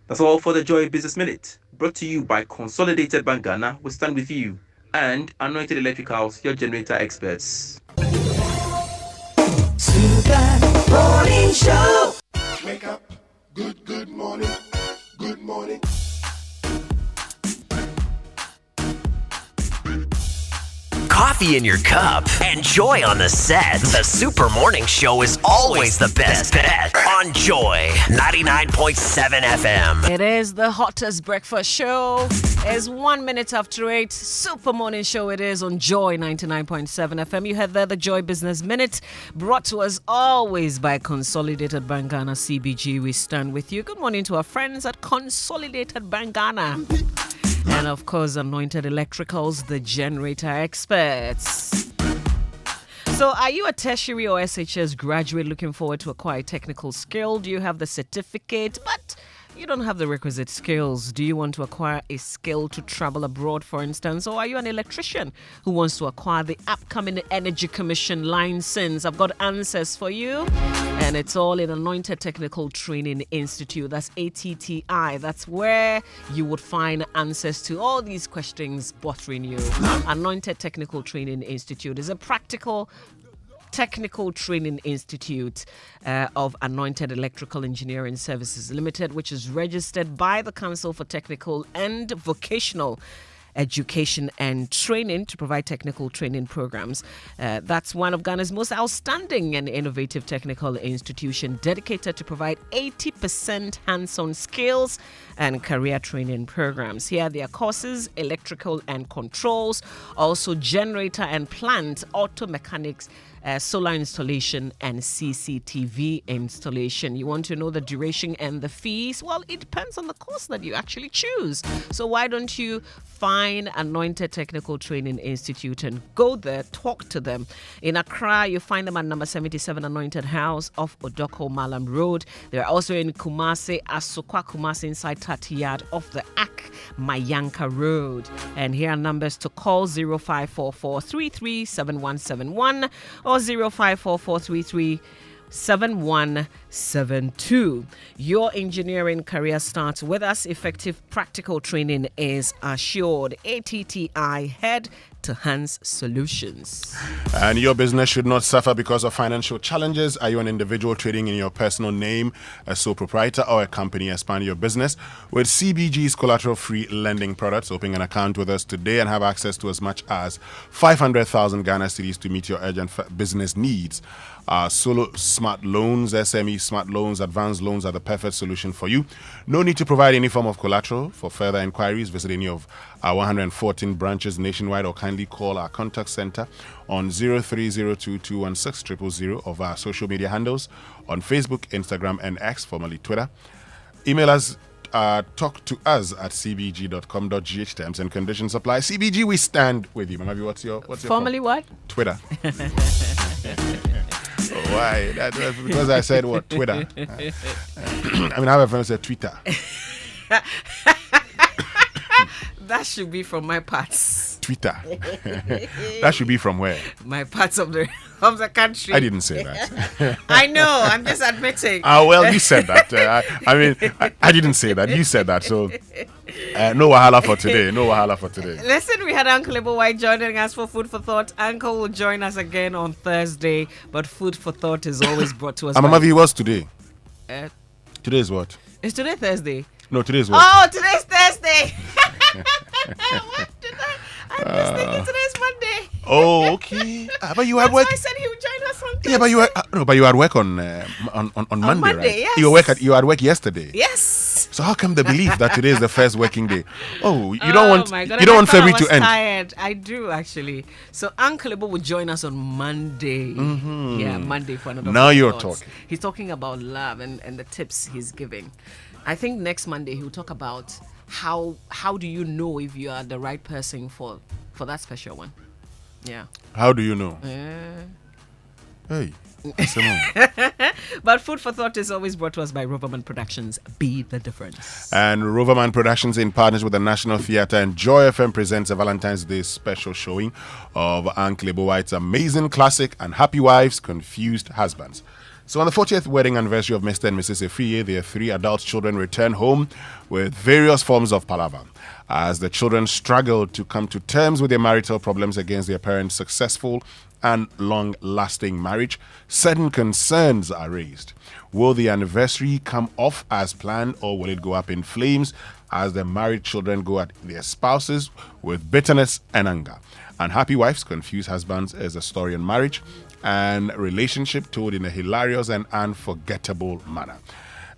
That's all for the Joy Business Minute, brought to you by Consolidated Bank Ghana. We stand with you, and Anointed Electricals, your generator experts. Super Morning Show. Wake up. Good morning. Good morning. Coffee in your cup and Joy on the set. The Super Morning Show is always the best bet on Joy 99.7 FM. It is the hottest breakfast show. It's 1 minute after 8. Super Morning Show it is on Joy 99.7 FM. You had there the Joy Business Minute, brought to us always by Consolidated Bank Ghana CBG. We stand with you. Good morning to our friends at Consolidated Bank Ghana. And of course, Anointed Electricals, the generator experts. So are you a tertiary or SHS graduate looking forward to acquire technical skill? Do you have the certificate, but you don't have the requisite skills. Do you want to acquire a skill to travel abroad, for instance? Or are you an electrician who wants to acquire the upcoming Energy Commission license? I've got answers for you. And it's all in Anointed Technical Training Institute. That's ATTI. That's where you would find answers to all these questions bothering you. Anointed Technical Training Institute is a practical Technical Training Institute of Anointed Electrical Engineering Services Limited, which is registered by the Council for Technical and Vocational Education and Training to provide technical training programs. That's one of Ghana's most outstanding and innovative technical institutions, dedicated to provide 80% hands-on skills and career training programs. Here there are courses, electrical and controls, also generator and plant, auto mechanics, solar installation and CCTV installation. You want to know the duration and the fees? Well, it depends on the course that you actually choose. So why don't you find Anointed Technical Training Institute and go there, talk to them. In Accra, you find them at number 77 Anointed House off Odoko Malam Road. They're also in Kumasi, Asokwa Kumasi, inside Tatiyard off the Ak Mayanka Road. And here are numbers to call: 0544337171 or 0544337172. Your engineering career starts with us. Effective practical training is assured. ATTI, head to Hands Solutions. And your business should not suffer because of financial challenges. Are you an individual trading in your personal name, a sole proprietor, or a company? Expand your business with CBG's collateral-free lending products. Open an account with us today and have access to as much as 500,000 Ghana cedis to meet your urgent business needs. Solo smart loans, SME smart loans, advanced loans are the perfect solution for you. No need to provide any form of collateral. For further inquiries, visit any of our 114 branches nationwide or kindly call our contact center on 0302216000 of our social media handles on Facebook, Instagram, and X, formerly Twitter. Email us. Talk to us at cbg.com.gh. Terms and conditions apply. CBG, we stand with you. Mama, what's your formerly what? Twitter. Why? That was because I said what? Twitter. I mean, I have a friend who said Twitter. That should be from my parts. Twitter. That should be from where? My parts of the country. I didn't say that. I know. I'm just admitting. Well, you said that. I didn't say that. You said that. So, no wahala for today. No wahala for today. Listen, we had Uncle Ibo White joining us for Food for Thought. Uncle will join us again on Thursday, but Food for Thought is always brought to us. Mama V, what's today? Today is what? Is today Thursday? No, today is what? Oh, today's Thursday. What did I'm just thinking today's Monday. Oh, okay. But you had work. I said he would join us on Thursday. Yeah, but you were but you had work on Monday, right? Yes. You had work yesterday. Yes. So how come the belief that today is the first working day? Oh, you don't want my God. you don't want February to end. Tired. I do actually. So Uncle Ibo will join us on Monday. Mm-hmm. Yeah, Monday for another. Now you're thoughts. talking. He's talking about love and the tips he's giving. I think next Monday he'll talk about how do you know if you are the right person for that special one. Yeah. How do you know? Hey. But Food for Thought is always brought to us by Roverman Productions. Be the difference. And Roverman Productions, in partnership with the National Theatre and Joy FM, presents a Valentine's Day special showing of Uncle Ibo White's amazing classic and Happy Wives, Confused Husbands. So on the 40th wedding anniversary of Mr. and Mrs. Efriye, their 3 adult children return home with various forms of palaver. As the children struggle to come to terms with their marital problems against their parents' successful and long-lasting marriage, certain concerns are raised. Will the anniversary come off as planned, or will it go up in flames as the married children go at their spouses with bitterness and anger? And Happy Wives, Confused Husbands is a story on marriage and relationship told in a hilarious and unforgettable manner.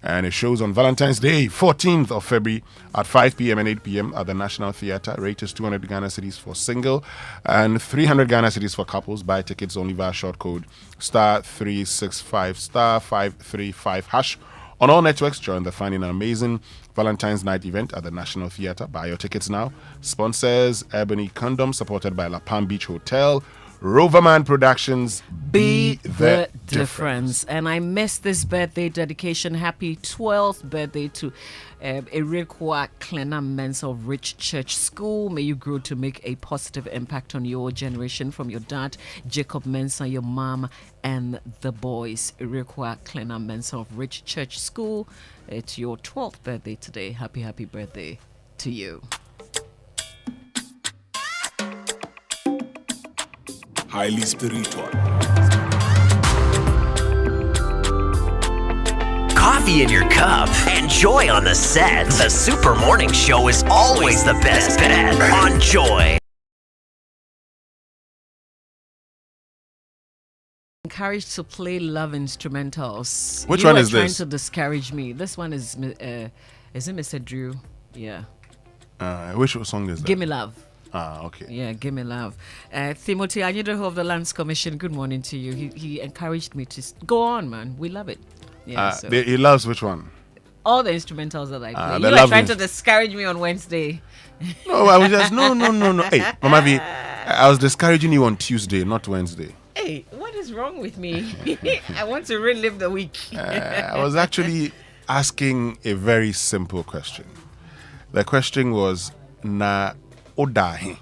And it shows on Valentine's Day, 14th of February at 5 p.m. and 8 p.m. at the National Theatre. Rate is 200 Ghana cedis for single and 300 Ghana cedis for couples. Buy tickets only via short code *365 *535 # on all networks. Join the fun in an amazing Valentine's night event at the National Theatre. Buy your tickets now. Sponsors: Ebony Condom, supported by La Palm Beach Hotel, Roverman Productions, Be the difference. And I missed this birthday dedication. Happy 12th birthday to Irikwa Klena Mensa Rich Church School. May you grow to make a positive impact on your generation, from your dad, Jacob Mensa, your mom, and the boys. Irikwa Klena Mensa Rich Church School. It's your 12th birthday today. Happy, happy birthday to you. Highly spiritual. Coffee in your cup and Joy on the set. The Super Morning Show is always the best bet on Joy. Encouraged to play love instrumentals. Which You one were is trying this? to discourage me. This one is it Mr. Drew? Yeah. Which song is that? Give Me Love. Okay. Yeah, Give Me Love. Timothy Anyidoho of the Lands Commission, good morning to you. He encouraged me to go on, man. We love it. Yeah, so. He loves which one? All the instrumentals that I play. the You are love trying to discourage me on Wednesday. No, I was just no. Hey, Mama V, I was discouraging you on Tuesday, not Wednesday. Hey, what is wrong with me? I want to relive the week. I was actually asking a very simple question. The question was, na odahi,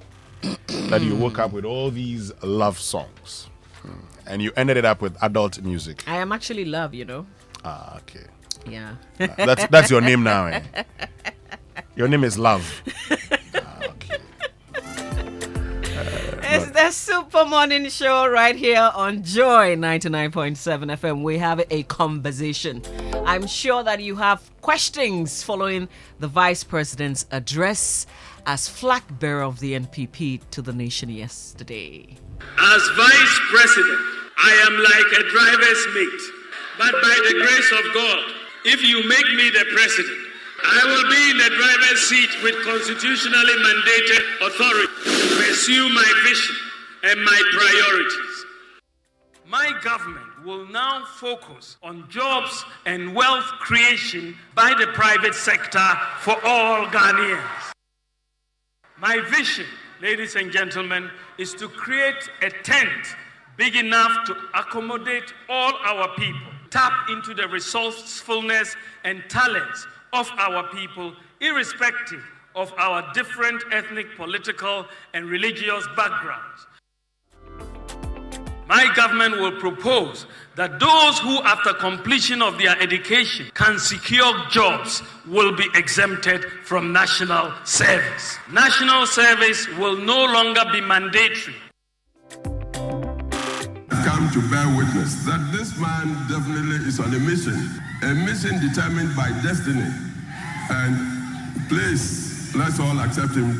that you woke up with all these love songs, and you ended it up with adult music. I am actually love, you know. Okay. Yeah. That's your name now, eh? Your name is Love. It's the Super Morning Show right here on Joy 99.7 FM. We have a conversation. I'm sure that you have questions following the Vice President's address as flag bearer of the NPP to the nation yesterday. As Vice President, I am like a driver's mate. But by the grace of God, if you make me the president, I will be in the driver's seat with constitutionally mandated authority to pursue my vision and my priorities. My government will now focus on jobs and wealth creation by the private sector for all Ghanaians. My vision, ladies and gentlemen, is to create a tent big enough to accommodate all our people, tap into the resourcefulness and talents of our people, irrespective of our different ethnic, political, and religious backgrounds. My government will propose that those who, after completion of their education, can secure jobs will be exempted from national service. National service will no longer be mandatory. Come to bear witness that this man definitely is on a mission determined by destiny. And please, let's all accept him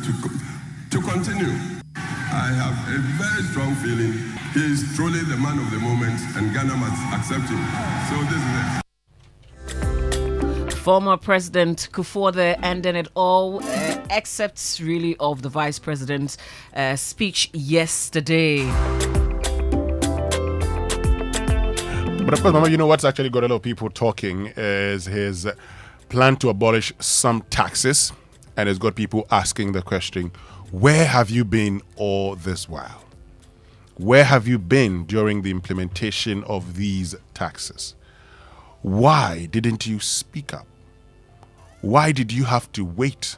to continue. I have a very strong feeling he is truly the man of the moment, and Ghana must accept him. So this is it. Former President Kufuor ending it all, excerpts really of the Vice President's speech yesterday. But of course, Mama, you know what's actually got a lot of people talking is his plan to abolish some taxes, and it's got people asking the question, where have you been all this while? Where have you been during the implementation of these taxes? Why didn't you speak up? Why did you have to wait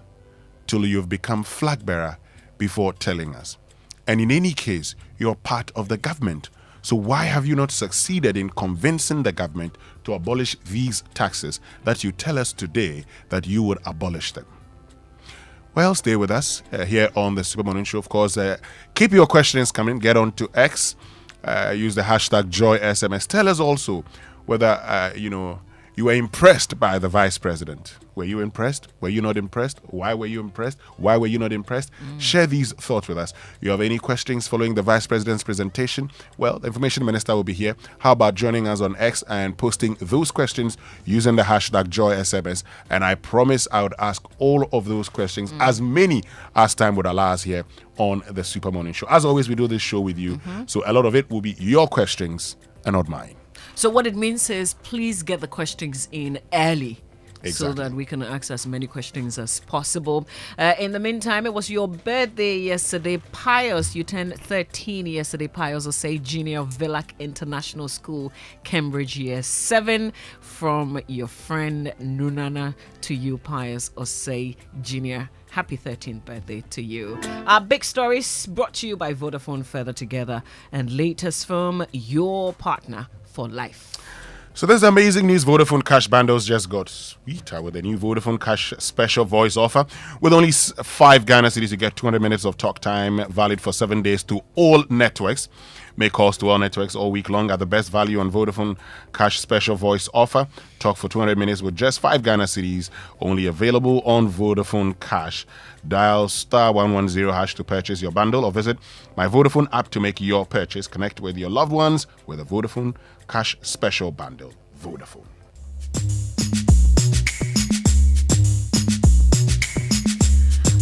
till you've become flag bearer before telling us? And in any case, you're part of the government. So why have you not succeeded in convincing the government to abolish these taxes that you tell us today that you would abolish them? Well, stay with us here on the Super Morning Show. Of course, keep your questions coming. Get on to X. Use the hashtag JoySMS. Tell us also whether, you were impressed by the Vice President. Were you impressed? Were you not impressed? Why were you impressed? Why were you not impressed? Share these thoughts with us. You have any questions following the Vice President's presentation? Well, the Information Minister will be here. How about joining us on X and posting those questions using the hashtag JoySMS? And I promise I would ask all of those questions, as many as time would allow us here on the Super Morning Show. As always, we do this show with you. So a lot of it will be your questions and not mine. So what it means is please get the questions in early. so that we can ask as many questions as possible. In the meantime, it was your birthday yesterday. Pius, you turned 13 yesterday. Pius Osei Junior, Villac International School, Cambridge, year 7. From your friend Nunana to you, Pius Osei Junior. Happy 13th birthday to you. Our big stories brought to you by Vodafone, Further Together, and latest film, your partner for life. So this amazing news. Vodafone Cash bundles just got sweeter with a new Vodafone Cash special voice offer. With only 5 Ghana cedis, you get 200 minutes of talk time, valid for 7 days to all networks. Make calls to all networks all week long at the best value on Vodafone Cash special voice offer. Talk for 200 minutes with just 5 Ghana cedis, only available on Vodafone Cash. Dial *110# to purchase your bundle, or visit my Vodafone app to make your purchase. Connect with your loved ones with a Vodafone Cash special bundle. Vodafone.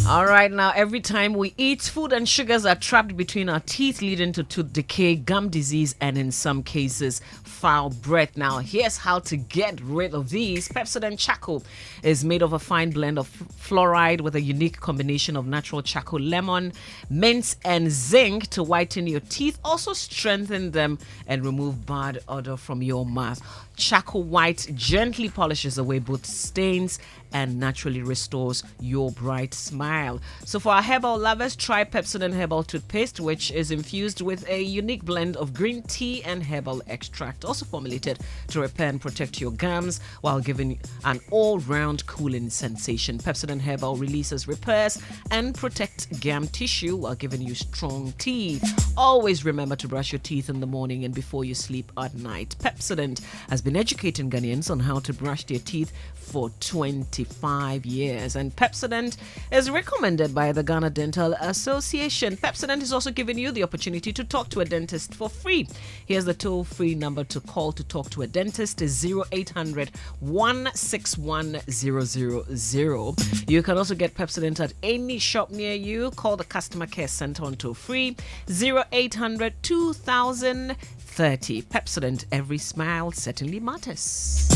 All right, now every time we eat, food and sugars are trapped between our teeth, leading to tooth decay, gum disease, and in some cases, foul breath. Now, here's how to get rid of these. Pepsodent Charcoal is made of a fine blend of fluoride with a unique combination of natural charcoal, lemon, mint, and zinc to whiten your teeth, also strengthen them and remove bad odor from your mouth. Charcoal White gently polishes away both stains and naturally restores your bright smile. So for our herbal lovers, try Pepsodent Herbal Toothpaste, which is infused with a unique blend of green tea and herbal extract, also formulated to repair and protect your gums while giving an all-round cooling sensation. Pepsodent Herbal releases, repairs, and protects gum tissue while giving you strong teeth. Always remember to brush your teeth in the morning and before you sleep at night. Pepsodent has been educating Ghanaians on how to brush their teeth for 25 years, and Pepsodent is recommended by the Ghana Dental Association. Pepsodent is also giving you the opportunity to talk to a dentist for free. Here's the toll-free number to call to talk to a dentist is 0800 161 000. You can also get Pepsodent at any shop near you. Call the customer care center on toll-free 0800 2030. Pepsodent, every smile certainly matters.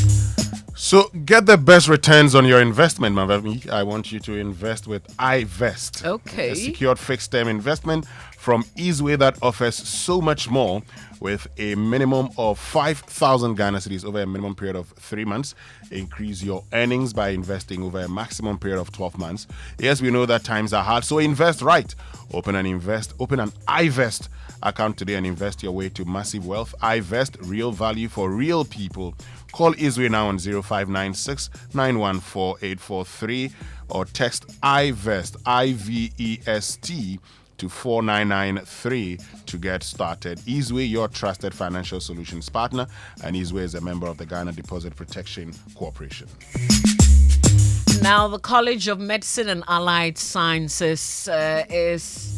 So get the best returns on your investment, Mavami. I want you to invest with iVest. Okay. A secured fixed-term investment from Easeway that offers so much more with a minimum of 5,000 Ghana cedis over a minimum period of 3 months. Increase your earnings by investing over a maximum period of 12 months. Yes, we know that times are hard, so invest right. Open an iVest account today and invest your way to massive wealth. iVest, real value for real people. Call Israel now on 0596 914 or text iVest, IVEST, to 4993 to get started. Easeway, your trusted financial solutions partner, and Easeway is a member of the Ghana Deposit Protection Corporation. Now, the College of Medicine and Allied Sciences is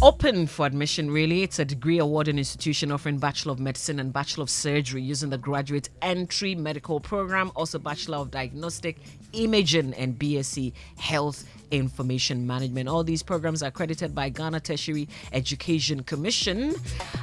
open for admission, really. It's a degree awarding institution offering Bachelor of Medicine and Bachelor of Surgery using the Graduate Entry Medical Program, also Bachelor of Diagnostic Imaging and BSc Health Information Management. All these programs are accredited by Ghana Tertiary Education Commission.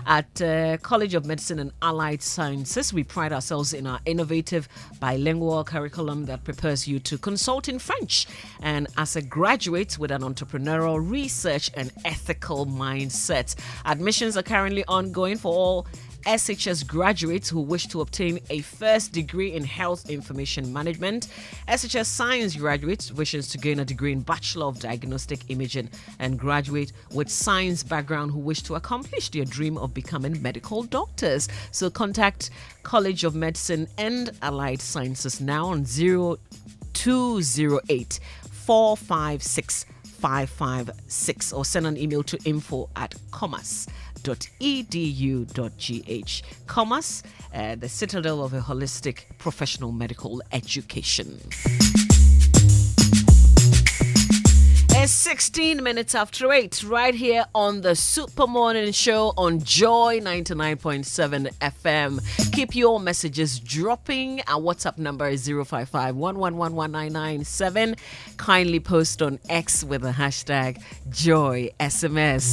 At College of Medicine and Allied Sciences, we pride ourselves in our innovative bilingual curriculum that prepares you to consult in French and as a graduate with an entrepreneurial, research and ethical mindset. Admissions are currently ongoing for all SHS graduates who wish to obtain a first degree in health information management, SHS science graduates wishing to gain a degree in Bachelor of Diagnostic Imaging, and graduate with science background who wish to accomplish their dream of becoming medical doctors. So contact College of Medicine and Allied Sciences now on 0208 456 556 or send an email to info@commerce.edu.gh. Commerce, the citadel of a holistic professional medical education. It's 16 minutes after 8 right here on the Super Morning Show on Joy 99.7 FM. Keep your messages dropping. Our WhatsApp number is 055-111-1997. Kindly post on X with the hashtag JoySMS.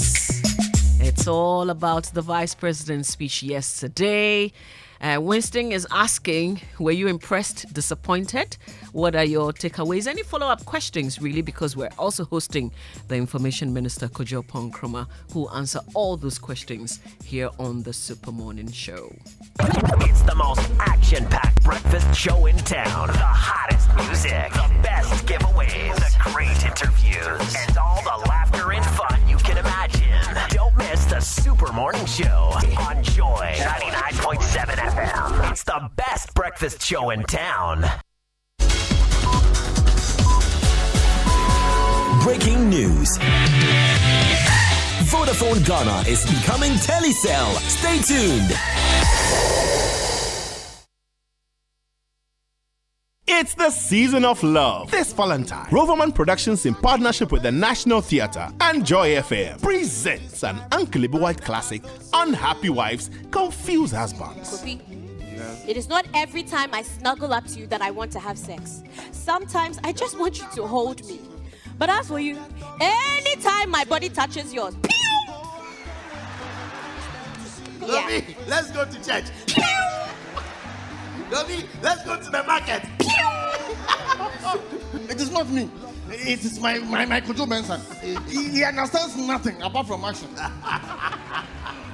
It's all about the Vice President's speech yesterday. Winston is asking, were you impressed, disappointed? What are your takeaways? Any follow-up questions, really, because we're also hosting the Information Minister, Kojo Ponkroma, who will answer all those questions here on the Super Morning Show. It's the most action-packed breakfast show in town. The hottest music, the best giveaways, the great interviews, and all the laughter and fun you can imagine. Don't miss the Super Morning Show on Joy 99.7 FM. It's the best breakfast show in town. Breaking news. Vodafone Ghana is becoming Telecel. Stay tuned. It's the season of love. This Valentine, Roverman Productions, in partnership with the National Theatre and Joy FM, presents an Uncle White classic, Unhappy Wives, Confused Husbands. Kofi, it is not every time I snuggle up to you that I want to have sex. Sometimes I just want you to hold me. But as for you, anytime my body touches yours, pew! Lovey, let's go to church. Pew! Lovey, let's go to the market. Pew! It is not me. It is my Kojo Benson. He understands nothing apart from action.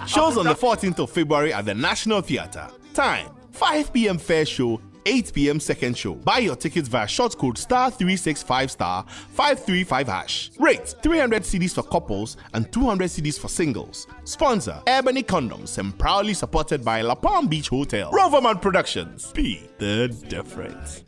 Shows on the 14th of February at the National Theatre. Time, 5 p.m. first show, 8 p.m. second show. Buy your tickets via short code *365*535#. Rate 300 CDs for couples and 200 CDs for singles. Sponsor Ebony Condoms and proudly supported by La Palm Beach Hotel. Roverman Productions. Be the difference.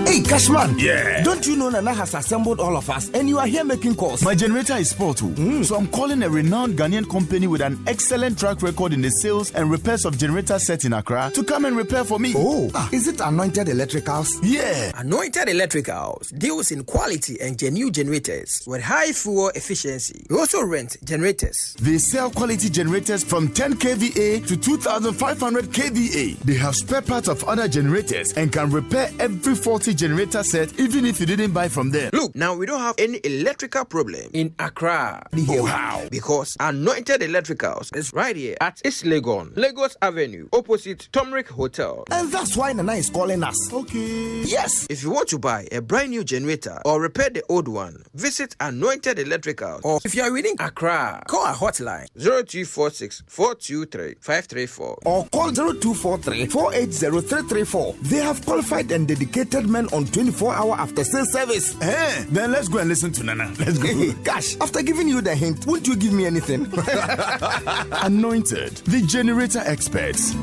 Hey, Cashman. Yeah. Don't you know Nana has assembled all of us and you are here making calls? My generator is spoiled too. So I'm calling a renowned Ghanaian company with an excellent track record in the sales and repairs of generator sets in Accra to come and repair for me. Oh, is it Anointed Electricals? Yeah. Anointed Electricals deals in quality and genuine generators with high fuel efficiency. We also rent generators. They sell quality generators from 10 kVA to 2,500 kVA. They have spare parts of other generators and can repair every faulty generator set even if you didn't buy from them. Look, now we don't have any electrical problem in Accra. Oh, how? Because Anointed Electricals is right here at East Legon, Lagos Avenue, opposite Tomrick Hotel. And that's why Nana is calling us. Okay. Yes. If you want to buy a brand new generator or repair the old one, visit Anointed Electricals. Or if you are within Accra, call our hotline 0246 423 534 or call 0243 480 334. They have qualified and dedicated men on 24-hour after sales service. Then let's go and listen to Nana. Let's go. Gosh, after giving you the hint, won't you give me anything? Anointed, the generator experts.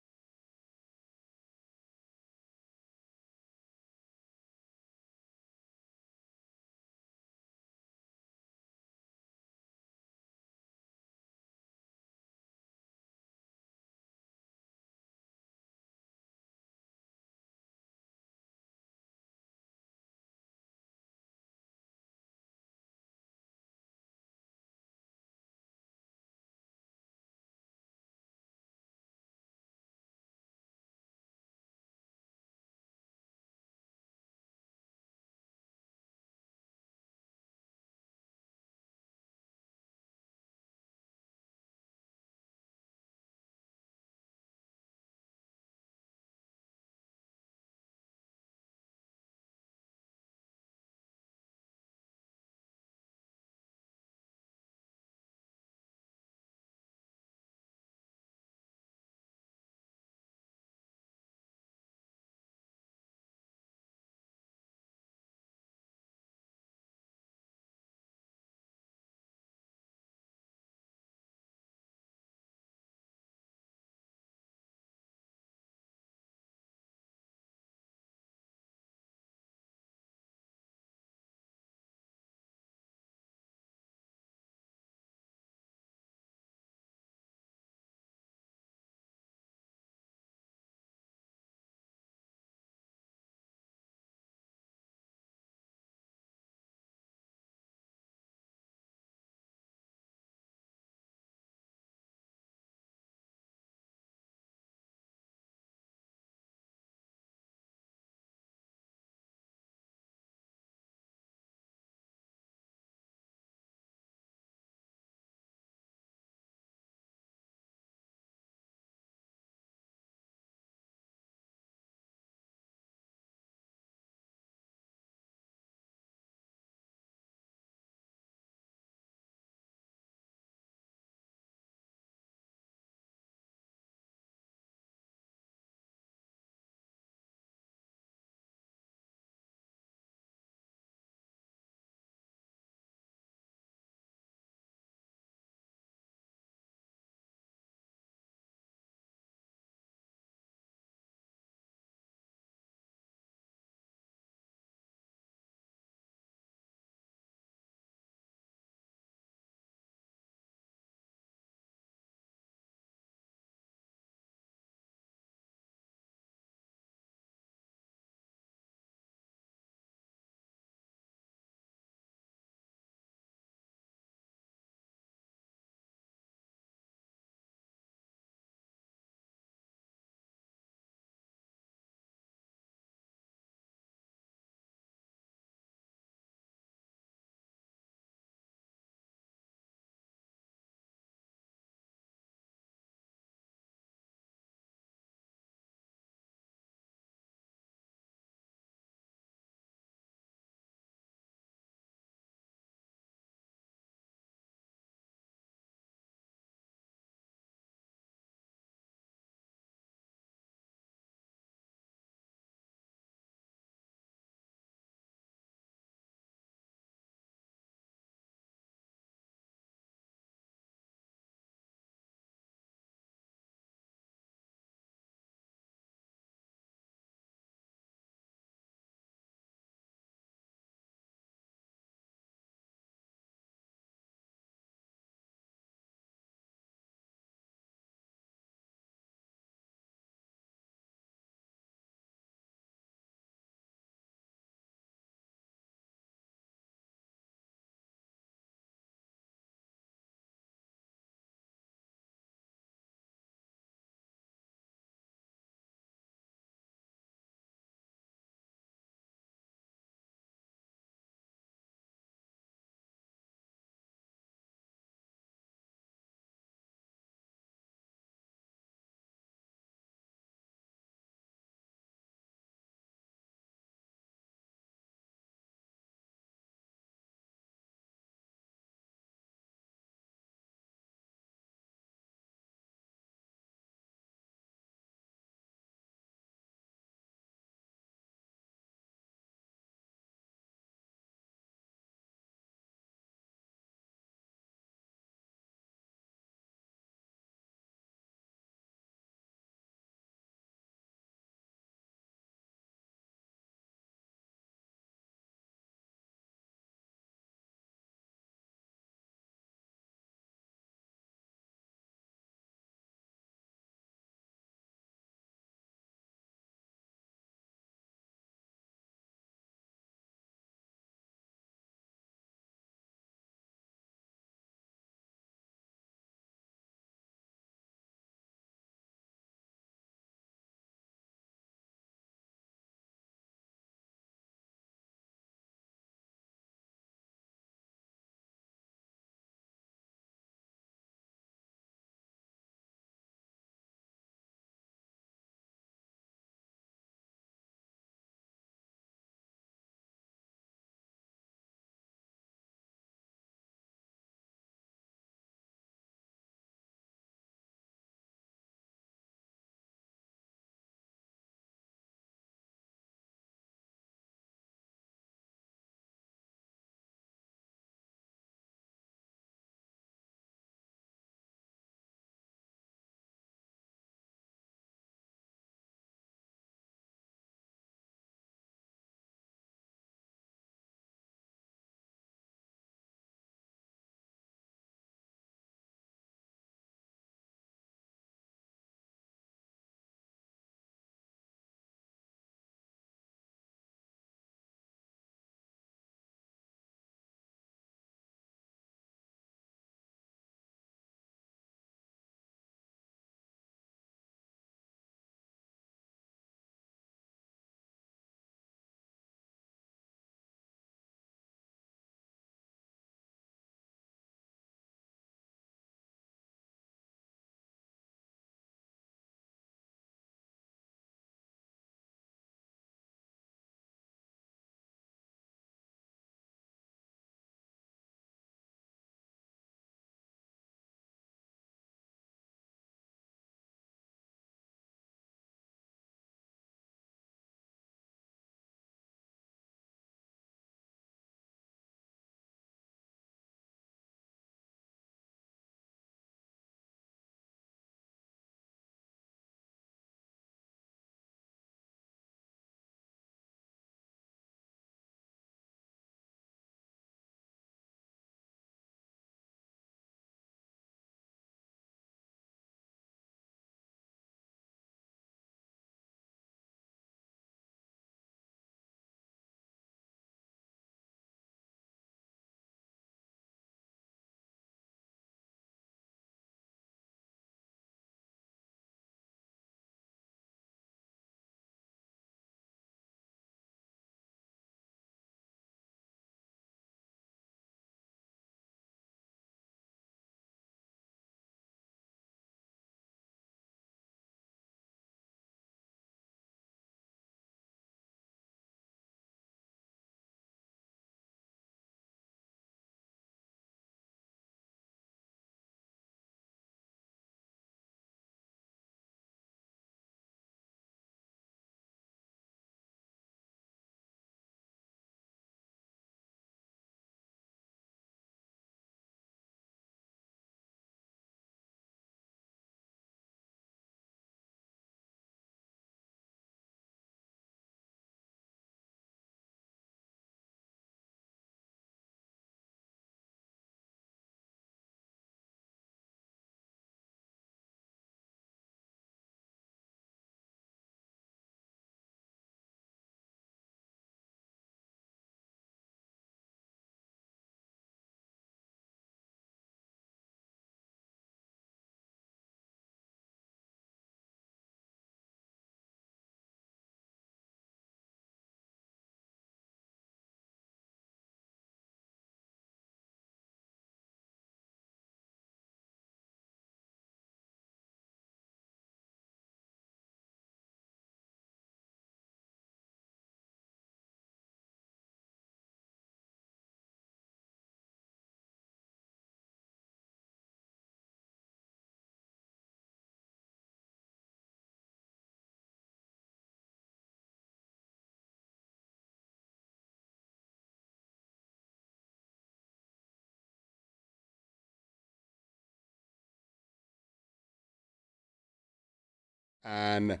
And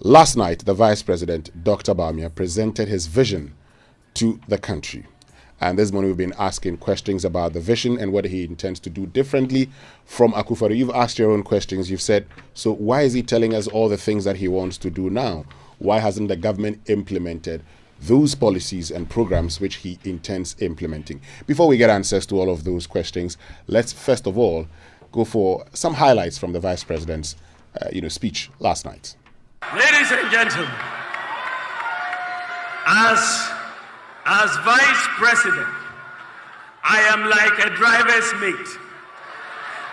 last night, the Vice President, Dr. Bawumia, presented his vision to the country. And this morning we've been asking questions about the vision and what he intends to do differently from Akufo-Addo. You've asked your own questions. You've said, so why is he telling us all the things that he wants to do now? Why hasn't the government implemented those policies and programs which he intends implementing? Before we get answers to all of those questions, let's first of all go for some highlights from the Vice President's speech last night. Ladies and gentlemen, as Vice President, I am like a driver's mate.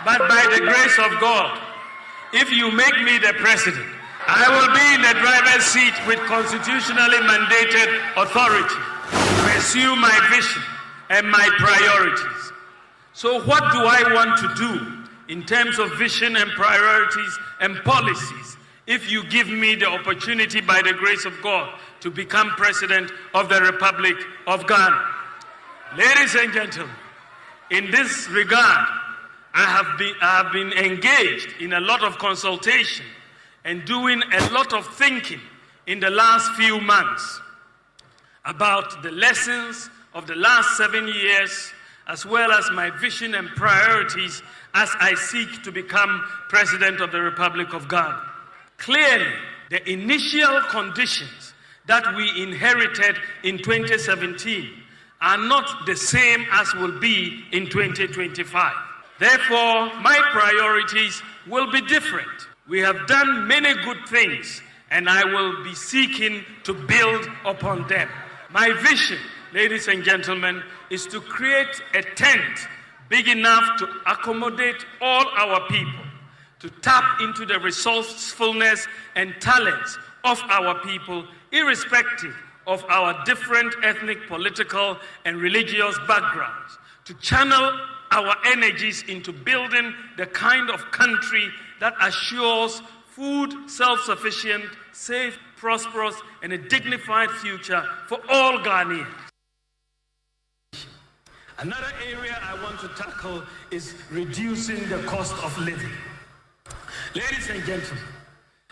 But by the grace of God, if you make me the president, I will be in the driver's seat with constitutionally mandated authority to pursue my vision and my priorities. So what do I want to do in terms of vision and priorities and policies if you give me the opportunity by the grace of God to become president of the Republic of Ghana? Ladies and gentlemen, in this regard, I have been engaged in a lot of consultation and doing a lot of thinking in the last few months about the lessons of the last 7 years, as well as my vision and priorities as I seek to become President of the Republic of Ghana. Clearly, the initial conditions that we inherited in 2017 are not the same as will be in 2025. Therefore, my priorities will be different. We have done many good things, and I will be seeking to build upon them. My vision, ladies and gentlemen, is to create a tent big enough to accommodate all our people, to tap into the resourcefulness and talents of our people, irrespective of our different ethnic, political, and religious backgrounds, to channel our energies into building the kind of country that assures food self-sufficient, safe, prosperous, and a dignified future for all Ghanaians. Another area I want to tackle is reducing the cost of living. Ladies and gentlemen,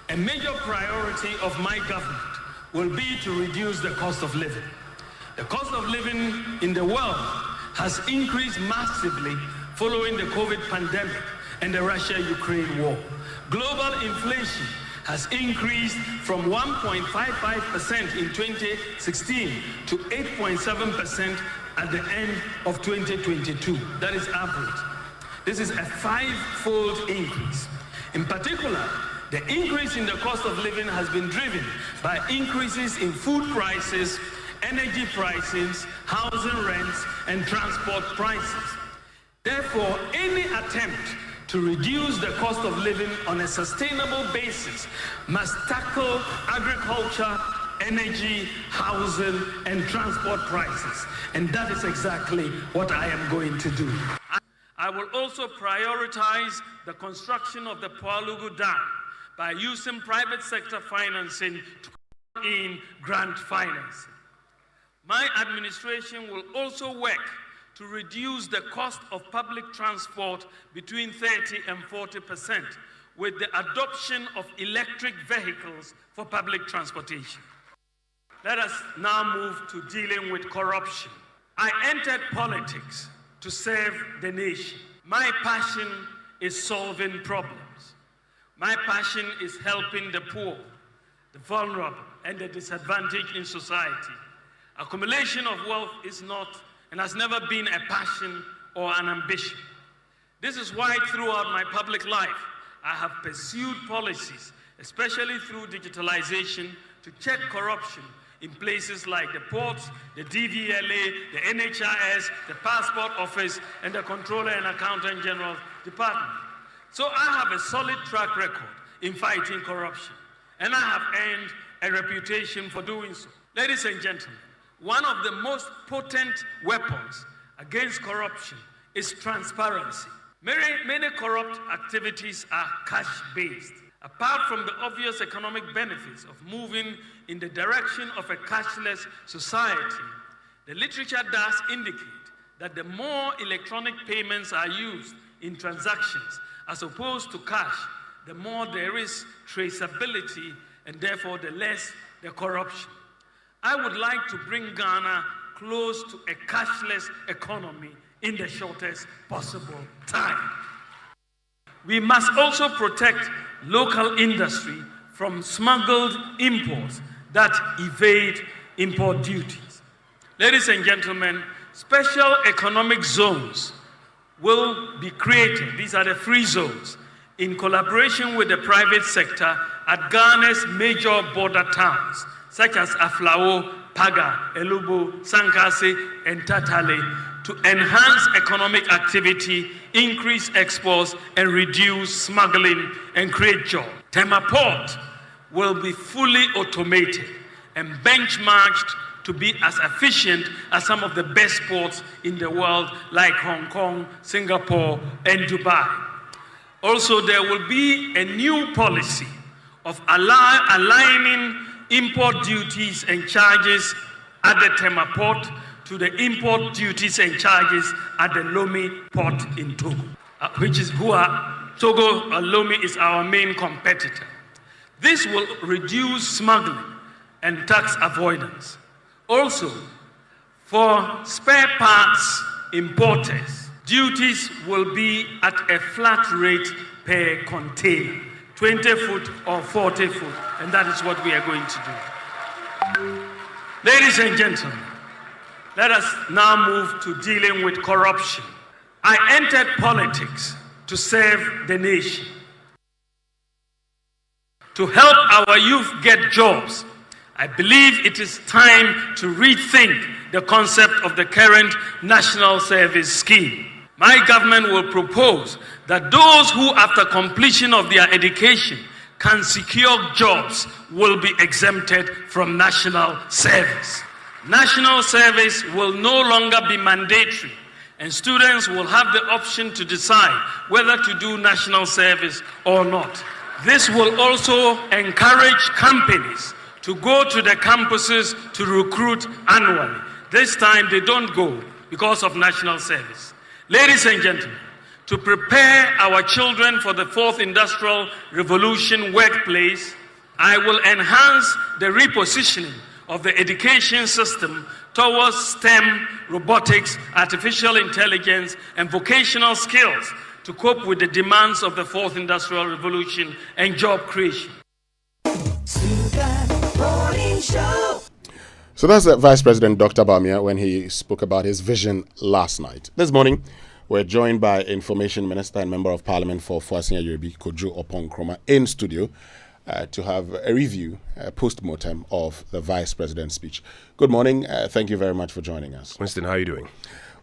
a major priority of my government will be to reduce the cost of living. The cost of living in the world has increased massively following the COVID pandemic and the Russia-Ukraine war. Global inflation has increased from 1.55% in 2016 to 8.7% at the end of 2022. That is average. This is a 5-fold increase. In particular, the increase in the cost of living has been driven by increases in food prices, energy prices, housing rents, and transport prices. Therefore, any attempt to reduce the cost of living on a sustainable basis must tackle agriculture, energy, housing, and transport prices. And that is exactly what I am going to do. I will also prioritize the construction of the Pualugu Dam by using private sector financing to put in grant financing. My administration will also work to reduce the cost of public transport between 30 and 40% with the adoption of electric vehicles for public transportation. Let us now move to dealing with corruption. I entered politics to serve the nation. My passion is solving problems. My passion is helping the poor, the vulnerable, and the disadvantaged in society. Accumulation of wealth is not and has never been a passion or an ambition. This is why throughout my public life, I have pursued policies, especially through digitalization, to check corruption in places like the ports, the DVLA, the NHIS, the Passport Office, and the Controller and Accountant General's Department. So I have a solid track record in fighting corruption, and I have earned a reputation for doing so. Ladies and gentlemen, one of the most potent weapons against corruption is transparency. Many corrupt activities are cash-based. Apart from the obvious economic benefits of moving in the direction of a cashless society, the literature does indicate that the more electronic payments are used in transactions as opposed to cash, the more there is traceability, and therefore the less the corruption. I would like to bring Ghana close to a cashless economy in the shortest possible time. We must also protect local industry from smuggled imports that evade import duties. Ladies and gentlemen, special economic zones will be created. These are the free zones in collaboration with the private sector at Ghana's major border towns, such as Aflao, Paga, Elubo, Sankase, and Tatale, to enhance economic activity, increase exports, and reduce smuggling and create jobs. Tema Port will be fully automated and benchmarked to be as efficient as some of the best ports in the world, like Hong Kong, Singapore, and Dubai. Also, there will be a new policy of aligning import duties and charges at the Tema Port to the import duties and charges at the Lomé port in Togo, Togo Lomé is our main competitor. This will reduce smuggling and tax avoidance. Also, for spare parts importers, duties will be at a flat rate per container, 20 foot or 40 foot, and that is what we are going to do. Ladies and gentlemen, let us now move to dealing with corruption. I entered politics to serve the nation, to help our youth get jobs. I believe it is time to rethink the concept of the current national service scheme. My government will propose that those who, after completion of their education, can secure jobs will be exempted from national service. National service will no longer be mandatory, and students will have the option to decide whether to do national service or not. This will also encourage companies to go to the campuses to recruit annually. This time they don't go because of national service. Ladies and gentlemen, to prepare our children for the fourth industrial revolution workplace, I will enhance the repositioning of the education system towards STEM, robotics, artificial intelligence, and vocational skills to cope with the demands of the fourth industrial revolution and job creation. So that's Vice President Dr. Bawumia when he spoke about his vision last night. This morning, we're joined by Information Minister and Member of Parliament for Fuasia Yorubi, Kojo Opon-Kroma, in studio to have a review, post-mortem of the Vice President's speech. Good morning. Thank you very much for joining us. Winston, how are you doing?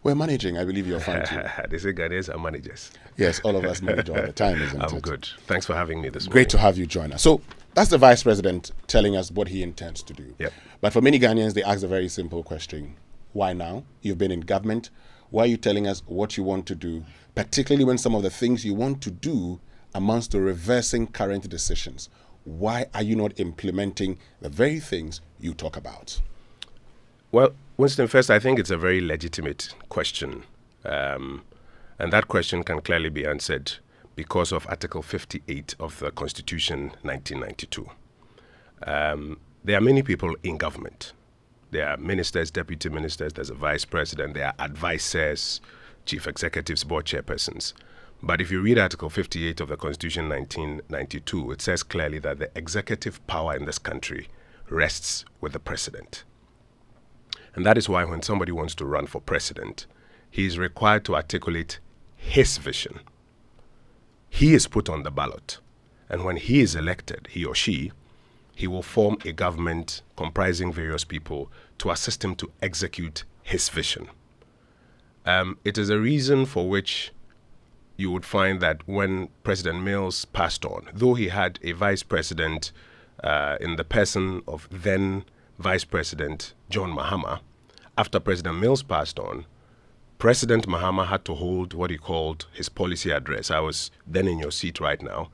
We're managing. I believe you're fine too. They say Ghanaians are managers. Yes, all of us manage all the time, isn't it? I'm good. Thanks for having me this morning. Great to have you join us. So that's the Vice President telling us what he intends to do. Yep. But for many Ghanaians, they ask a very simple question. Why now? You've been in government. Why are you telling us what you want to do, particularly when some of the things you want to do amounts to reversing current decisions? Why are you not implementing the very things you talk about? Well, Winston, first, I think it's a very legitimate question. And that question can clearly be answered because of Article 58 of the Constitution 1992. There are many people in government. There are ministers, deputy ministers, there's a vice president, there are advisors, chief executives, board chairpersons. But if you read Article 58 of the Constitution 1992, it says clearly that the executive power in this country rests with the president. And that is why when somebody wants to run for president, he is required to articulate his vision. He is put on the ballot. And when he is elected, he or she, he will form a government comprising various people to assist him to execute his vision. It is a reason for which you would find that when President Mills passed on, though he had a vice president in the person of then Vice President John Mahama, after President Mills passed on, President Mahama had to hold what he called his policy address. I was then in your seat right now.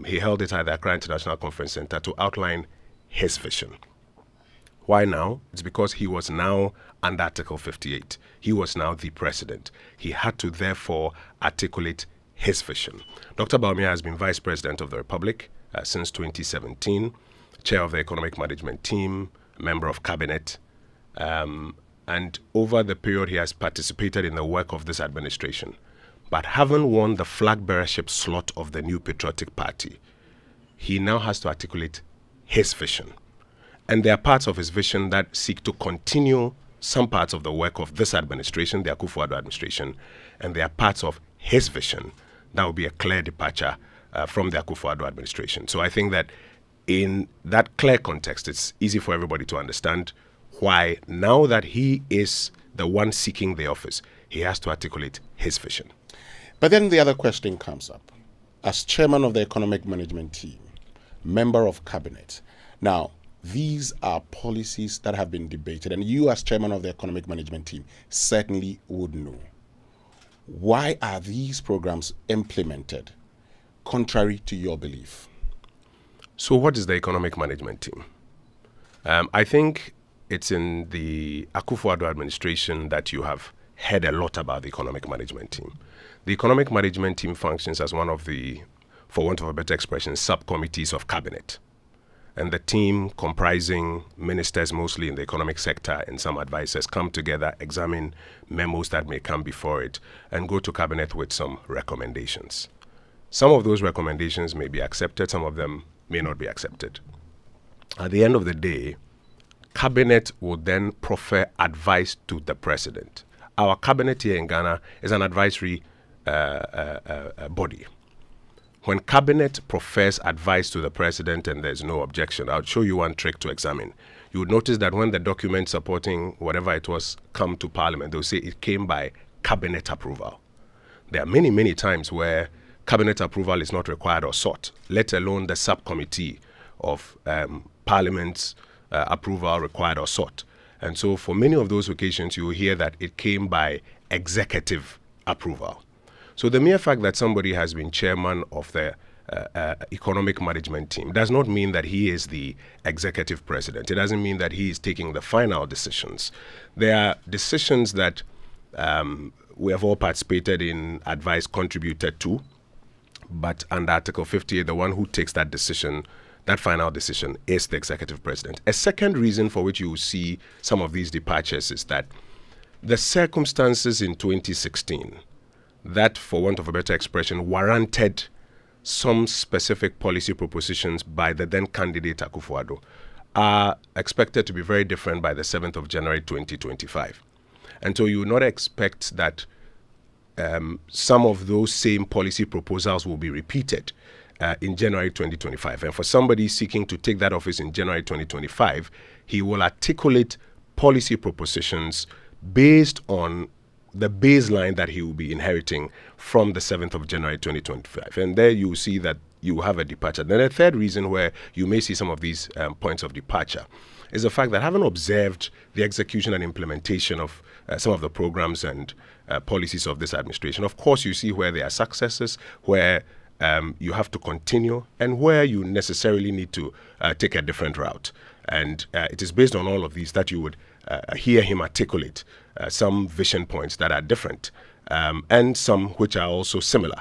He held it at the Accra International Conference Center to outline his vision. Why now? It's because he was now under Article 58. He was now the president. He had to therefore articulate his vision. Dr. Bawumia has been Vice President of the Republic since 2017, Chair of the Economic Management Team, Member of Cabinet, and over the period he has participated in the work of this administration. But having won the flag bearership slot of the New Patriotic Party, he now has to articulate his vision. And there are parts of his vision that seek to continue some parts of the work of this administration, the Akufo-Addo administration, and there are parts of his vision that will be a clear departure from the Akufo-Addo administration. So I think that in that clear context, it's easy for everybody to understand why now that he is the one seeking the office, he has to articulate his vision. But then the other question comes up. As chairman of the economic management team, member of cabinet, now these are policies that have been debated, and you as chairman of the economic management team certainly would know. Why are these programs implemented contrary to your belief? So what is the economic management team? I think it's in the Akufo-Addo administration that you have heard a lot about the economic management team. The economic management team functions as one of the, for want of a better expression, subcommittees of cabinet. And the team, comprising ministers mostly in the economic sector and some advisors, come together, examine memos that may come before it, and go to cabinet with some recommendations. Some of those recommendations may be accepted, some of them may not be accepted. At the end of the day, cabinet will then proffer advice to the president. Our cabinet here in Ghana is an advisory body. When cabinet proffers advice to the president and there's no objection, I'll show you one trick to examine. You would notice that when the document supporting whatever it was come to parliament, they'll say it came by cabinet approval. There are many, many times where cabinet approval is not required or sought, let alone the subcommittee of parliament's approval required or sought. And so for many of those occasions, you will hear that it came by executive approval. So the mere fact that somebody has been chairman of the economic management team does not mean that he is the executive president. It doesn't mean that he is taking the final decisions. There are decisions that we have all participated in, advice contributed to, but under Article 58, the one who takes that decision, that final decision, is the executive president. A second reason for which you will see some of these departures is that the circumstances in 2016 that, for want of a better expression, warranted some specific policy propositions by the then candidate Akufo-Addo are expected to be very different by the 7th of January 2025. And so you would not expect that some of those same policy proposals will be repeated in January 2025. And for somebody seeking to take that office in January 2025, he will articulate policy propositions based on the baseline that he will be inheriting from the 7th of January 2025. And there you will see that you have a departure. Then a third reason where you may see some of these points of departure is the fact that having observed the execution and implementation of some of the programs and policies of this administration, of course you see where there are successes, where you have to continue, and where you necessarily need to take a different route. And it is based on all of these that you would hear him articulate some vision points that are different and some which are also similar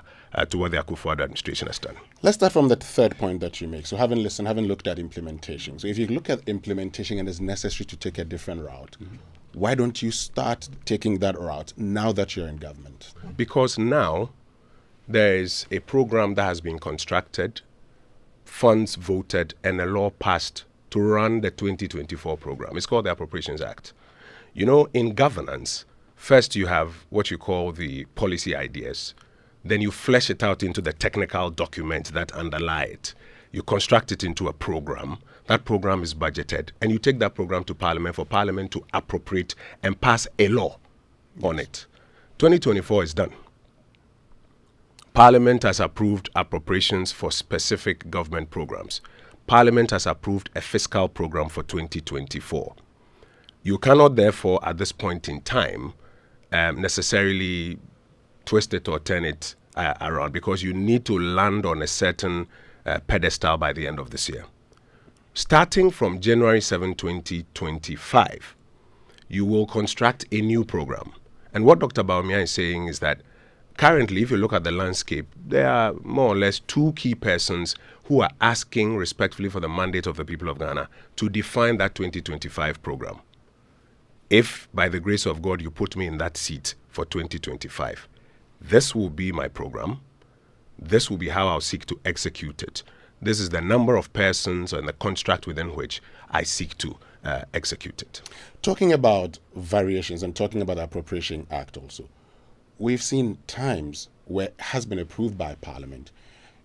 to what the Akufo-Addo administration has done. Let's start from the third point that you make. So having looked at implementation. So if you look at implementation and it's necessary to take a different route, why don't you start taking that route now that you're in government? Because now there is a program that has been constructed, funds voted, and a law passed to run the 2024 program. It's called the Appropriations Act. You know, in governance, first you have what you call the policy ideas. Then you flesh it out into the technical documents that underlie it. You construct it into a program. That program is budgeted. And you take that program to Parliament for Parliament to appropriate and pass a law on it. 2024 is done. Parliament has approved appropriations for specific government programs. Parliament has approved a fiscal program for 2024. You cannot, therefore, at this point in time, necessarily twist it or turn it around, because you need to land on a certain pedestal by the end of this year. Starting from January 7, 2025, you will construct a new program. And what Dr. Bawumia is saying is that currently, if you look at the landscape, there are more or less two key persons who are asking respectfully for the mandate of the people of Ghana to define that 2025 program. If, by the grace of God, you put me in that seat for 2025, this will be my program. This will be how I'll seek to execute it. This is the number of persons and the construct within which I seek to execute it. Talking about variations and talking about the Appropriation Act also, we've seen times where it has been approved by Parliament.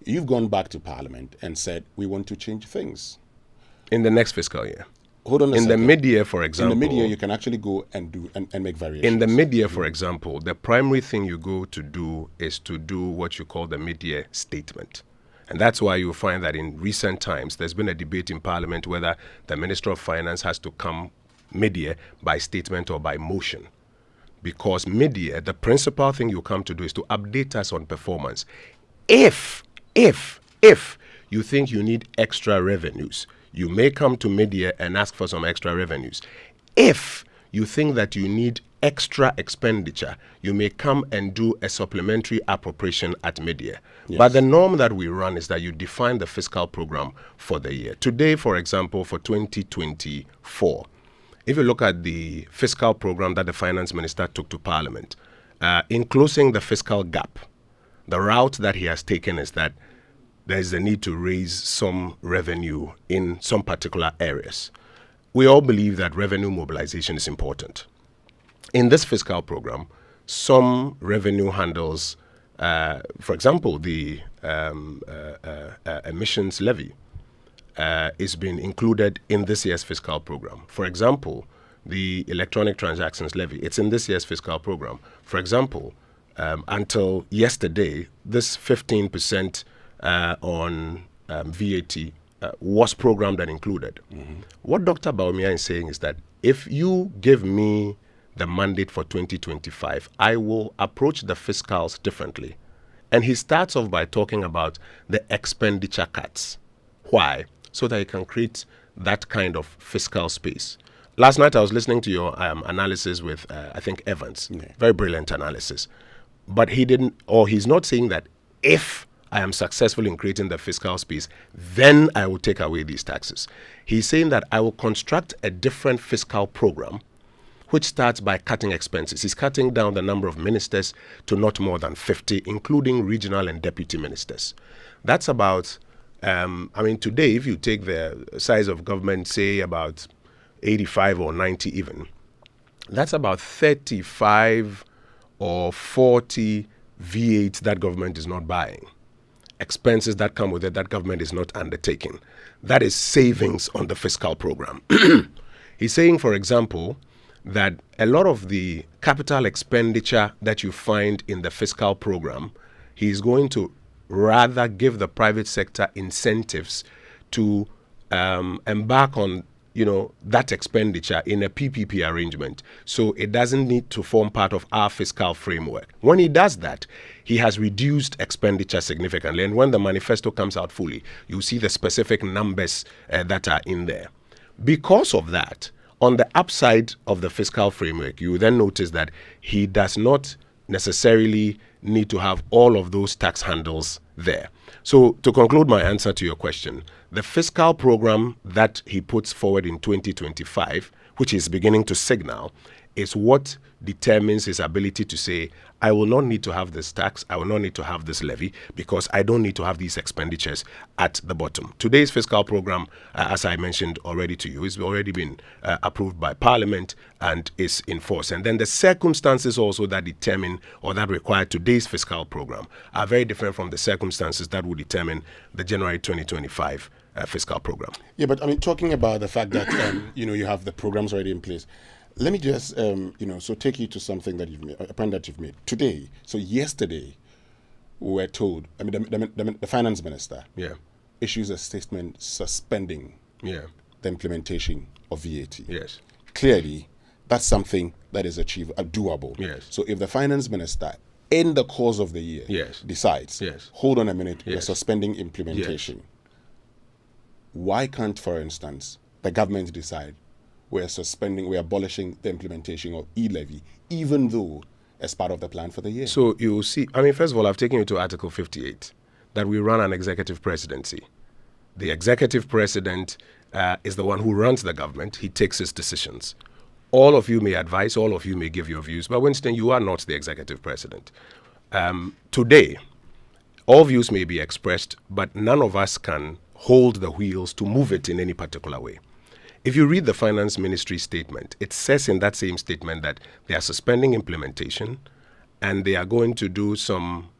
You've gone back to Parliament and said, we want to change things. In the next fiscal year. Hold on a second. In the mid-year, for example. In the mid-year, you can actually go and do and make variations. In the mid-year, for example, the primary thing you go to do is to do what you call the mid-year statement. And that's why you'll find that in recent times, there's been a debate in Parliament whether the Minister of Finance has to come mid-year by statement or by motion. Because mid-year, the principal thing you come to do is to update us on performance. If you think you need extra revenues, you may come to mid-year and ask for some extra revenues. If you think that you need extra expenditure, you may come and do a supplementary appropriation at mid-year. Yes. But the norm that we run is that you define the fiscal program for the year. Today, for example, for 2024, if you look at the fiscal program that the finance minister took to Parliament, in closing the fiscal gap, the route that he has taken is that there is a need to raise some revenue in some particular areas. We all believe that revenue mobilization is important. In this fiscal program, some revenue handles, for example, the emissions levy is being included in this year's fiscal program. For example, the electronic transactions levy, it's in this year's fiscal program. For example, until yesterday, this 15% on VAT was programmed and included. Mm-hmm. What Dr. Bawumia is saying is that if you give me the mandate for 2025, I will approach the fiscals differently. And he starts off by talking about the expenditure cuts. Why? So that he can create that kind of fiscal space. Last night I was listening to your analysis with, I think, Evans. Yeah. Very brilliant analysis. But he's not saying that if I am successful in creating the fiscal space, then I will take away these taxes. He's saying that I will construct a different fiscal program which starts by cutting expenses. He's cutting down the number of ministers to not more than 50, including regional and deputy ministers. That's about, today, if you take the size of government, say about 85 or 90 even, that's about 35 or 40 V8 that government is not buying. Expenses that come with it that government is not undertaking. That is savings on the fiscal program. He's saying, for example, that a lot of the capital expenditure that you find in the fiscal program, he's going to rather give the private sector incentives to embark on that expenditure in a PPP arrangement. So it doesn't need to form part of our fiscal framework. When he does that, he has reduced expenditure significantly. And when the manifesto comes out fully, you'll see the specific numbers that are in there. Because of that, on the upside of the fiscal framework, you then notice that he does not necessarily need to have all of those tax handles there. So to conclude my answer to your question, the fiscal program that he puts forward in 2025, which is beginning to signal, is what determines his ability to say, I will not need to have this tax, I will not need to have this levy, because I don't need to have these expenditures at the bottom. Today's fiscal program, as I mentioned already to you, has already been approved by Parliament and is in force. And then the circumstances also that determine or that require today's fiscal program are very different from the circumstances that will determine the January 2025 fiscal program. Yeah, but talking about the fact that, you have the programs already in place, let me just, so take you to something that you've made, a point that you've made today. So yesterday, we were told, the finance minister issues a statement suspending the implementation of VAT. Yes. Clearly, that's something that is doable. Yes. So if the finance minister, in the course of the year, decides, hold on a minute, we're suspending implementation. Yes. Why can't, for instance, the government decide we're abolishing the implementation of e-levy, even though as part of the plan for the year. So you will see, I mean, first of all, I've taken you to Article 58, that we run an executive presidency. The executive president is the one who runs the government. He takes his decisions. All of you may advise, all of you may give your views, but Winston, you are not the executive president. Today, all views may be expressed, but none of us can hold the wheels to move it in any particular way. If you read the finance ministry statement, it says in that same statement that they are suspending implementation and they are going to do some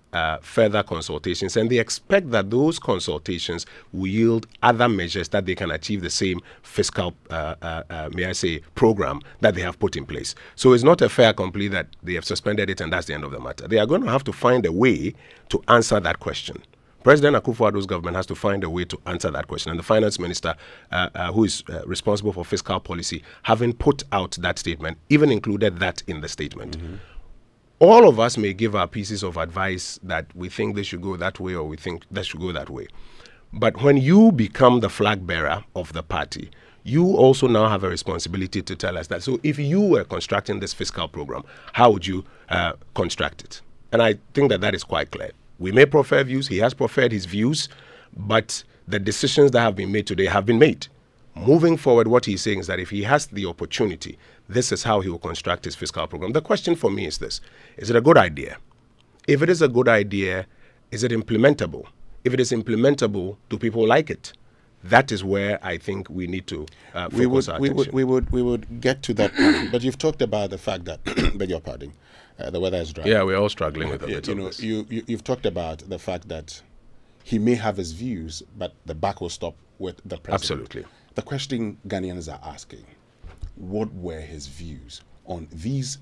further consultations, and they expect that those consultations will yield other measures that they can achieve the same fiscal, may I say, program that they have put in place. So it's not a fait accompli that they have suspended it and that's the end of the matter. They are going to have to find a way to answer that question. President Akufo-Addo's government has to find a way to answer that question. And the finance minister, who is responsible for fiscal policy, having put out that statement, even included that in the statement. Mm-hmm. All of us may give our pieces of advice that we think they should go that way or we think they should go that way. But when you become the flag bearer of the party, you also now have a responsibility to tell us that. So if you were constructing this fiscal program, how would you construct it? And I think that that is quite clear. We may prefer views. He has preferred his views, but the decisions that have been made today have been made. Moving forward, what he's saying is that if he has the opportunity, this is how he will construct his fiscal program. The question for me is this: is it a good idea? If it is a good idea, is it implementable? If it is implementable, do people like it? That is where I think we need to focus our attention. We would get to that point. But you've talked about the fact that, beg your pardon, the weather is dry. Yeah, we're all struggling with a bit of this. You've talked about the fact that he may have his views, but the buck will stop with the president. Absolutely. The question Ghanaians are asking, what were his views on these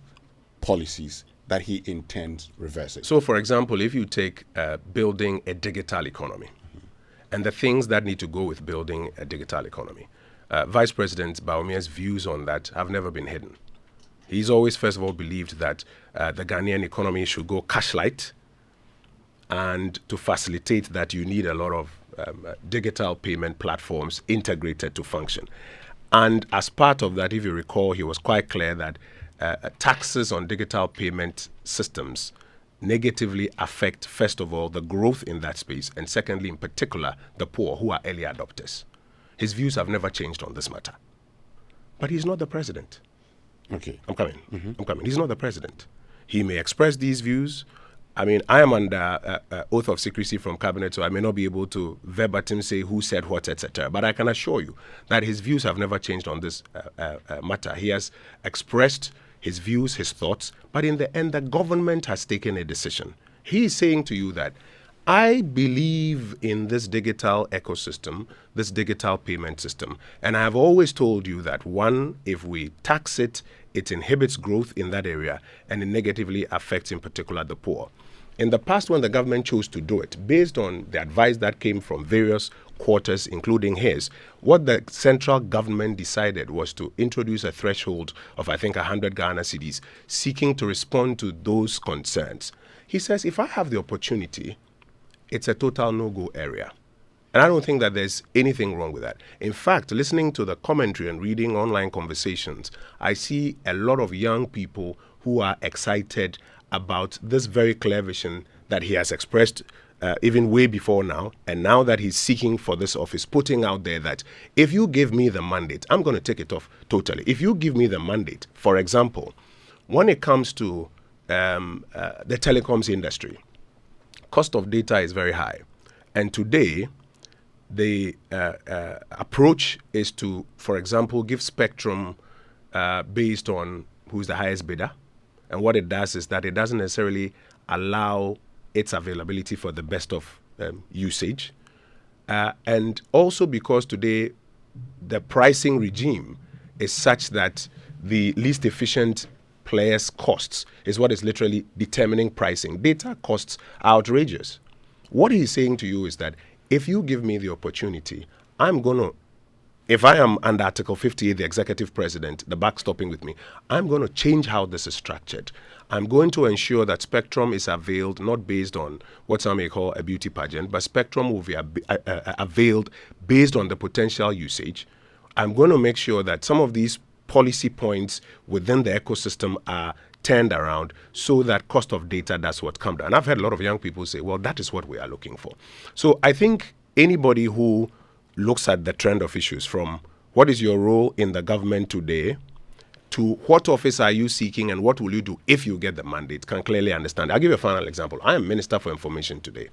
policies that he intends reversing? So, for example, if you take building a digital economy, and the things that need to go with building a digital economy, Vice President Bawumia's views on that have never been hidden. He's always, first of all, believed that the Ghanaian economy should go cash light, and to facilitate that, you need a lot of digital payment platforms integrated to function. And as part of that, if you recall, he was quite clear that taxes on digital payment systems negatively affect, first of all, the growth in that space, and secondly, in particular, the poor who are early adopters. His views have never changed on this matter. But he's not the president. Okay. I'm coming. Mm-hmm. I'm coming. He's not the president. He may express these views. I mean, I am under oath of secrecy from cabinet, so I may not be able to verbatim say who said what, etc. But I can assure you that his views have never changed on this matter. He has expressed his views, his thoughts, but in the end, the government has taken a decision. He is saying to you that I believe in this digital ecosystem, this digital payment system, and I have always told you that, one, if we tax it, it inhibits growth in that area, and it negatively affects, in particular, the poor. In the past, when the government chose to do it, based on the advice that came from various quarters, including his, what the central government decided was to introduce a threshold of, I think, 100 Ghana cedis, seeking to respond to those concerns. He says, if I have the opportunity, it's a total no-go area. And I don't think that there's anything wrong with that. In fact, listening to the commentary and reading online conversations, I see a lot of young people who are excited about this very clear vision that he has expressed even way before now, and now that he's seeking for this office, putting out there that if you give me the mandate, I'm going to take it off totally. If you give me the mandate, for example, when it comes to the telecoms industry, cost of data is very high. And today, the approach is to, for example, give spectrum based on who's the highest bidder. And what it does is that it doesn't necessarily allow its availability for the best of usage. And also because today the pricing regime is such that the least efficient players' costs is what is literally determining pricing. Data costs are outrageous. What he's saying to you is that if you give me the opportunity, I'm going to, if I am under Article 58, the executive president, the backstopping with me, I'm going to change how this is structured. I'm going to ensure that spectrum is availed not based on what some may call a beauty pageant, but spectrum will be availed based on the potential usage. I'm going to make sure that some of these policy points within the ecosystem are turned around so that cost of data does what come down. And I've heard a lot of young people say, well, that is what we are looking for. So I think anybody who looks at the trend of issues from what is your role in the government today to what office are you seeking and what will you do if you get the mandate can clearly understand. I'll give you a final example. I am Minister for Information today.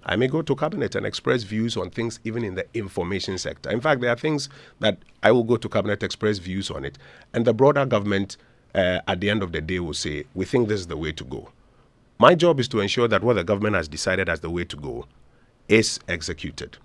I may go to Cabinet and express views on things even in the information sector. In fact, there are things that I will go to Cabinet, express views on it, and the broader government at the end of the day will say, we think this is the way to go. My job is to ensure that what the government has decided as the way to go is executed.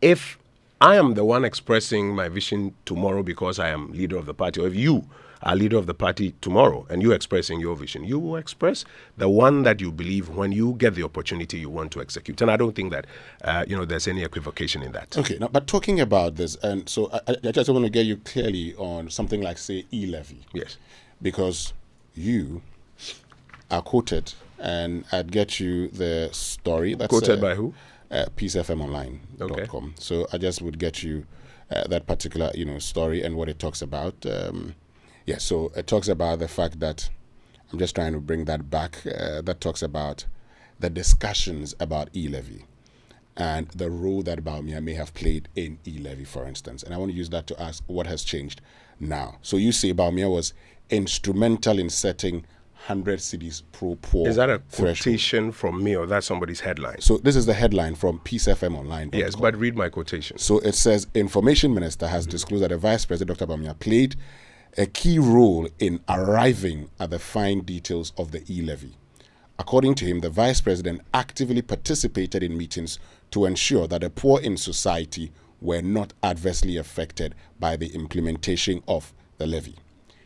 If I am the one expressing my vision tomorrow because I am leader of the party, or if you are leader of the party tomorrow and you're expressing your vision, you will express the one that you believe when you get the opportunity you want to execute. And I don't think that, there's any equivocation in that. Okay, now, but talking about this, and so I just want to get you clearly on something like, say, e-levy. Yes. Because you are quoted, and I'd get you the story. That's quoted by who? peacefmonline.com. Okay. So I just would get you that particular, story and what it talks about. So it talks about the fact that, I'm just trying to bring that back, that talks about the discussions about e-levy and the role that Bawumia may have played in e-levy, for instance. And I want to use that to ask what has changed now. So you say Bawumia was instrumental in setting 100 cities pro-poor. Is that a quotation from me or that's somebody's headline? So this is the headline from peacefmonline.com. Yes, but read my quotation. So it says, Information Minister has disclosed that the Vice President, Dr. Bawumia, played a key role in arriving at the fine details of the e-levy. According to him, the Vice President actively participated in meetings to ensure that the poor in society were not adversely affected by the implementation of the levy.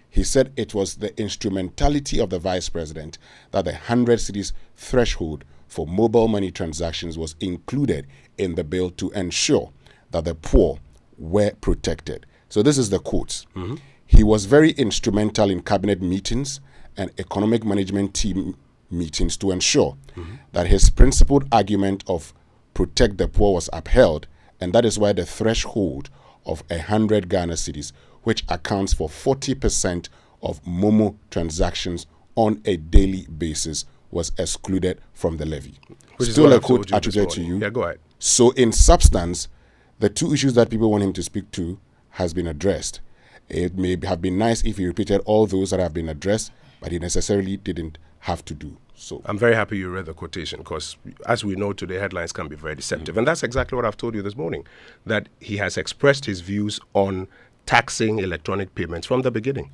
He said it was the instrumentality of the Vice President that the 100 cities threshold for mobile money transactions was included in the bill to ensure that the poor were protected. So this is the quote. Mm-hmm. He was very instrumental in cabinet meetings and economic management team meetings to ensure that his principled argument of protect the poor was upheld, and that is why the threshold of 100 Ghana cedis, which accounts for 40% of Momo transactions on a daily basis, was excluded from the levy. Still a quote attributed to you. Yeah, go ahead. So in substance, the two issues that people want him to speak to has been addressed. It may have been nice if he repeated all those that have been addressed, but he necessarily didn't have to do so. I'm very happy you read the quotation because, as we know today, headlines can be very deceptive. And that's exactly what I've told you this morning, that he has expressed his views on taxing electronic payments from the beginning.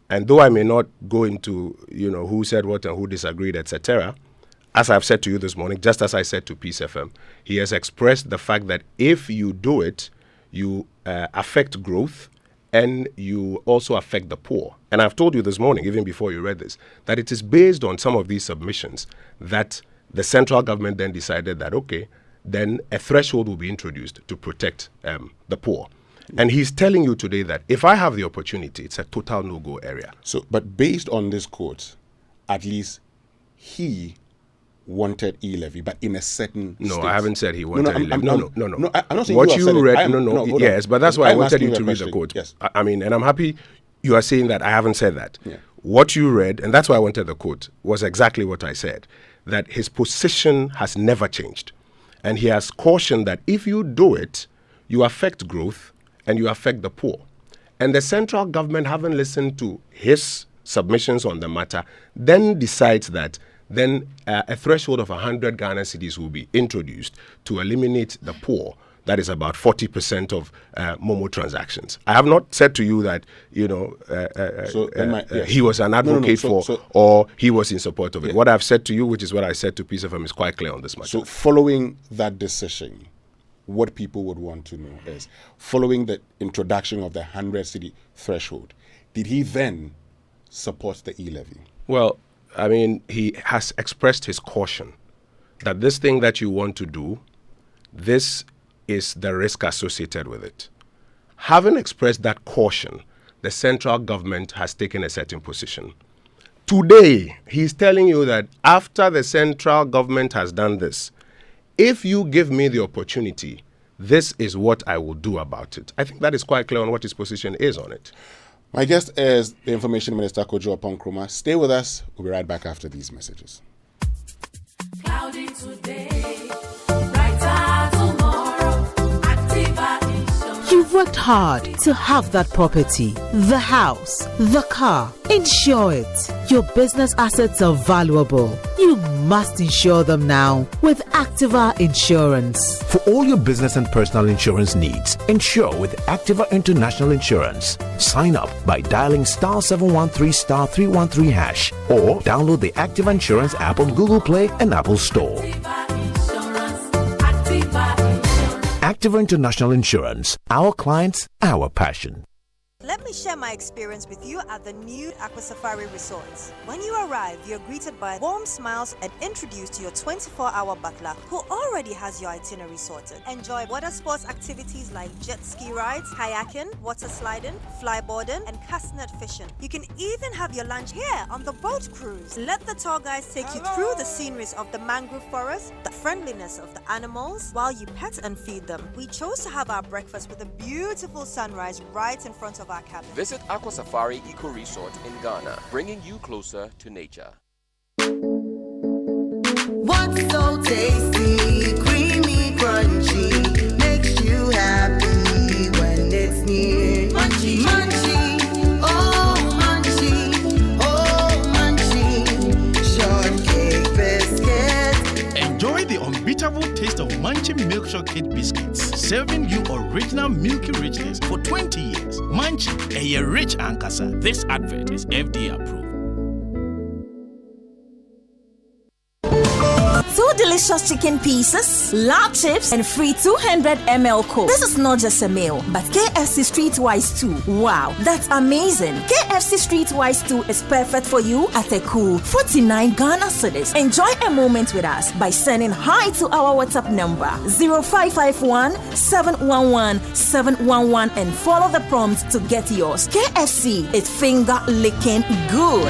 And though I may not go into, who said what and who disagreed, etc., as I've said to you this morning, just as I said to Peace FM, he has expressed the fact that if you do it, you affect growth, and you also affect the poor. And I've told you this morning, even before you read this, that it is based on some of these submissions that the central government then decided that, okay, then a threshold will be introduced to protect the poor. And he's telling you today that if I have the opportunity, it's a total no-go area. So, but based on this quote, at least he wanted e-levy, but in a certain state. I haven't said he wanted e-levy. No. I'm not saying what you read, yes, but that's why I wanted you to read the quote. Yes. And I'm happy you are saying that I haven't said that. Yeah. What you read, and that's why I wanted the quote, was exactly what I said, that his position has never changed. And he has cautioned that if you do it, you affect growth and you affect the poor. And the central government, having listened to his submissions on the matter, then decides that then a threshold of 100 Ghana cedis will be introduced to eliminate the poor. That is about 40% of Momo transactions. I have not said to you that, he was an advocate or he was in support of it. What I've said to you, which is what I said to Peace FM, is quite clear on this matter. So following that decision, what people would want to know is, following the introduction of the 100 cedi threshold, did he then support the e-levy? Well, I mean, he has expressed his caution that this thing that you want to do, this is the risk associated with it. Having expressed that caution, the central government has taken a certain position. Today, he's telling you that after the central government has done this, if you give me the opportunity, this is what I will do about it. I think that is quite clear on what his position is on it. My guest is the Information Minister Kojo Oppong-Nkrumah. Stay with us. We'll be right back after these messages. Cloudy today, brighter tomorrow. Activa Insurance. You've worked hard to have that property, the house, the car. Insure it. Your business assets are valuable. You must insure them now with Activa Insurance. For all your business and personal insurance needs, insure with Activa International Insurance. Sign up by dialing *713*313# or download the Activa Insurance app on Google Play and Apple Store. Activa International Insurance. Our clients, our passion. Let me share my experience with you at the new Aqua Safari Resort. When you arrive, you're greeted by warm smiles and introduced to your 24-hour butler who already has your itinerary sorted. Enjoy water sports activities like jet ski rides, kayaking, water sliding, flyboarding, and castanet fishing. You can even have your lunch here on the boat cruise. Let the tour guides take you through the sceneries of the mangrove forest, the friendliness of the animals, while you pet and feed them. We chose to have our breakfast with a beautiful sunrise right in front of our cabin. Visit Aqua Safari Eco Resort in Ghana, bringing you closer to nature. What's so tasty, creamy, crunchy, makes you happy when it's near? Munchie, munchie, oh munchie, shortcake biscuit. Enjoy the unbeatable taste of Munchie Milk Shortcake Biscuits, serving you original milky richness for 20 years. Munchie, a rich ankasa. This advert is FDA approved. 2 delicious chicken pieces, large chips, and free 200 ml Coke. This is not just a meal, but KFC Streetwise 2. Wow, that's amazing. KFC Streetwise 2 is perfect for you at a cool 49 Ghana cedis. Enjoy a moment with us by sending hi to our WhatsApp number 0551 711 711 and follow the prompt to get yours. KFC is finger licking good.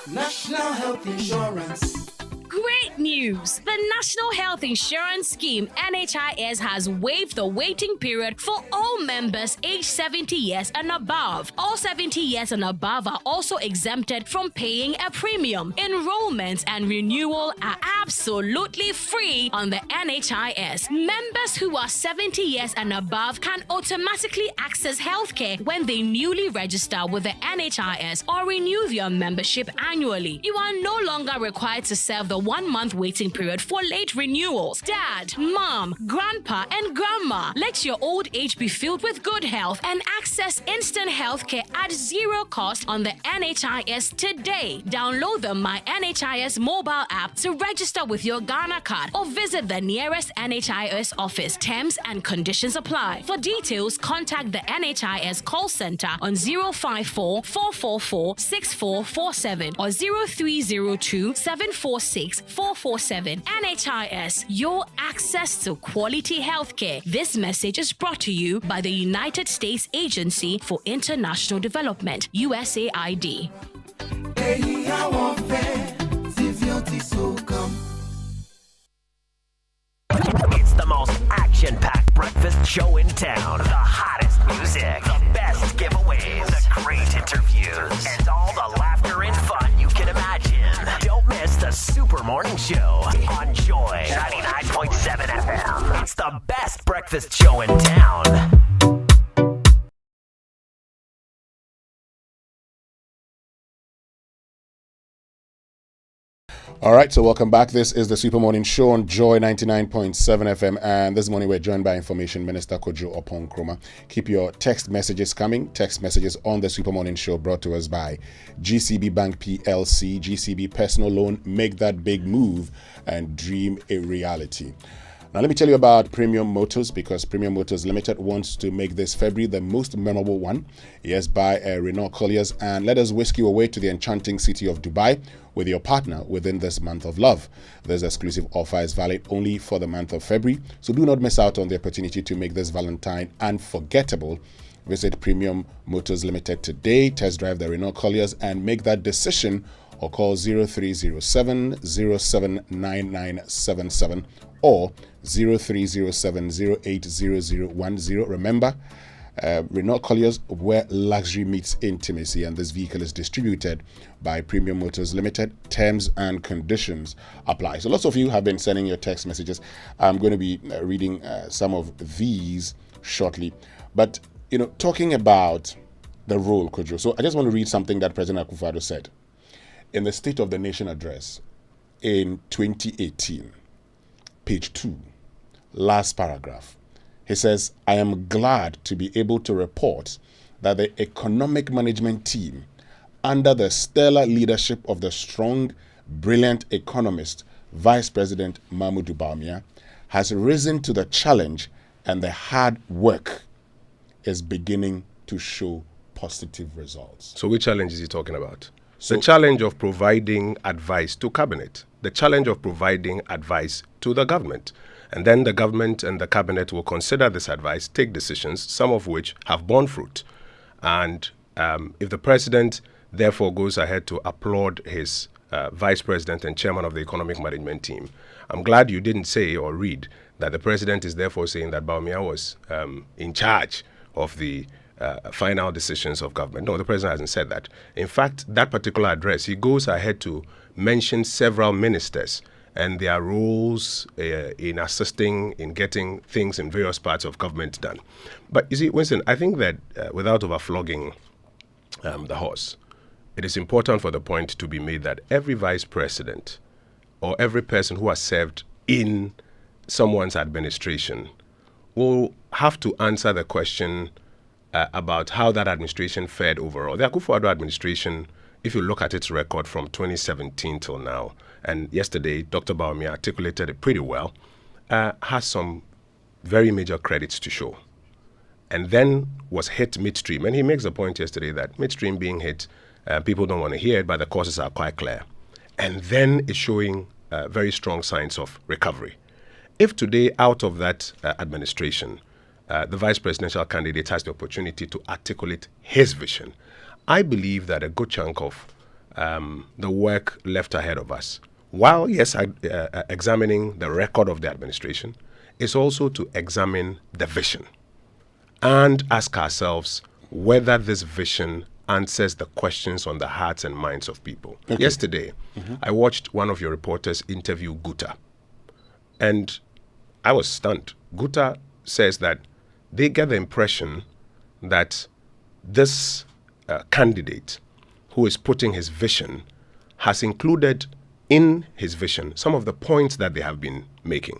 National Health Insurance. Great news! The National Health Insurance Scheme (NHIS) has waived the waiting period for all members aged 70 years and above. All 70 years and above are also exempted from paying a premium. Enrollment and renewal are absolutely free on the NHIS. Members who are 70 years and above can automatically access healthcare when they newly register with the NHIS or renew their membership annually. You are no longer required to serve the 1-month waiting period for late renewals. Dad, mom, grandpa, and grandma, let your old age be filled with good health and access instant healthcare at zero cost on the NHIS today. Download the My NHIS mobile app to register with your Ghana card or visit the nearest NHIS office. Terms and conditions apply. For details, contact the NHIS call center on 054 444 6447 or 0302 746 447. NHIS, your access to quality healthcare. This message is brought to you by the United States Agency for International Development, USAID. It's the most action-packed breakfast show in town. The hottest music, the best giveaways, the great interviews, and all the laughter and fun you can imagine. Don't miss the Super Morning Show on Joy 99.7 FM. It's the best breakfast show in town. All right, so welcome back. This is the Super Morning Show on Joy 99.7 FM, and this morning we're joined by Information Minister Kojo Oppong-Nkrumah. Keep your text messages coming. Text messages on the Super Morning Show brought to us by GCB Bank PLC, GCB Personal Loan. Make that big move and dream a reality. Now, let me tell you about Premium Motors, because Premium Motors Limited wants to make this February the most memorable one. Yes, buy a Renault Colliers and let us whisk you away to the enchanting city of Dubai with your partner within this month of love. This exclusive offer is valid only for the month of February, so do not miss out on the opportunity to make this Valentine unforgettable. Visit Premium Motors Limited today, test drive the Renault Colliers and make that decision, or call 0307 079977 or 0307 080010. Remember, Renault Colliers, where luxury meets intimacy, and this vehicle is distributed by Premium Motors Limited. Terms and conditions apply. So lots of you have been sending your text messages. I'm going to be reading some of these shortly. But, talking about the role, Kojo. So I just want to read something that President Akufo-Addo said in the State of the Nation address in 2018, page 2, last paragraph. He says, I am glad to be able to report that the economic management team, under the stellar leadership of the strong, brilliant economist, Vice President Mahmoud Bawumia, has risen to the challenge, and the hard work is beginning to show positive results. So which challenge is he talking about? The challenge of providing advice to cabinet, the challenge of providing advice to the government. And then the government and the cabinet will consider this advice, take decisions, some of which have borne fruit. And if the president therefore goes ahead to applaud his vice president and chairman of the economic management team, I'm glad you didn't say or read that the president is therefore saying that Bawumia was in charge of the final decisions of government. No, the president hasn't said that. In fact, that particular address, he goes ahead to mention several ministers and their roles in assisting in getting things in various parts of government done. But you see, Winston, I think that without overflogging the horse, it is important for the point to be made that every vice president or every person who has served in someone's administration will have to answer the question about how that administration fared overall. The Akufo-Addo administration, if you look at its record from 2017 till now, and yesterday Dr. Bawumia articulated it pretty well, has some very major credits to show. And then was hit midstream. And he makes the point yesterday that midstream being hit, people don't want to hear it, but the causes are quite clear. And then is showing very strong signs of recovery. If today, out of that administration, the vice presidential candidate has the opportunity to articulate his vision, I believe that a good chunk of the work left ahead of us, while, yes, examining the record of the administration, is also to examine the vision and ask ourselves whether this vision answers the questions on the hearts and minds of people. Okay. Yesterday, I watched one of your reporters interview Guta, and I was stunned. Guta says that they get the impression that this candidate who is putting his vision has included in his vision some of the points that they have been making.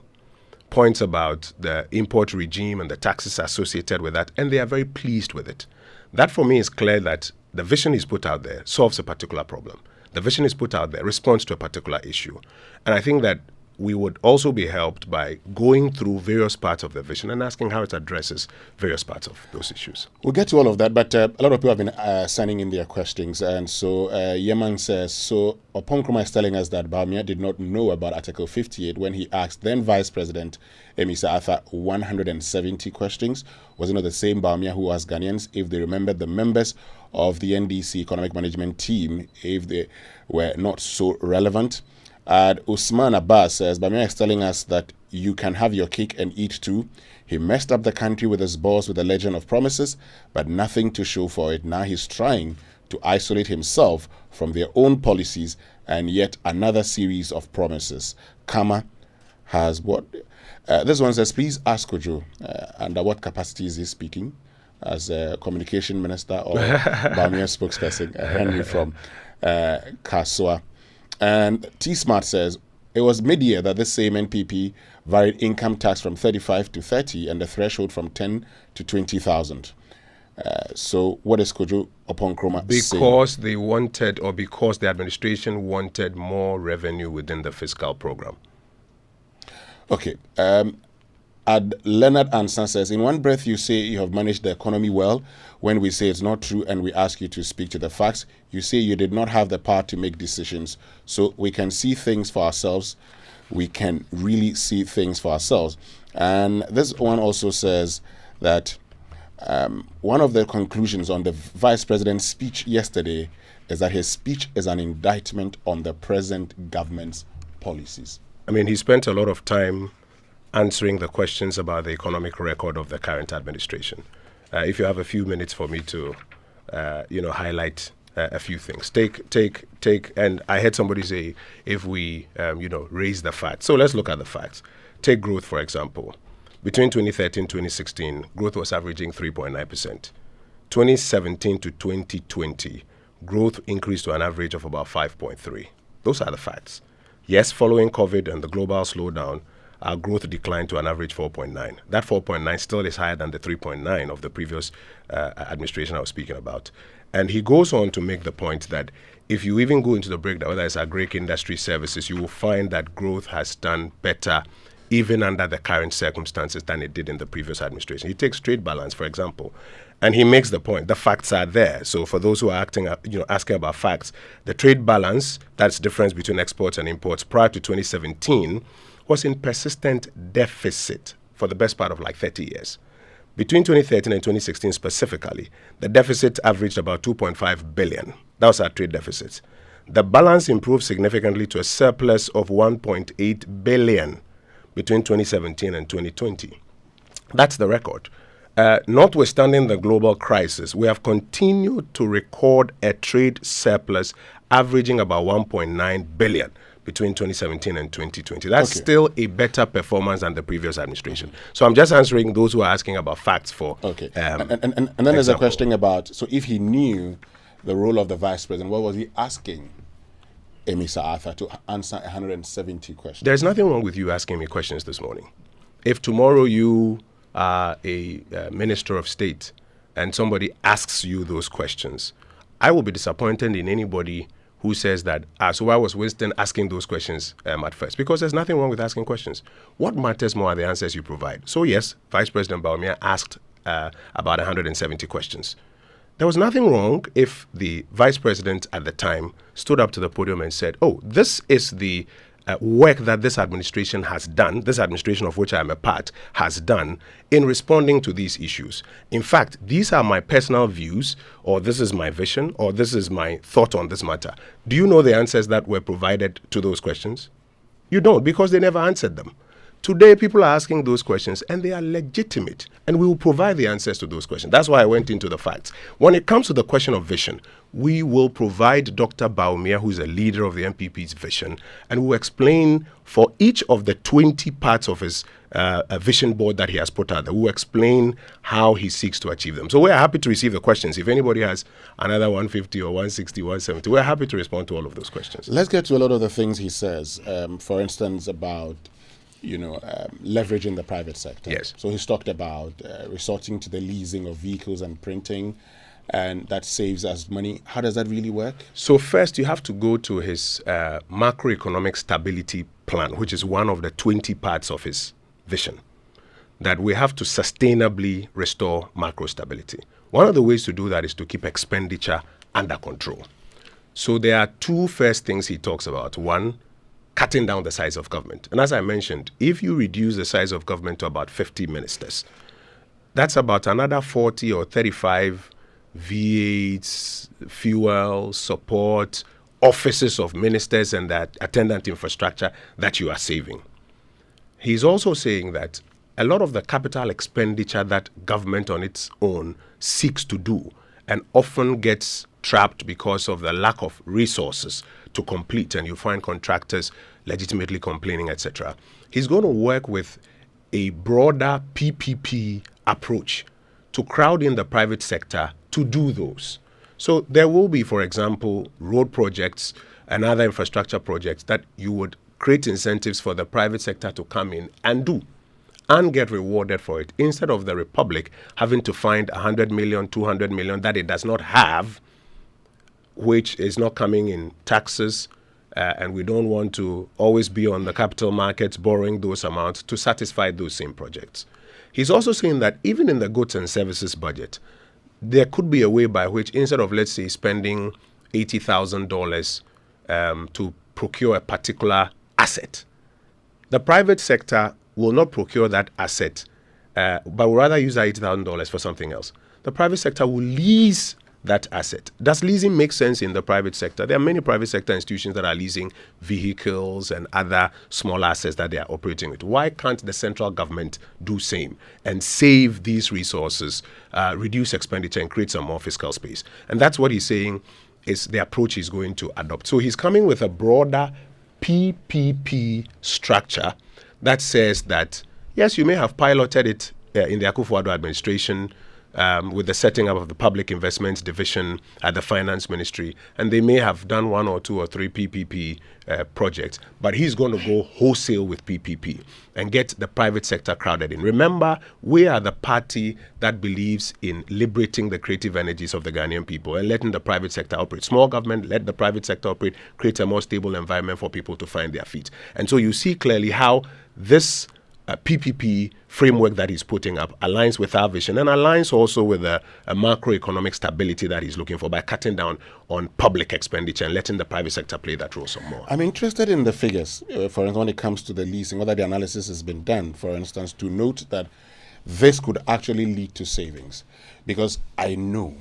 Points about the import regime and the taxes associated with that, and they are very pleased with it. That for me is clear that the vision is put out there solves a particular problem. The vision is put out there responds to a particular issue. And I think that we would also be helped by going through various parts of the vision and asking how it addresses various parts of those issues. We'll get to all of that, but a lot of people have been sending in their questions. And so Yeman says, so Oponkroma is telling us that Bawumia did not know about Article 58 when he asked then Vice President Emisa Arthur 170 questions. Was it not the same Bawumia who asked Ghanaians if they remembered the members of the NDC economic management team, if they were not so relevant? Usman Abbas says, Bawumia is telling us that you can have your cake and eat too. He messed up the country with his boss with a legend of promises, but nothing to show for it. Now he's trying to isolate himself from their own policies and yet another series of promises. Kama has what? This one says, please ask Kojo, under what capacity is he speaking? As a communication minister or Bawumia spokesperson? Henry from Kasua. And T-Smart says, it was mid-year that this same NPP varied income tax from 35 to 30 and the threshold from 10 to 20,000. So what is Kojo Oponkroma saying? Because they wanted, or because the administration wanted more revenue within the fiscal program. Okay. Leonard Ansan says, in one breath you say you have managed the economy well. When we say it's not true and we ask you to speak to the facts, you say you did not have the power to make decisions. So we can see things for ourselves. We can really see things for ourselves. And this one also says that one of the conclusions on the vice president's speech yesterday is that his speech is an indictment on the present government's policies. I mean, he spent a lot of time answering the questions about the economic record of the current administration. if you have a few minutes for me to, highlight a few things. And I heard somebody say, if we, raise the facts. So let's look at the facts. Take growth, for example. Between 2013 and 2016, growth was averaging 3.9%. 2017 to 2020, growth increased to an average of about 5.3. Those are the facts. Yes, following COVID and the global slowdown, our growth declined to an average 4.9. That 4.9 still is higher than the 3.9 of the previous administration I was speaking about. And he goes on to make the point that if you even go into the breakdown, whether it's agric industry services, you will find that growth has done better even under the current circumstances than it did in the previous administration. He takes trade balance, for example, and he makes the point, the facts are there. So for those who are asking about facts, the trade balance, that's the difference between exports and imports, prior to 2017, was in persistent deficit for the best part of like 30 years. Between 2013 and 2016 specifically, the deficit averaged about 2.5 billion. That was our trade deficit. The balance improved significantly to a surplus of 1.8 billion between 2017 and 2020. That's the record. Notwithstanding the global crisis, we have continued to record a trade surplus averaging about 1.9 billion between 2017 and 2020. That's still a better performance than the previous administration. So I'm just answering those who are asking about facts for. Okay. And then there's a question about, so if he knew the role of the vice president, what was he asking Mr. Arthur to answer 170 questions? There's nothing wrong with you asking me questions this morning. If tomorrow you are a minister of state and somebody asks you those questions, I will be disappointed in anybody who says that, so why was Winston asking those questions at first? Because there's nothing wrong with asking questions. What matters more are the answers you provide. So yes, Vice President Bawumia asked about 170 questions. There was nothing wrong if the vice president at the time stood up to the podium and said, this is the work that this administration has done, this administration of which I am a part, has done in responding to these issues. In fact, these are my personal views, or this is my vision, or this is my thought on this matter. Do you know the answers that were provided to those questions? You don't, because they never answered them. Today, people are asking those questions, and they are legitimate, and we will provide the answers to those questions. That's why I went into the facts. When it comes to the question of vision, we will provide Dr. Bawumia, who is a leader of the MPP's vision, and will explain for each of the 20 parts of his vision board that he has put out there. We'll explain how he seeks to achieve them. So we're happy to receive the questions. If anybody has another 150 or 160, 170, we're happy to respond to all of those questions. Let's get to a lot of the things he says. For instance, about leveraging the private sector. Yes. So he's talked about resorting to the leasing of vehicles and printing, and that saves us money. How does that really work? So first, you have to go to his macroeconomic stability plan, which is one of the 20 parts of his vision, that we have to sustainably restore macro stability. One of the ways to do that is to keep expenditure under control. So there are two first things he talks about. One, cutting down the size of government. And as I mentioned, if you reduce the size of government to about 50 ministers, that's about another 40 or 35 V8s, fuel, support, offices of ministers and that attendant infrastructure that you are saving. He's also saying that a lot of the capital expenditure that government on its own seeks to do and often gets trapped because of the lack of resources to complete, and you find contractors legitimately complaining, etc. He's going to work with a broader PPP approach to crowd in the private sector to do those. So there will be, for example, road projects and other infrastructure projects that you would create incentives for the private sector to come in and do and get rewarded for it, instead of the Republic having to find 100 million, 200 million that it does not have, which is not coming in taxes, and we don't want to always be on the capital markets borrowing those amounts to satisfy those same projects. He's also saying that even in the goods and services budget, there could be a way by which, instead of, let's say, spending $80,000 to procure a particular asset, the private sector will not procure that asset, but will rather use that $80,000 for something else. The private sector will lease that asset. Does leasing make sense in the private sector? There are many private sector institutions that are leasing vehicles and other small assets that they are operating with. Why can't the central government do same and save these resources, reduce expenditure and create some more fiscal space? And that's what he's saying is the approach he's going to adopt. So he's coming with a broader PPP structure that says that, yes, you may have piloted it in the Akufo-Addo administration with the setting up of the Public Investments Division at the Finance Ministry, and they may have done 1 or 2 or 3 PPP projects, but he's going to go wholesale with PPP and get the private sector crowded in. Remember, we are the party that believes in liberating the creative energies of the Ghanaian people and letting the private sector operate. Small government, let the private sector operate, create a more stable environment for people to find their feet. And so you see clearly how this PPP framework that he's putting up aligns with our vision and aligns also with a macroeconomic stability that he's looking for by cutting down on public expenditure and letting the private sector play that role some more. I'm interested in the figures, for instance, when it comes to the leasing, whether the analysis has been done, for instance, to note that this could actually lead to savings. Because I know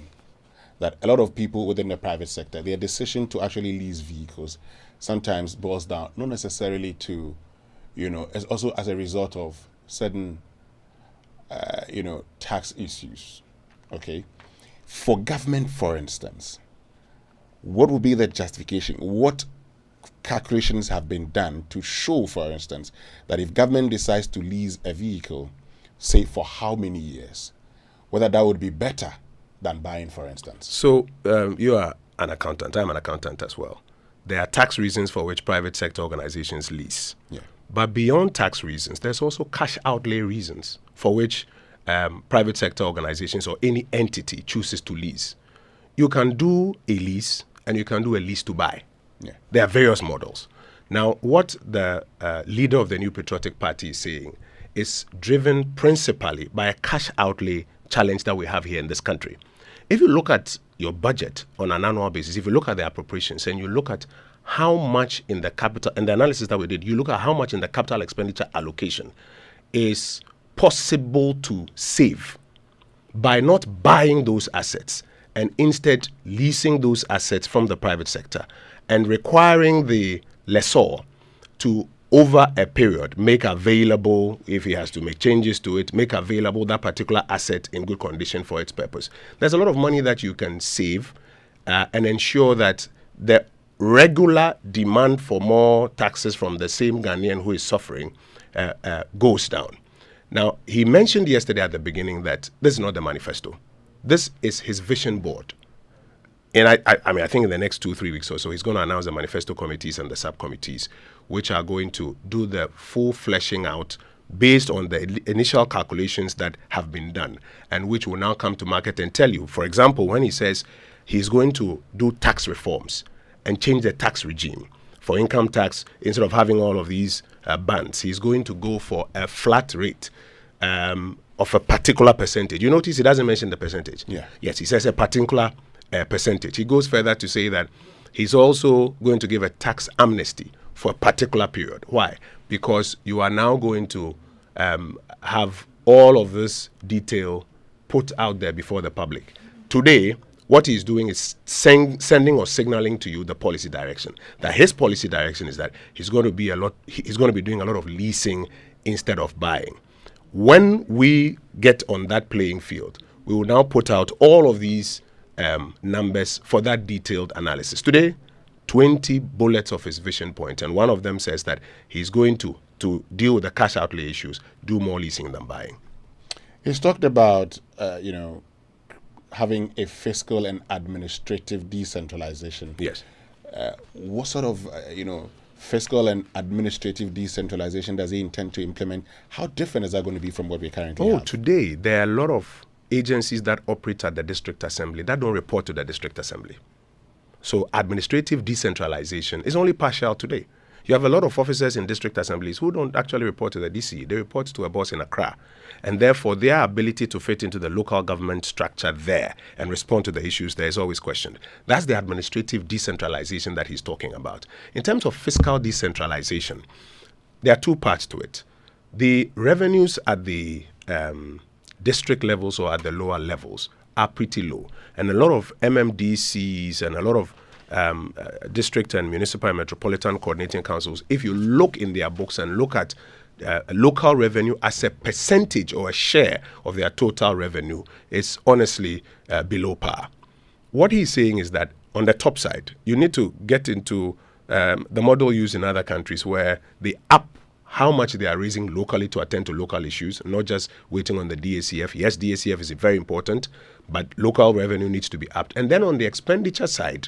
that a lot of people within the private sector, their decision to actually lease vehicles sometimes boils down not necessarily to, as also as a result of certain, tax issues. Okay, for government, for instance, what would be the justification? What calculations have been done to show, for instance, that if government decides to lease a vehicle, say for how many years, whether that would be better than buying, for instance? So you are an accountant. I'm an accountant as well. There are tax reasons for which private sector organizations lease. Yeah. But beyond tax reasons, there's also cash outlay reasons for which private sector organizations or any entity chooses to lease. You can do a lease and you can do a lease to buy. Yeah. There are various models. Now, what the leader of the New Patriotic Party is saying is driven principally by a cash outlay challenge that we have here in this country. If you look at your budget on an annual basis, if you look at the appropriations and you look at how much in the capital, and the analysis that we did, you look at how much in the capital expenditure allocation is possible to save by not buying those assets and instead leasing those assets from the private sector and requiring the lessor to, over a period, make available, if he has to make changes to it, make available that particular asset in good condition for its purpose. There's a lot of money that you can save and ensure that the regular demand for more taxes from the same Ghanaian who is suffering goes down. Now, he mentioned yesterday at the beginning that this is not the manifesto. This is his vision board. And I think in the next 2-3 weeks or so, he's going to announce the manifesto committees and the subcommittees, which are going to do the full fleshing out based on the initial calculations that have been done and which will now come to market and tell you. For example, when he says he's going to do tax reforms and change the tax regime for income tax, instead of having all of these bands, he's going to go for a flat rate of a particular percentage. You notice he doesn't mention the percentage. Yeah. Yes, he says a particular percentage. He goes further to say that he's also going to give a tax amnesty for a particular period. Why? Because you are now going to have all of this detail put out there before the public. Today, what he's doing is sending or signaling to you the policy direction. That his policy direction is that he's going to be doing a lot of leasing instead of buying. When we get on that playing field, we will now put out all of these numbers for that detailed analysis. Today, 20 bullets of his vision point, and one of them says that he's going to deal with the cash outlay issues, do more leasing than buying. He's talked about, having a fiscal and administrative decentralization. Yes. What sort of, fiscal and administrative decentralization does he intend to implement? How different is that going to be from what we currently have? Today, there are a lot of agencies that operate at the district assembly that don't report to the district assembly. So administrative decentralization is only partial today. You have a lot of officers in district assemblies who don't actually report to the DC. They report to a boss in Accra. And therefore, their ability to fit into the local government structure there and respond to the issues there is always questioned. That's the administrative decentralization that he's talking about. In terms of fiscal decentralization, there are two parts to it. The revenues at the district levels or at the lower levels are pretty low. And a lot of MMDCs and a lot of district and municipal and metropolitan coordinating councils, if you look in their books and look at local revenue as a percentage or a share of their total revenue, it's honestly below par. What he's saying is that on the top side, you need to get into the model used in other countries where they up how much they are raising locally to attend to local issues, not just waiting on the DACF. Yes, DACF is very important, but local revenue needs to be upped. And then on the expenditure side,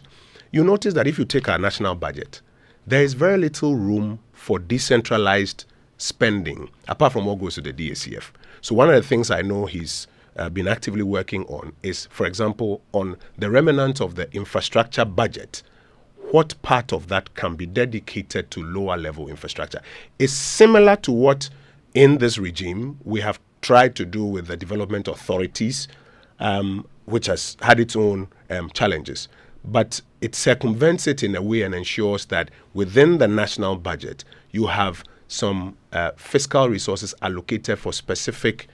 you notice that if you take our national budget, there is very little room for decentralized spending, apart from what goes to the DACF. So one of the things I know he's been actively working on is, for example, on the remnant of the infrastructure budget, what part of that can be dedicated to lower level infrastructure. It's similar to what in this regime we have tried to do with the development authorities, which has had its own challenges. But it circumvents it in a way and ensures that within the national budget, you have some fiscal resources allocated for specific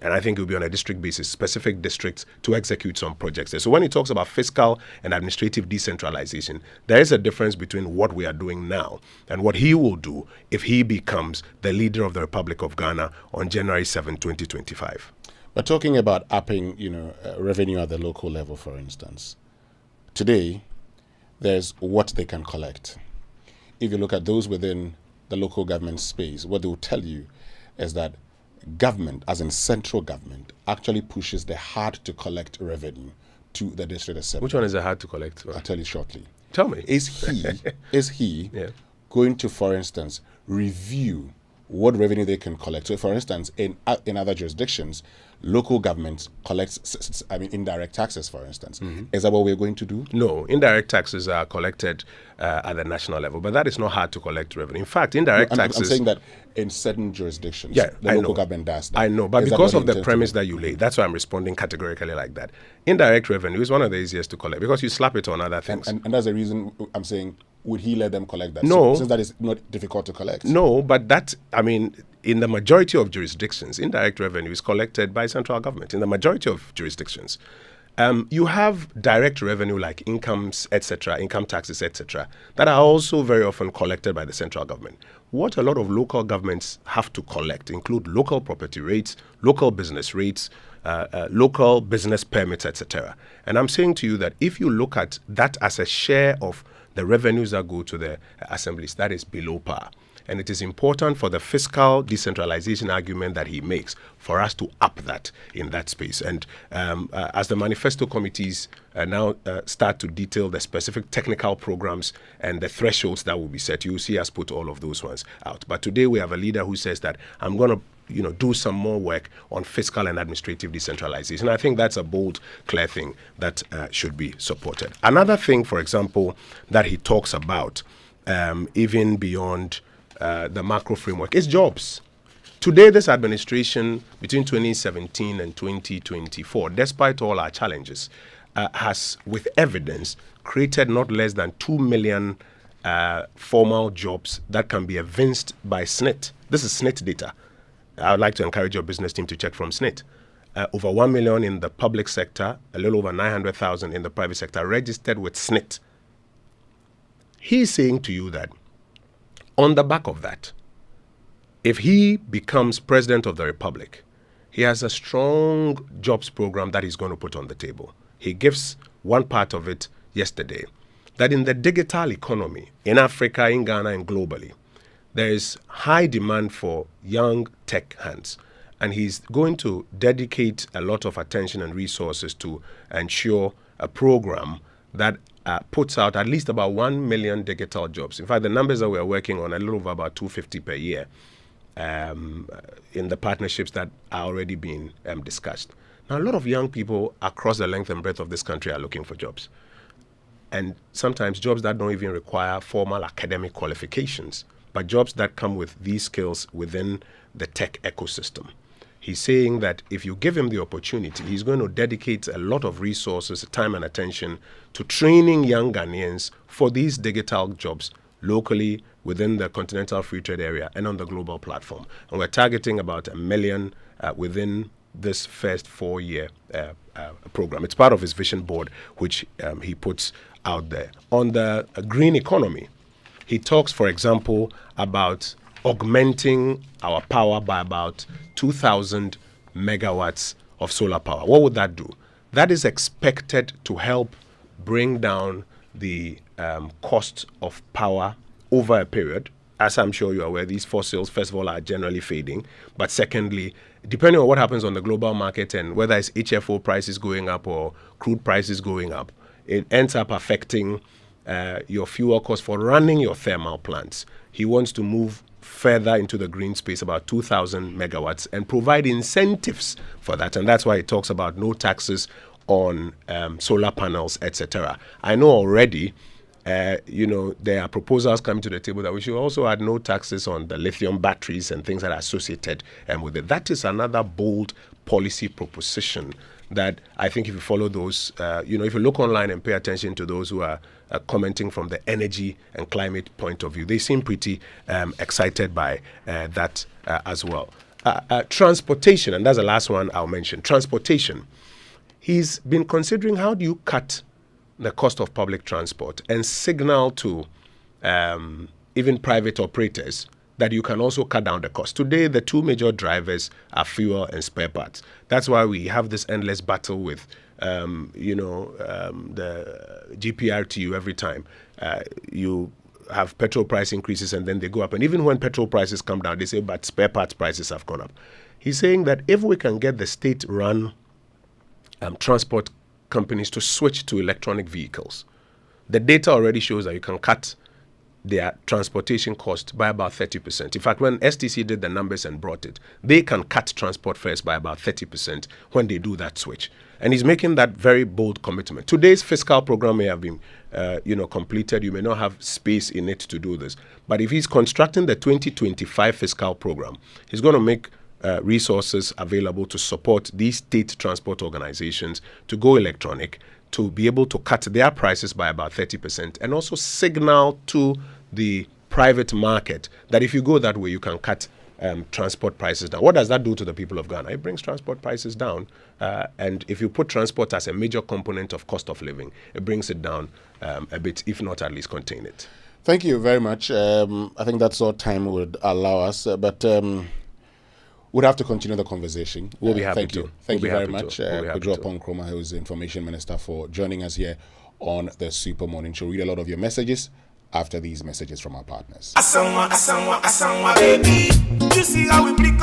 and I think it will be on a district basis, specific districts to execute some projects there. So when he talks about fiscal and administrative decentralization, there is a difference between what we are doing now and what he will do if he becomes the leader of the Republic of Ghana on January 7, 2025. But talking about upping, revenue at the local level, for instance, today there's what they can collect. If you look at those within the local government space, what they will tell you is that government, as in central government, actually pushes the hard to collect revenue to the district assembly. Which one is the hard to collect? I'll tell you shortly. Tell me. Is he going to, for instance, review what revenue they can collect? So, for instance, in other jurisdictions, local governments collect, indirect taxes, for instance. Mm-hmm. Is that what we're going to do? No, indirect taxes are collected at the national level, but that is not hard to collect revenue. In fact, indirect taxes... I'm saying that in certain jurisdictions, the local government does that. I know, but because of the premise that you laid, that's why I'm responding categorically like that. Indirect revenue is one of the easiest to collect because you slap it on other things. And that's the reason I'm saying, would he let them collect that? No. Since that is not difficult to collect. No, but in the majority of jurisdictions, indirect revenue is collected by central government. In the majority of jurisdictions, you have direct revenue like incomes, etc., income taxes, etc., that are also very often collected by the central government. What a lot of local governments have to collect include local property rates, local business rates, local business permits, etc. And I'm saying to you that if you look at that as a share of the revenues that go to the assemblies, that is below par. And it is important for the fiscal decentralization argument that he makes for us to up that in that space. And as the manifesto committees now start to detail the specific technical programs and the thresholds that will be set, you will see us put all of those ones out. But today we have a leader who says that I'm going to do some more work on fiscal and administrative decentralization. I think that's a bold, clear thing that should be supported. Another thing, for example, that he talks about, even beyond the macro framework, is jobs. Today, this administration, between 2017 and 2024, despite all our challenges, has, with evidence, created not less than 2 million formal jobs that can be evinced by SNIT. This is SNIT data. I would like to encourage your business team to check from SNIT. Over 1 million in the public sector, a little over 900,000 in the private sector registered with SNIT. He's saying to you that on the back of that, if he becomes president of the Republic, he has a strong jobs program that he's going to put on the table. He gives one part of it yesterday, that in the digital economy, in Africa, in Ghana, and globally, there is high demand for young tech hands. And he's going to dedicate a lot of attention and resources to ensure a program that puts out at least about 1 million digital jobs. In fact, the numbers that we're working on, a little over about 250 per year in the partnerships that are already being discussed. Now, a lot of young people across the length and breadth of this country are looking for jobs. And sometimes jobs that don't even require formal academic qualifications, but jobs that come with these skills within the tech ecosystem. He's saying that if you give him the opportunity, he's going to dedicate a lot of resources, time and attention to training young Ghanaians for these digital jobs locally within the continental free trade area and on the global platform. And we're targeting about 1 million within this first 4-year program. It's part of his vision board, which he puts out there. On the green economy, he talks, for example, about augmenting our power by about 2,000 megawatts of solar power. What would that do? That is expected to help bring down the cost of power over a period. As I'm sure you're aware, these fossils, first of all, are generally fading. But secondly, depending on what happens on the global market and whether it's HFO prices going up or crude prices going up, it ends up affecting your fuel cost for running your thermal plants. He wants to move further into the green space, about 2,000 megawatts, and provide incentives for that. And that's why he talks about no taxes on solar panels, etc. I know already, there are proposals coming to the table that we should also add no taxes on the lithium batteries and things that are associated with it. That is another bold policy proposition that I think if you follow those, if you look online and pay attention to those who are commenting from the energy and climate point of view, they seem pretty excited by that as well. Transportation, and that's the last one I'll mention. Transportation. He's been considering how do you cut the cost of public transport and signal to even private operators that you can also cut down the cost. Today, the two major drivers are fuel and spare parts. That's why we have this endless battle with, the GPRTU every time. You have petrol price increases and then they go up. And even when petrol prices come down, they say, but spare parts prices have gone up. He's saying that if we can get the state-run transport companies to switch to electronic vehicles, the data already shows that you can cut their transportation cost by about 30%. In fact, when STC did the numbers and brought it, they can cut transport fares by about 30% when they do that switch. And he's making that very bold commitment. Today's fiscal program may have been completed. You may not have space in it to do this. But if he's constructing the 2025 fiscal program, he's going to make resources available to support these state transport organizations to go electronic, to be able to cut their prices by about 30%, and also signal to the private market that if you go that way, you can cut transport prices down. What does that do to the people of Ghana? It brings transport prices down. And if you put transport as a major component of cost of living, it brings it down a bit, if not at least contain it. Thank you very much. I think that's all time would allow us. But we'd have to continue the conversation. We'll be happy to. Thank you very much, Pedro Nkrumah, who is the Information Minister, for joining us here on the Super Morning Show. Read a lot of your messages after these messages from our partners. Asanwa, baby. You see how we flick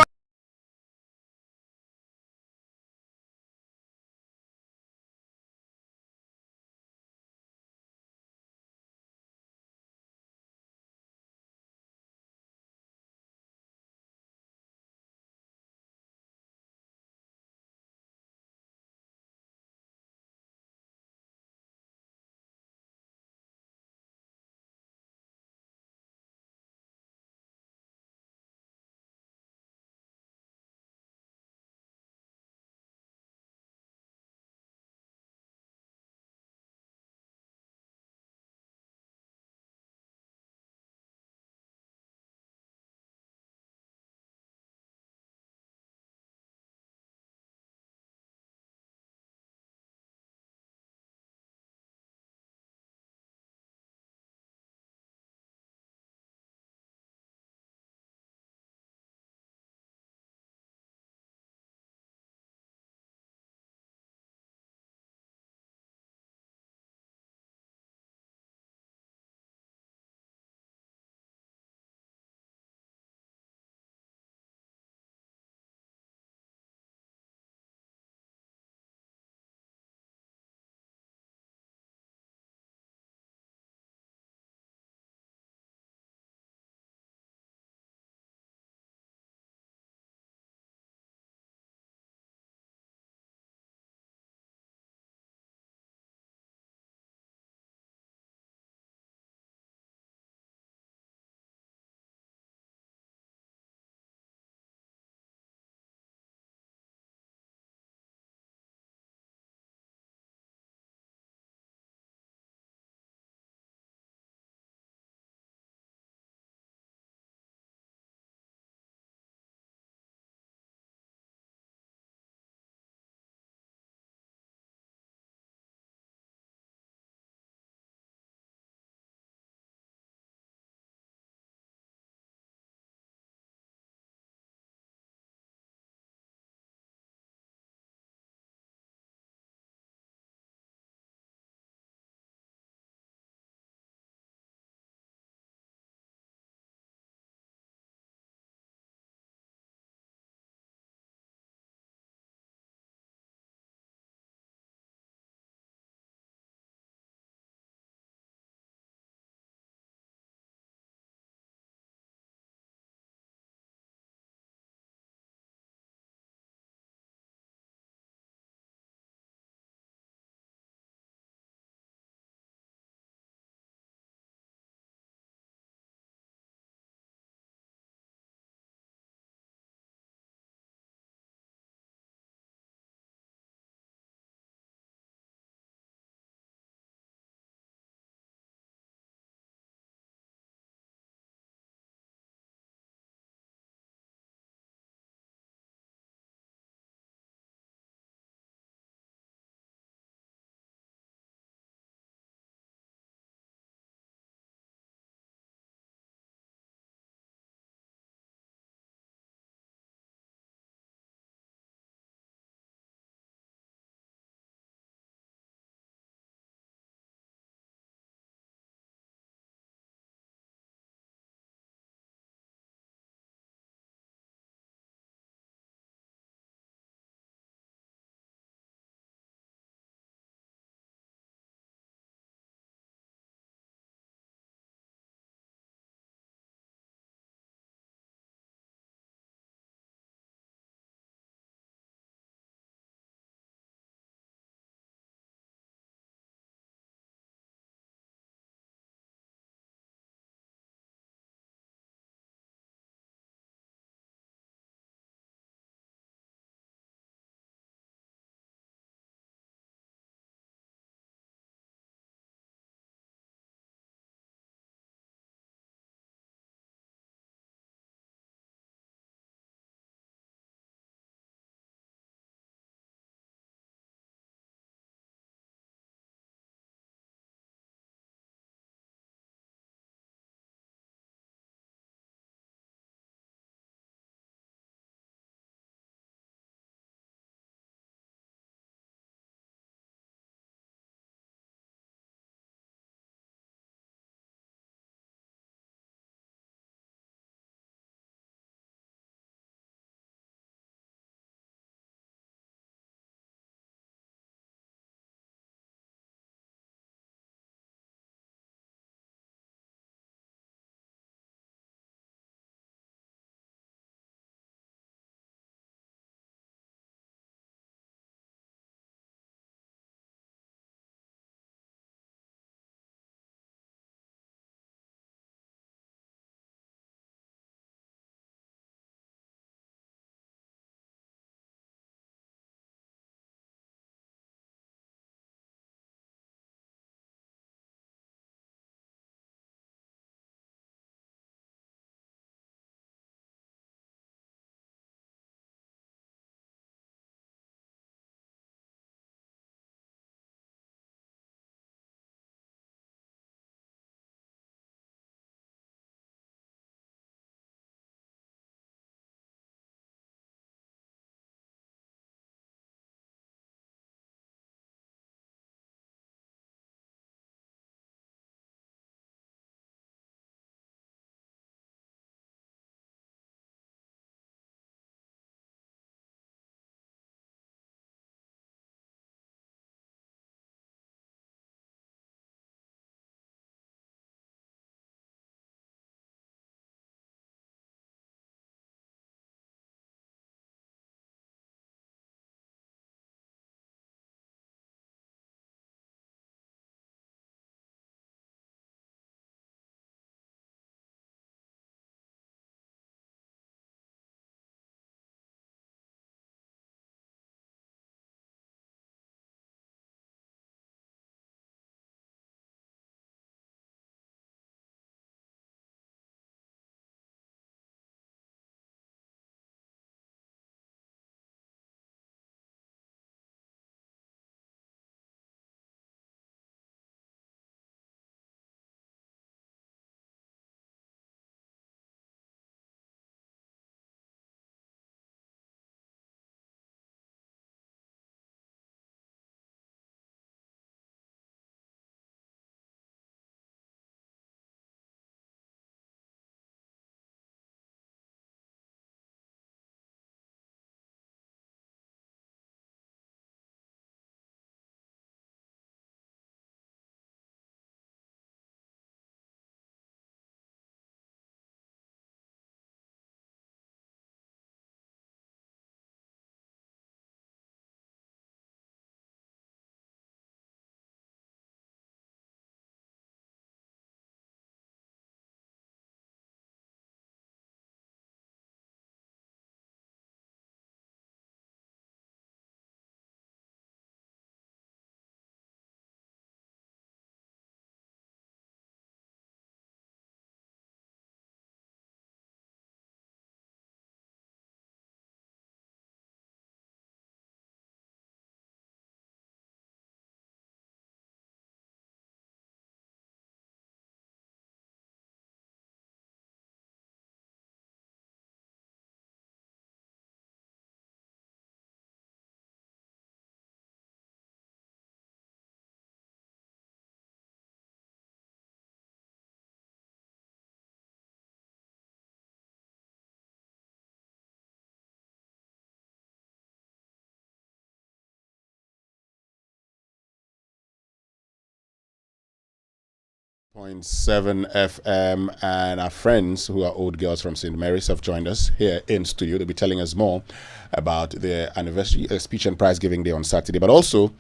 0.7 FM, and our friends who are old girls from St. Mary's have joined us here in studio. They'll be telling us more about their anniversary speech and prize giving day on Saturday, but also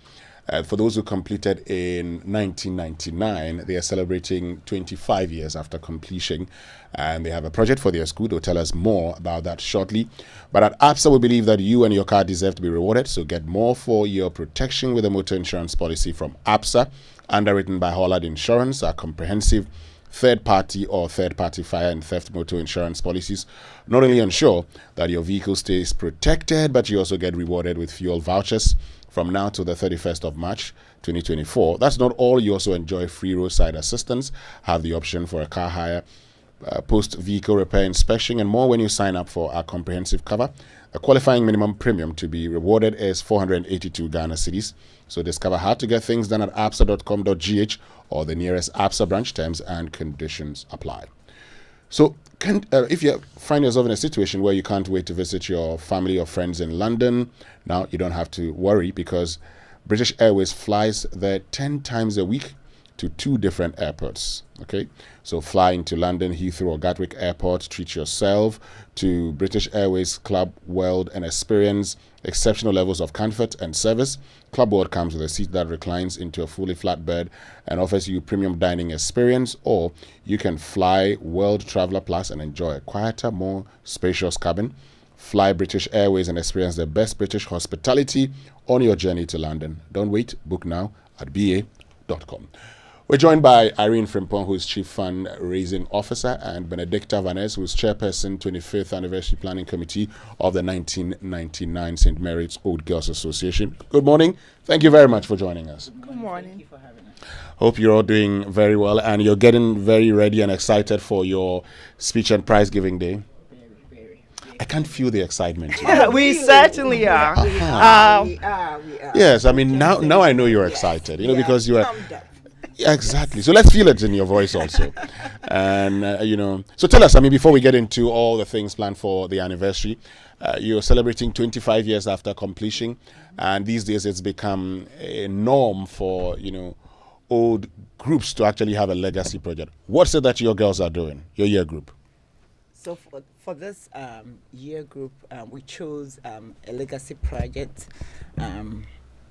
for those who completed in 1999, they are celebrating 25 years after completion, and they have a project for their school. They'll tell us more about that shortly. But at ABSA, we believe that you and your car deserve to be rewarded, so get more for your protection with a motor insurance policy from ABSA, underwritten by Hollard Insurance. Our comprehensive third-party or third-party fire and theft motor insurance policies not only ensure that your vehicle stays protected, but you also get rewarded with fuel vouchers from now to the 31st of March 2024. That's not all. You also enjoy free roadside assistance, have the option for a car hire, post-vehicle repair inspection, and more when you sign up for our comprehensive cover. A qualifying minimum premium to be rewarded is 482 Ghana cedis. So discover how to get things done at absa.com.gh or the nearest ABSA branch. Terms and conditions apply. So if you find yourself in a situation where you can't wait to visit your family or friends in London, now you don't have to worry, because British Airways flies there 10 times a week to 2 different airports. Okay, so fly into London Heathrow or Gatwick Airport, treat yourself to British Airways Club World and experience exceptional levels of comfort and service. Club World comes with a seat that reclines into a fully flat bed and offers you premium dining experience, or you can fly World Traveller Plus and enjoy a quieter, more spacious cabin. Fly British Airways and experience the best British hospitality on your journey to London. Don't wait, book now at ba.com. We're joined by Irene Frimpong, who is Chief Fundraising Officer, and Benedicta Vanez, who is Chairperson, 25th Anniversary Planning Committee of the 1999 St. Mary's Old Girls Association. Good morning. Thank you very much for joining us. Good morning. Thank you for having us. Hope you're all doing very well, and you're getting very ready and excited for your speech and prize giving day. I can't feel the excitement. We certainly are. We are. Yes, I mean, now I know you're excited, because you are. Exactly. So let's feel it in your voice also. And, so tell us, before we get into all the things planned for the anniversary, you're celebrating 25 years after completion. And these days it's become a norm for, old groups to actually have a legacy project. What's it that your girls are doing, your year group? So for this year group, we chose a legacy project.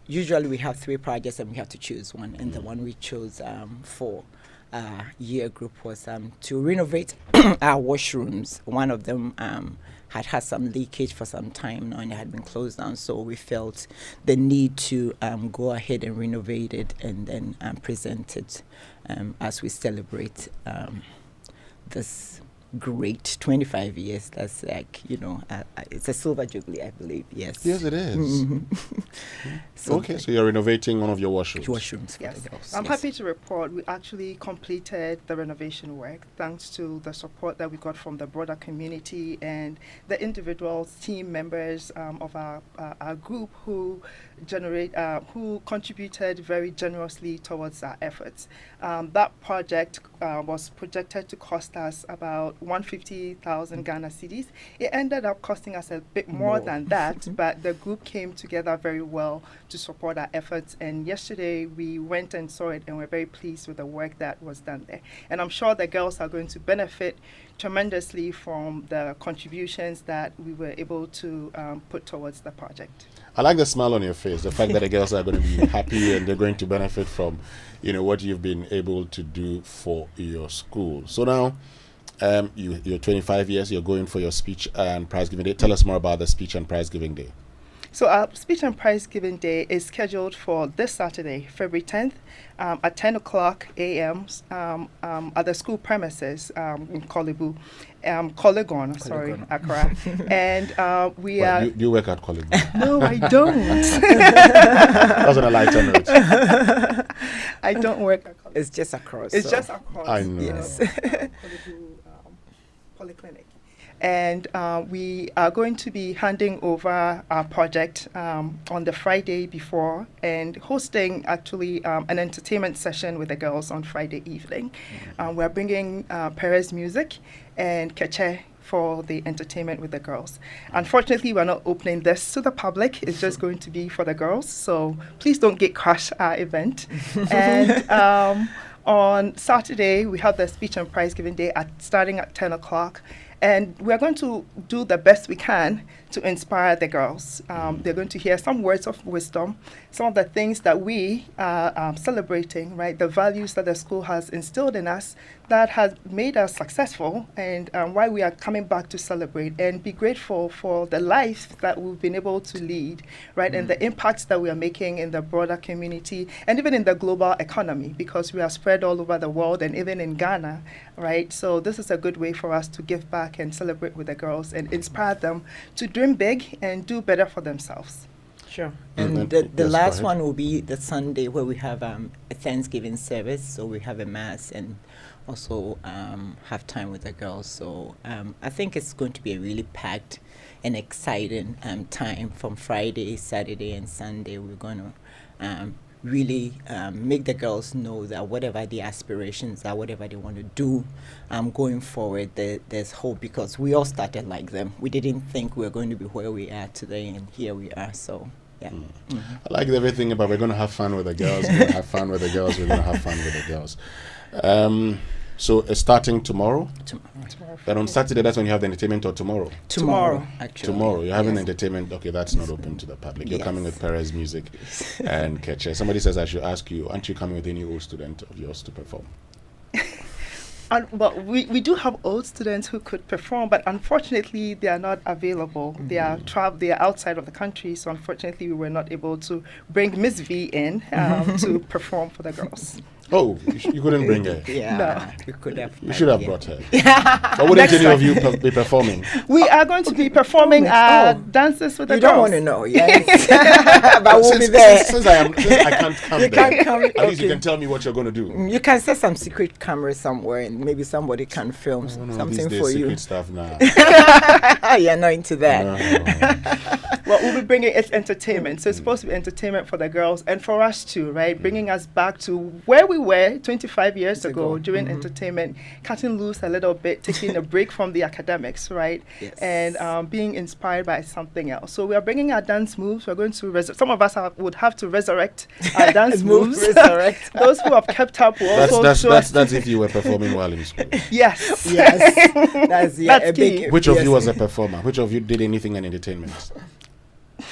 Usually we have 3 projects and we have to choose one, and the one we chose for year group was to renovate our washrooms. One of them had some leakage for some time now and it had been closed down, so we felt the need to go ahead and renovate it and then present it as we celebrate this great 25 years. That's it's a silver jubilee, I believe. Yes it is. Mm-hmm. So you're renovating one of your washrooms. Yes. I'm happy to report we actually completed the renovation work thanks to the support that we got from the broader community and the individuals, team members of our group who contributed very generously towards our efforts. That project was projected to cost us about 150,000 Ghana cedis. It ended up costing us a bit more than that, but the group came together very well to support our efforts. And yesterday we went and saw it, and we're very pleased with the work that was done there. And I'm sure the girls are going to benefit tremendously from the contributions that we were able to put towards the project. I like the smile on your face, the fact that the girls are going to be happy and they're going to benefit from, what you've been able to do for your school. So now, you're 25 years, you're going for your speech and prize giving day. Tell us more about the speech and prize giving day. So our speech and prize giving day is scheduled for this Saturday, February 10th, at 10 o'clock a.m. At the school premises in Kolebu. Collegon, Accra. And we are... You work at Collegon? No, I don't. That's on a lighter note. I don't work at Collegon. It's just across. It's just across. I know. Yes. Collebu Polyclinic. And we are going to be handing over our project on the Friday before and hosting actually an entertainment session with the girls on Friday evening. We're bringing Perez Music and Keche for the entertainment with the girls. Unfortunately, we're not opening this to the public. It's just going to be for the girls. So please don't get crash our event. And On Saturday, we have the speech and prize giving day starting at 10 o'clock. And we're going to do the best we can to inspire the girls. They're going to hear some words of wisdom, some of the things that we are celebrating, right? The values that the school has instilled in us that has made us successful, and why we are coming back to celebrate and be grateful for the life that we've been able to lead, right? And the impacts that we are making in the broader community and even in the global economy, because we are spread all over the world and even in Ghana, right? So this is a good way for us to give back and celebrate with the girls and inspire them to dream big and do better for themselves. Sure. And the last one will be the Sunday where we have a Thanksgiving service. So we have a mass and also have time with the girls. So I think it's going to be a really packed and exciting time from Friday, Saturday, and Sunday. We're going to really make the girls know that whatever the aspirations are, whatever they want to do going forward, there's hope, because we all started like them. We didn't think we were going to be where we are today, and here we are. So yeah. I like everything about we're going to have fun with the girls, we're going to have fun with the girls, we're going to have fun with the girls. So it's starting tomorrow? Tomorrow. But on Saturday, that's when you have the entertainment, or tomorrow? Tomorrow, actually. Tomorrow. You're having entertainment. Okay, that's not open to the public. You're coming with Perez Music and Ketcher. Somebody says I should ask you, aren't you coming with any old student of yours to perform? Well, we do have old students who could perform, but unfortunately they are not available. They are outside of the country, so unfortunately we were not able to bring Miss V in to perform for the girls. Oh, you couldn't bring her? Yeah, no. We could have. You should have brought her. But wouldn't any of you be performing? We are going to be performing dances with the girls. You don't want to know, yes. But we'll be there. Since I can't come you there, can't come, at least you can tell me what you're going to do. You can set some secret camera somewhere, and maybe somebody can film something for you. Secret stuff now. You're not into that. Well, we'll be bringing it's entertainment. So it's supposed to be entertainment for the girls and for us too, right? Bringing us back to where we were 25 years ago doing entertainment, cutting loose a little bit, taking a break from the academics, right? Yes. And being inspired by something else. So we are bringing our dance moves. We're going to some of us would have to resurrect our dance moves. Those who have kept up will that's if you were performing while in school. Yes. That's a big. Which of you was a performer? Which of you did anything in entertainment?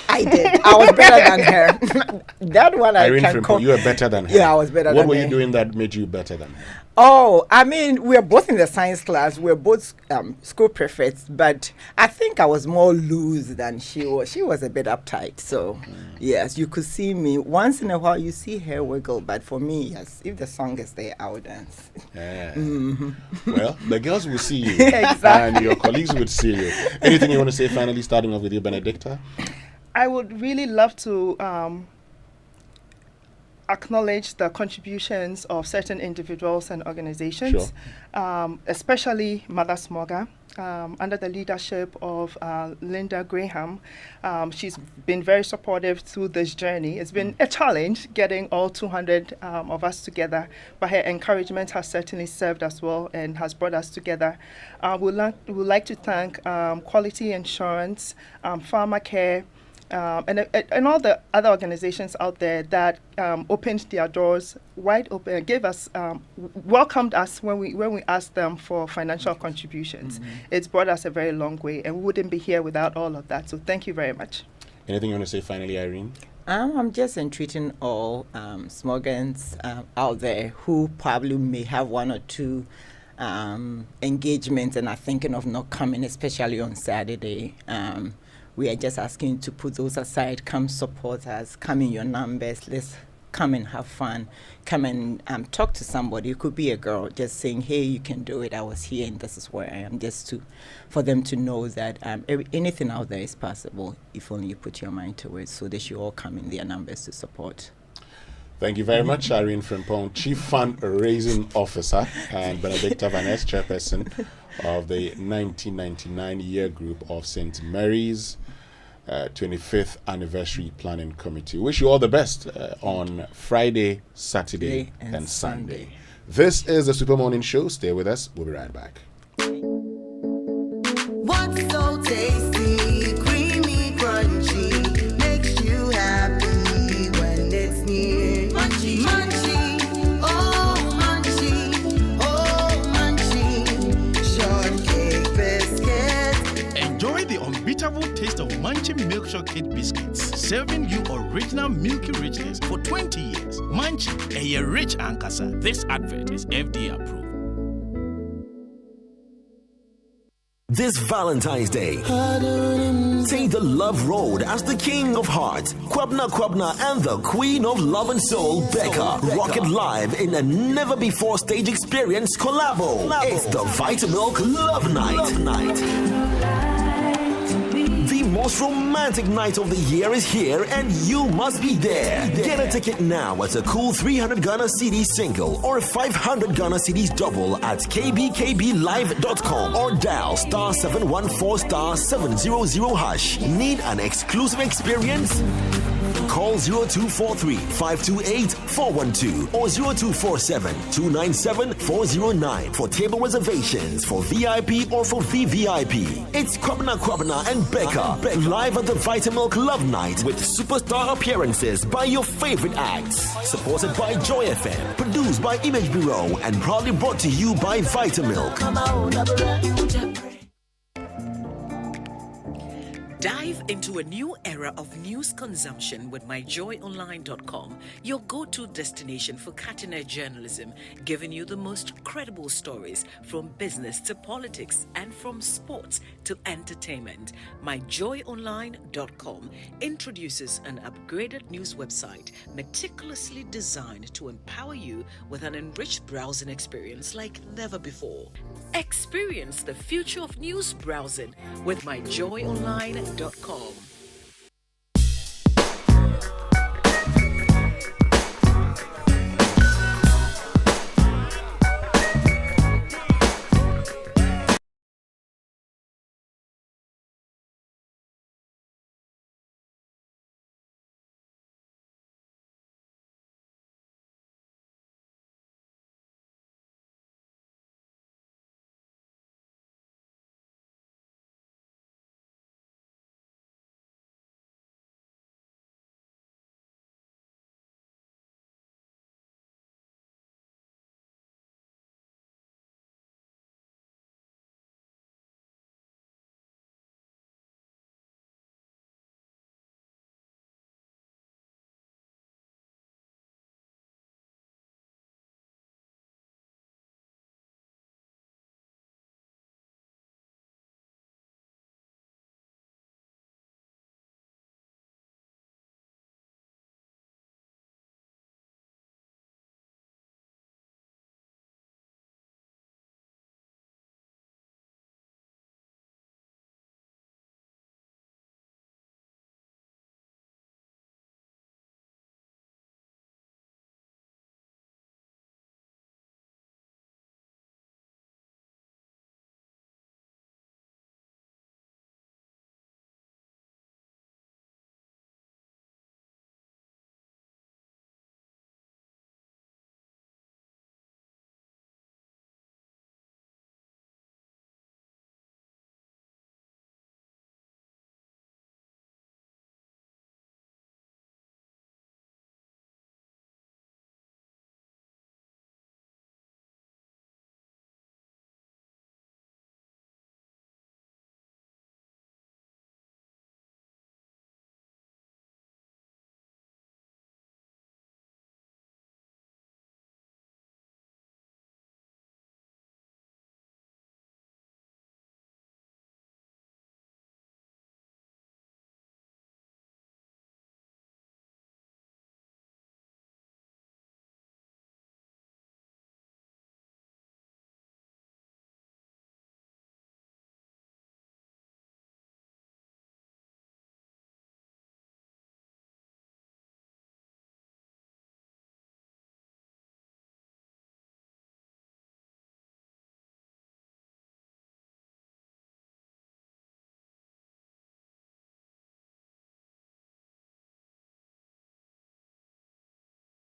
I did. I was better than her. That one Irene I can Frimpo, you were better than her. Yeah, I was better than her. What were you doing that made you better than her? Oh, I mean, we were both in the science class. We were both school prefects, but I think I was more loose than she was. She was a bit uptight. So, yes, you could see me. Once in a while, you see her wiggle, but for me, yes, if the song is there, I would dance. Yeah. Well, the girls will see you. Exactly. And your colleagues would see you. Anything you want to say finally, starting off with you, Benedicta? I would really love to acknowledge the contributions of certain individuals and organizations, especially Mother Smoga, under the leadership of Linda Graham. She's been very supportive through this journey. It's been a challenge getting all 200 of us together, but her encouragement has certainly served us well and has brought us together. We'd like to thank Quality Insurance, Pharmacare, and all the other organizations out there that opened their doors wide open and gave us, welcomed us when we asked them for financial contributions. It's brought us a very long way, and we wouldn't be here without all of that. So thank you very much. Anything you want to say finally, Irene? I'm just entreating all Smogans out there who probably may have one or two engagements and are thinking of not coming, especially on Saturday. We are just asking you to put those aside. Come support us. Come in your numbers. Let's come and have fun. Come and talk to somebody. It could be a girl just saying, hey, you can do it. I was here and this is where I am. Just for them to know that anything out there is possible if only you put your mind to it. So they should all come in their numbers to support. Thank you very much, Irene Frimpong, Chief Fundraising Officer, and Benedicta Van Es, Chairperson of the 1999 year group of St. Mary's 25th Anniversary Planning Committee. Wish you all the best on Friday, Saturday, and Sunday. This is the Super Morning Show. Stay with us. We'll be right back. What's so tasty, creamy, crunchy, makes you happy when it's near? Munchie, munchie, oh munchie. Milkshake Kid Biscuits, serving you original milky richness for 20 years. Munchie, a rich ankasa. This advert is FDA approved. This Valentine's Day, take the love road as the king of hearts, Kwabna and the queen of love and soul, Becca, rock it live in a never-before stage experience collabo. It's the Vitamilk Love Night. The most romantic night of the year is here and you must be there. Get a ticket now at a cool 300 Ghana Cedis single or 500 Ghana Cedis double at kbkblive.com or dial *714*700#. Need an exclusive experience? Call 0243-528-412 or 0247-297-409 for table reservations for VIP or for VVIP. It's Kwabna and Becca live at the Vitamilk Love Night with superstar appearances by your favorite acts. Supported by Joy FM, produced by Image Bureau, and proudly brought to you by Vitamilk. Dive into a new era of news consumption with myjoyonline.com, your go-to destination for cutting-edge journalism, giving you the most credible stories from business to politics and from sports to entertainment. Myjoyonline.com introduces an upgraded news website meticulously designed to empower you with an enriched browsing experience like never before. Experience the future of news browsing with myjoyonline.com.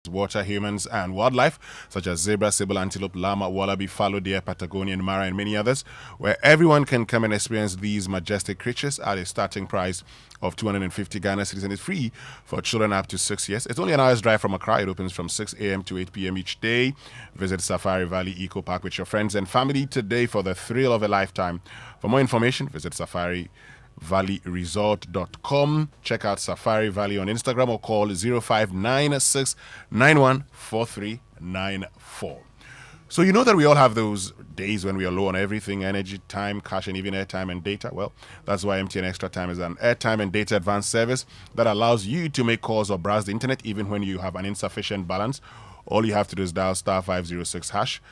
Water, humans, and wildlife, such as zebra, sable, antelope, llama, wallaby, fallow deer, Patagonian mara, and many others, where everyone can come and experience these majestic creatures at a starting price of 250 Ghana cedis, and it's free for children up to 6 years. It's only an hour's drive from Accra. It opens from 6 a.m. to 8 p.m. each day. Visit Safari Valley Eco Park with your friends and family today for the thrill of a lifetime. For more information, visit Safari SafariValleyResort.com. Check out Safari Valley on Instagram or call 0596 914394. So you know that we all have those days when we are low on everything: energy, time, cash, and even airtime and data. Well, that's why MTN Extra Time is an airtime and data advanced service that allows you to make calls or browse the internet even when you have an insufficient balance. All you have to do is dial star 506 hash,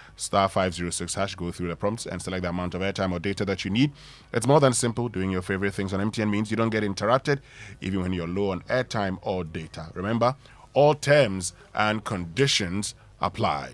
go through the prompts and select the amount of airtime or data that you need. It's more than simple. Doing your favorite things on MTN means you don't get interrupted even when you're low on airtime or data. Remember, all terms and conditions apply.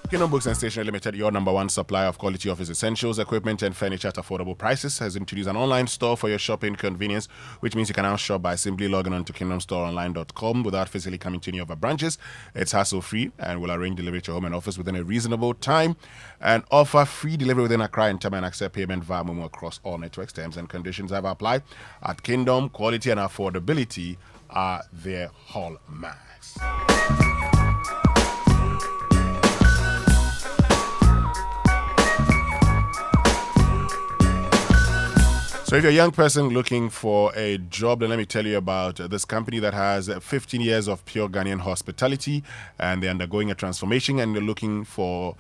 Kingdom Books and Stationery Limited, your number one supplier of quality office essentials, equipment, and furniture at affordable prices, has introduced an online store for your shopping convenience, which means you can now shop by simply logging on to kingdomstoreonline.com without physically coming to any of our branches. It's hassle-free and will arrange delivery to your home and office within a reasonable time and offer free delivery within Accra and time and accept payment via Momo across all networks. Terms and conditions have applied. At Kingdom, quality and affordability are their hallmarks. So if you're a young person looking for a job, then let me tell you about this company that has 15 years of pure Ghanaian hospitality, and they're undergoing a transformation, and they're looking for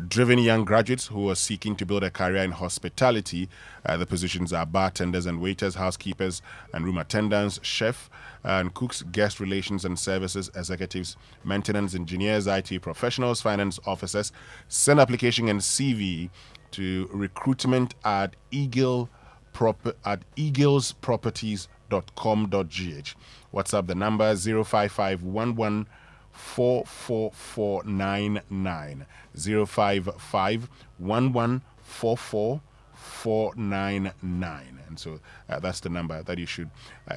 driven young graduates who are seeking to build a career in hospitality. The positions are bartenders and waiters, housekeepers and room attendants, chef and cooks, guest relations and services executives, maintenance engineers, IT professionals, finance officers. Send application and CV to recruitment at eaglesproperties.com.gh. WhatsApp the number 05511 44499 05511 44499. And so that's the number that you should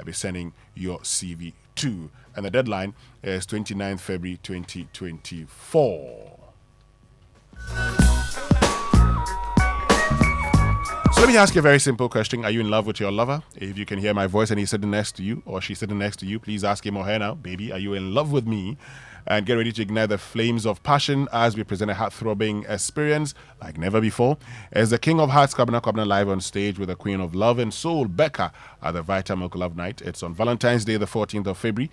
be sending your CV to. And the deadline is 29th February 2024. So let me ask you a very simple question. Are you in love with your lover? If you can hear my voice and he's sitting next to you or she's sitting next to you, please ask him or her now, baby, are you in love with me? And get ready to ignite the flames of passion as we present a heart-throbbing experience like never before. As the King of Hearts, Kwabena live on stage with the Queen of Love and Soul, Becca, at the Vitamilk Love Night. It's on Valentine's Day, the 14th of February,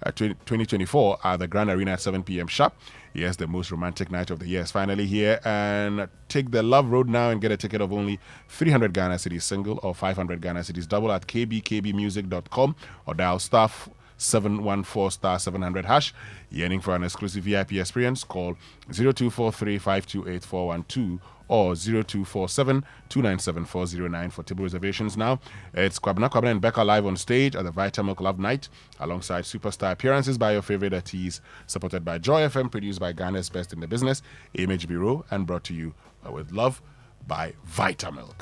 2024, at the Grand Arena at 7 p.m. sharp. Yes, the most romantic night of the year is finally here. And take the love road now and get a ticket of only 300 Ghana Cedis single or 500 Ghana Cedis double at kbkbmusic.com or dial star 714 star 700 hash. Yearning for an exclusive VIP experience? Call 0243-528-412 or 0247-297-409 for table reservations now. It's Kwabena and Becca live on stage at the Vitamilk Love Night alongside superstar appearances by your favorite artists, supported by Joy FM, produced by Ghana's Best in the Business, Image Bureau, and brought to you with love by Vitamilk.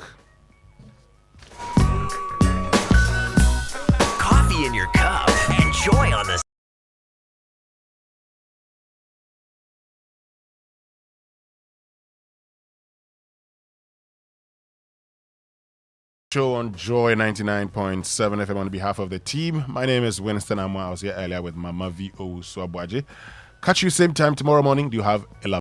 Coffee in your cup and joy on the show on Joy 99.7 FM on behalf of the team. My name is Winston Amwa. I was here earlier with Mama V.O. Swabwaje. Catch you same time tomorrow morning. Do you have a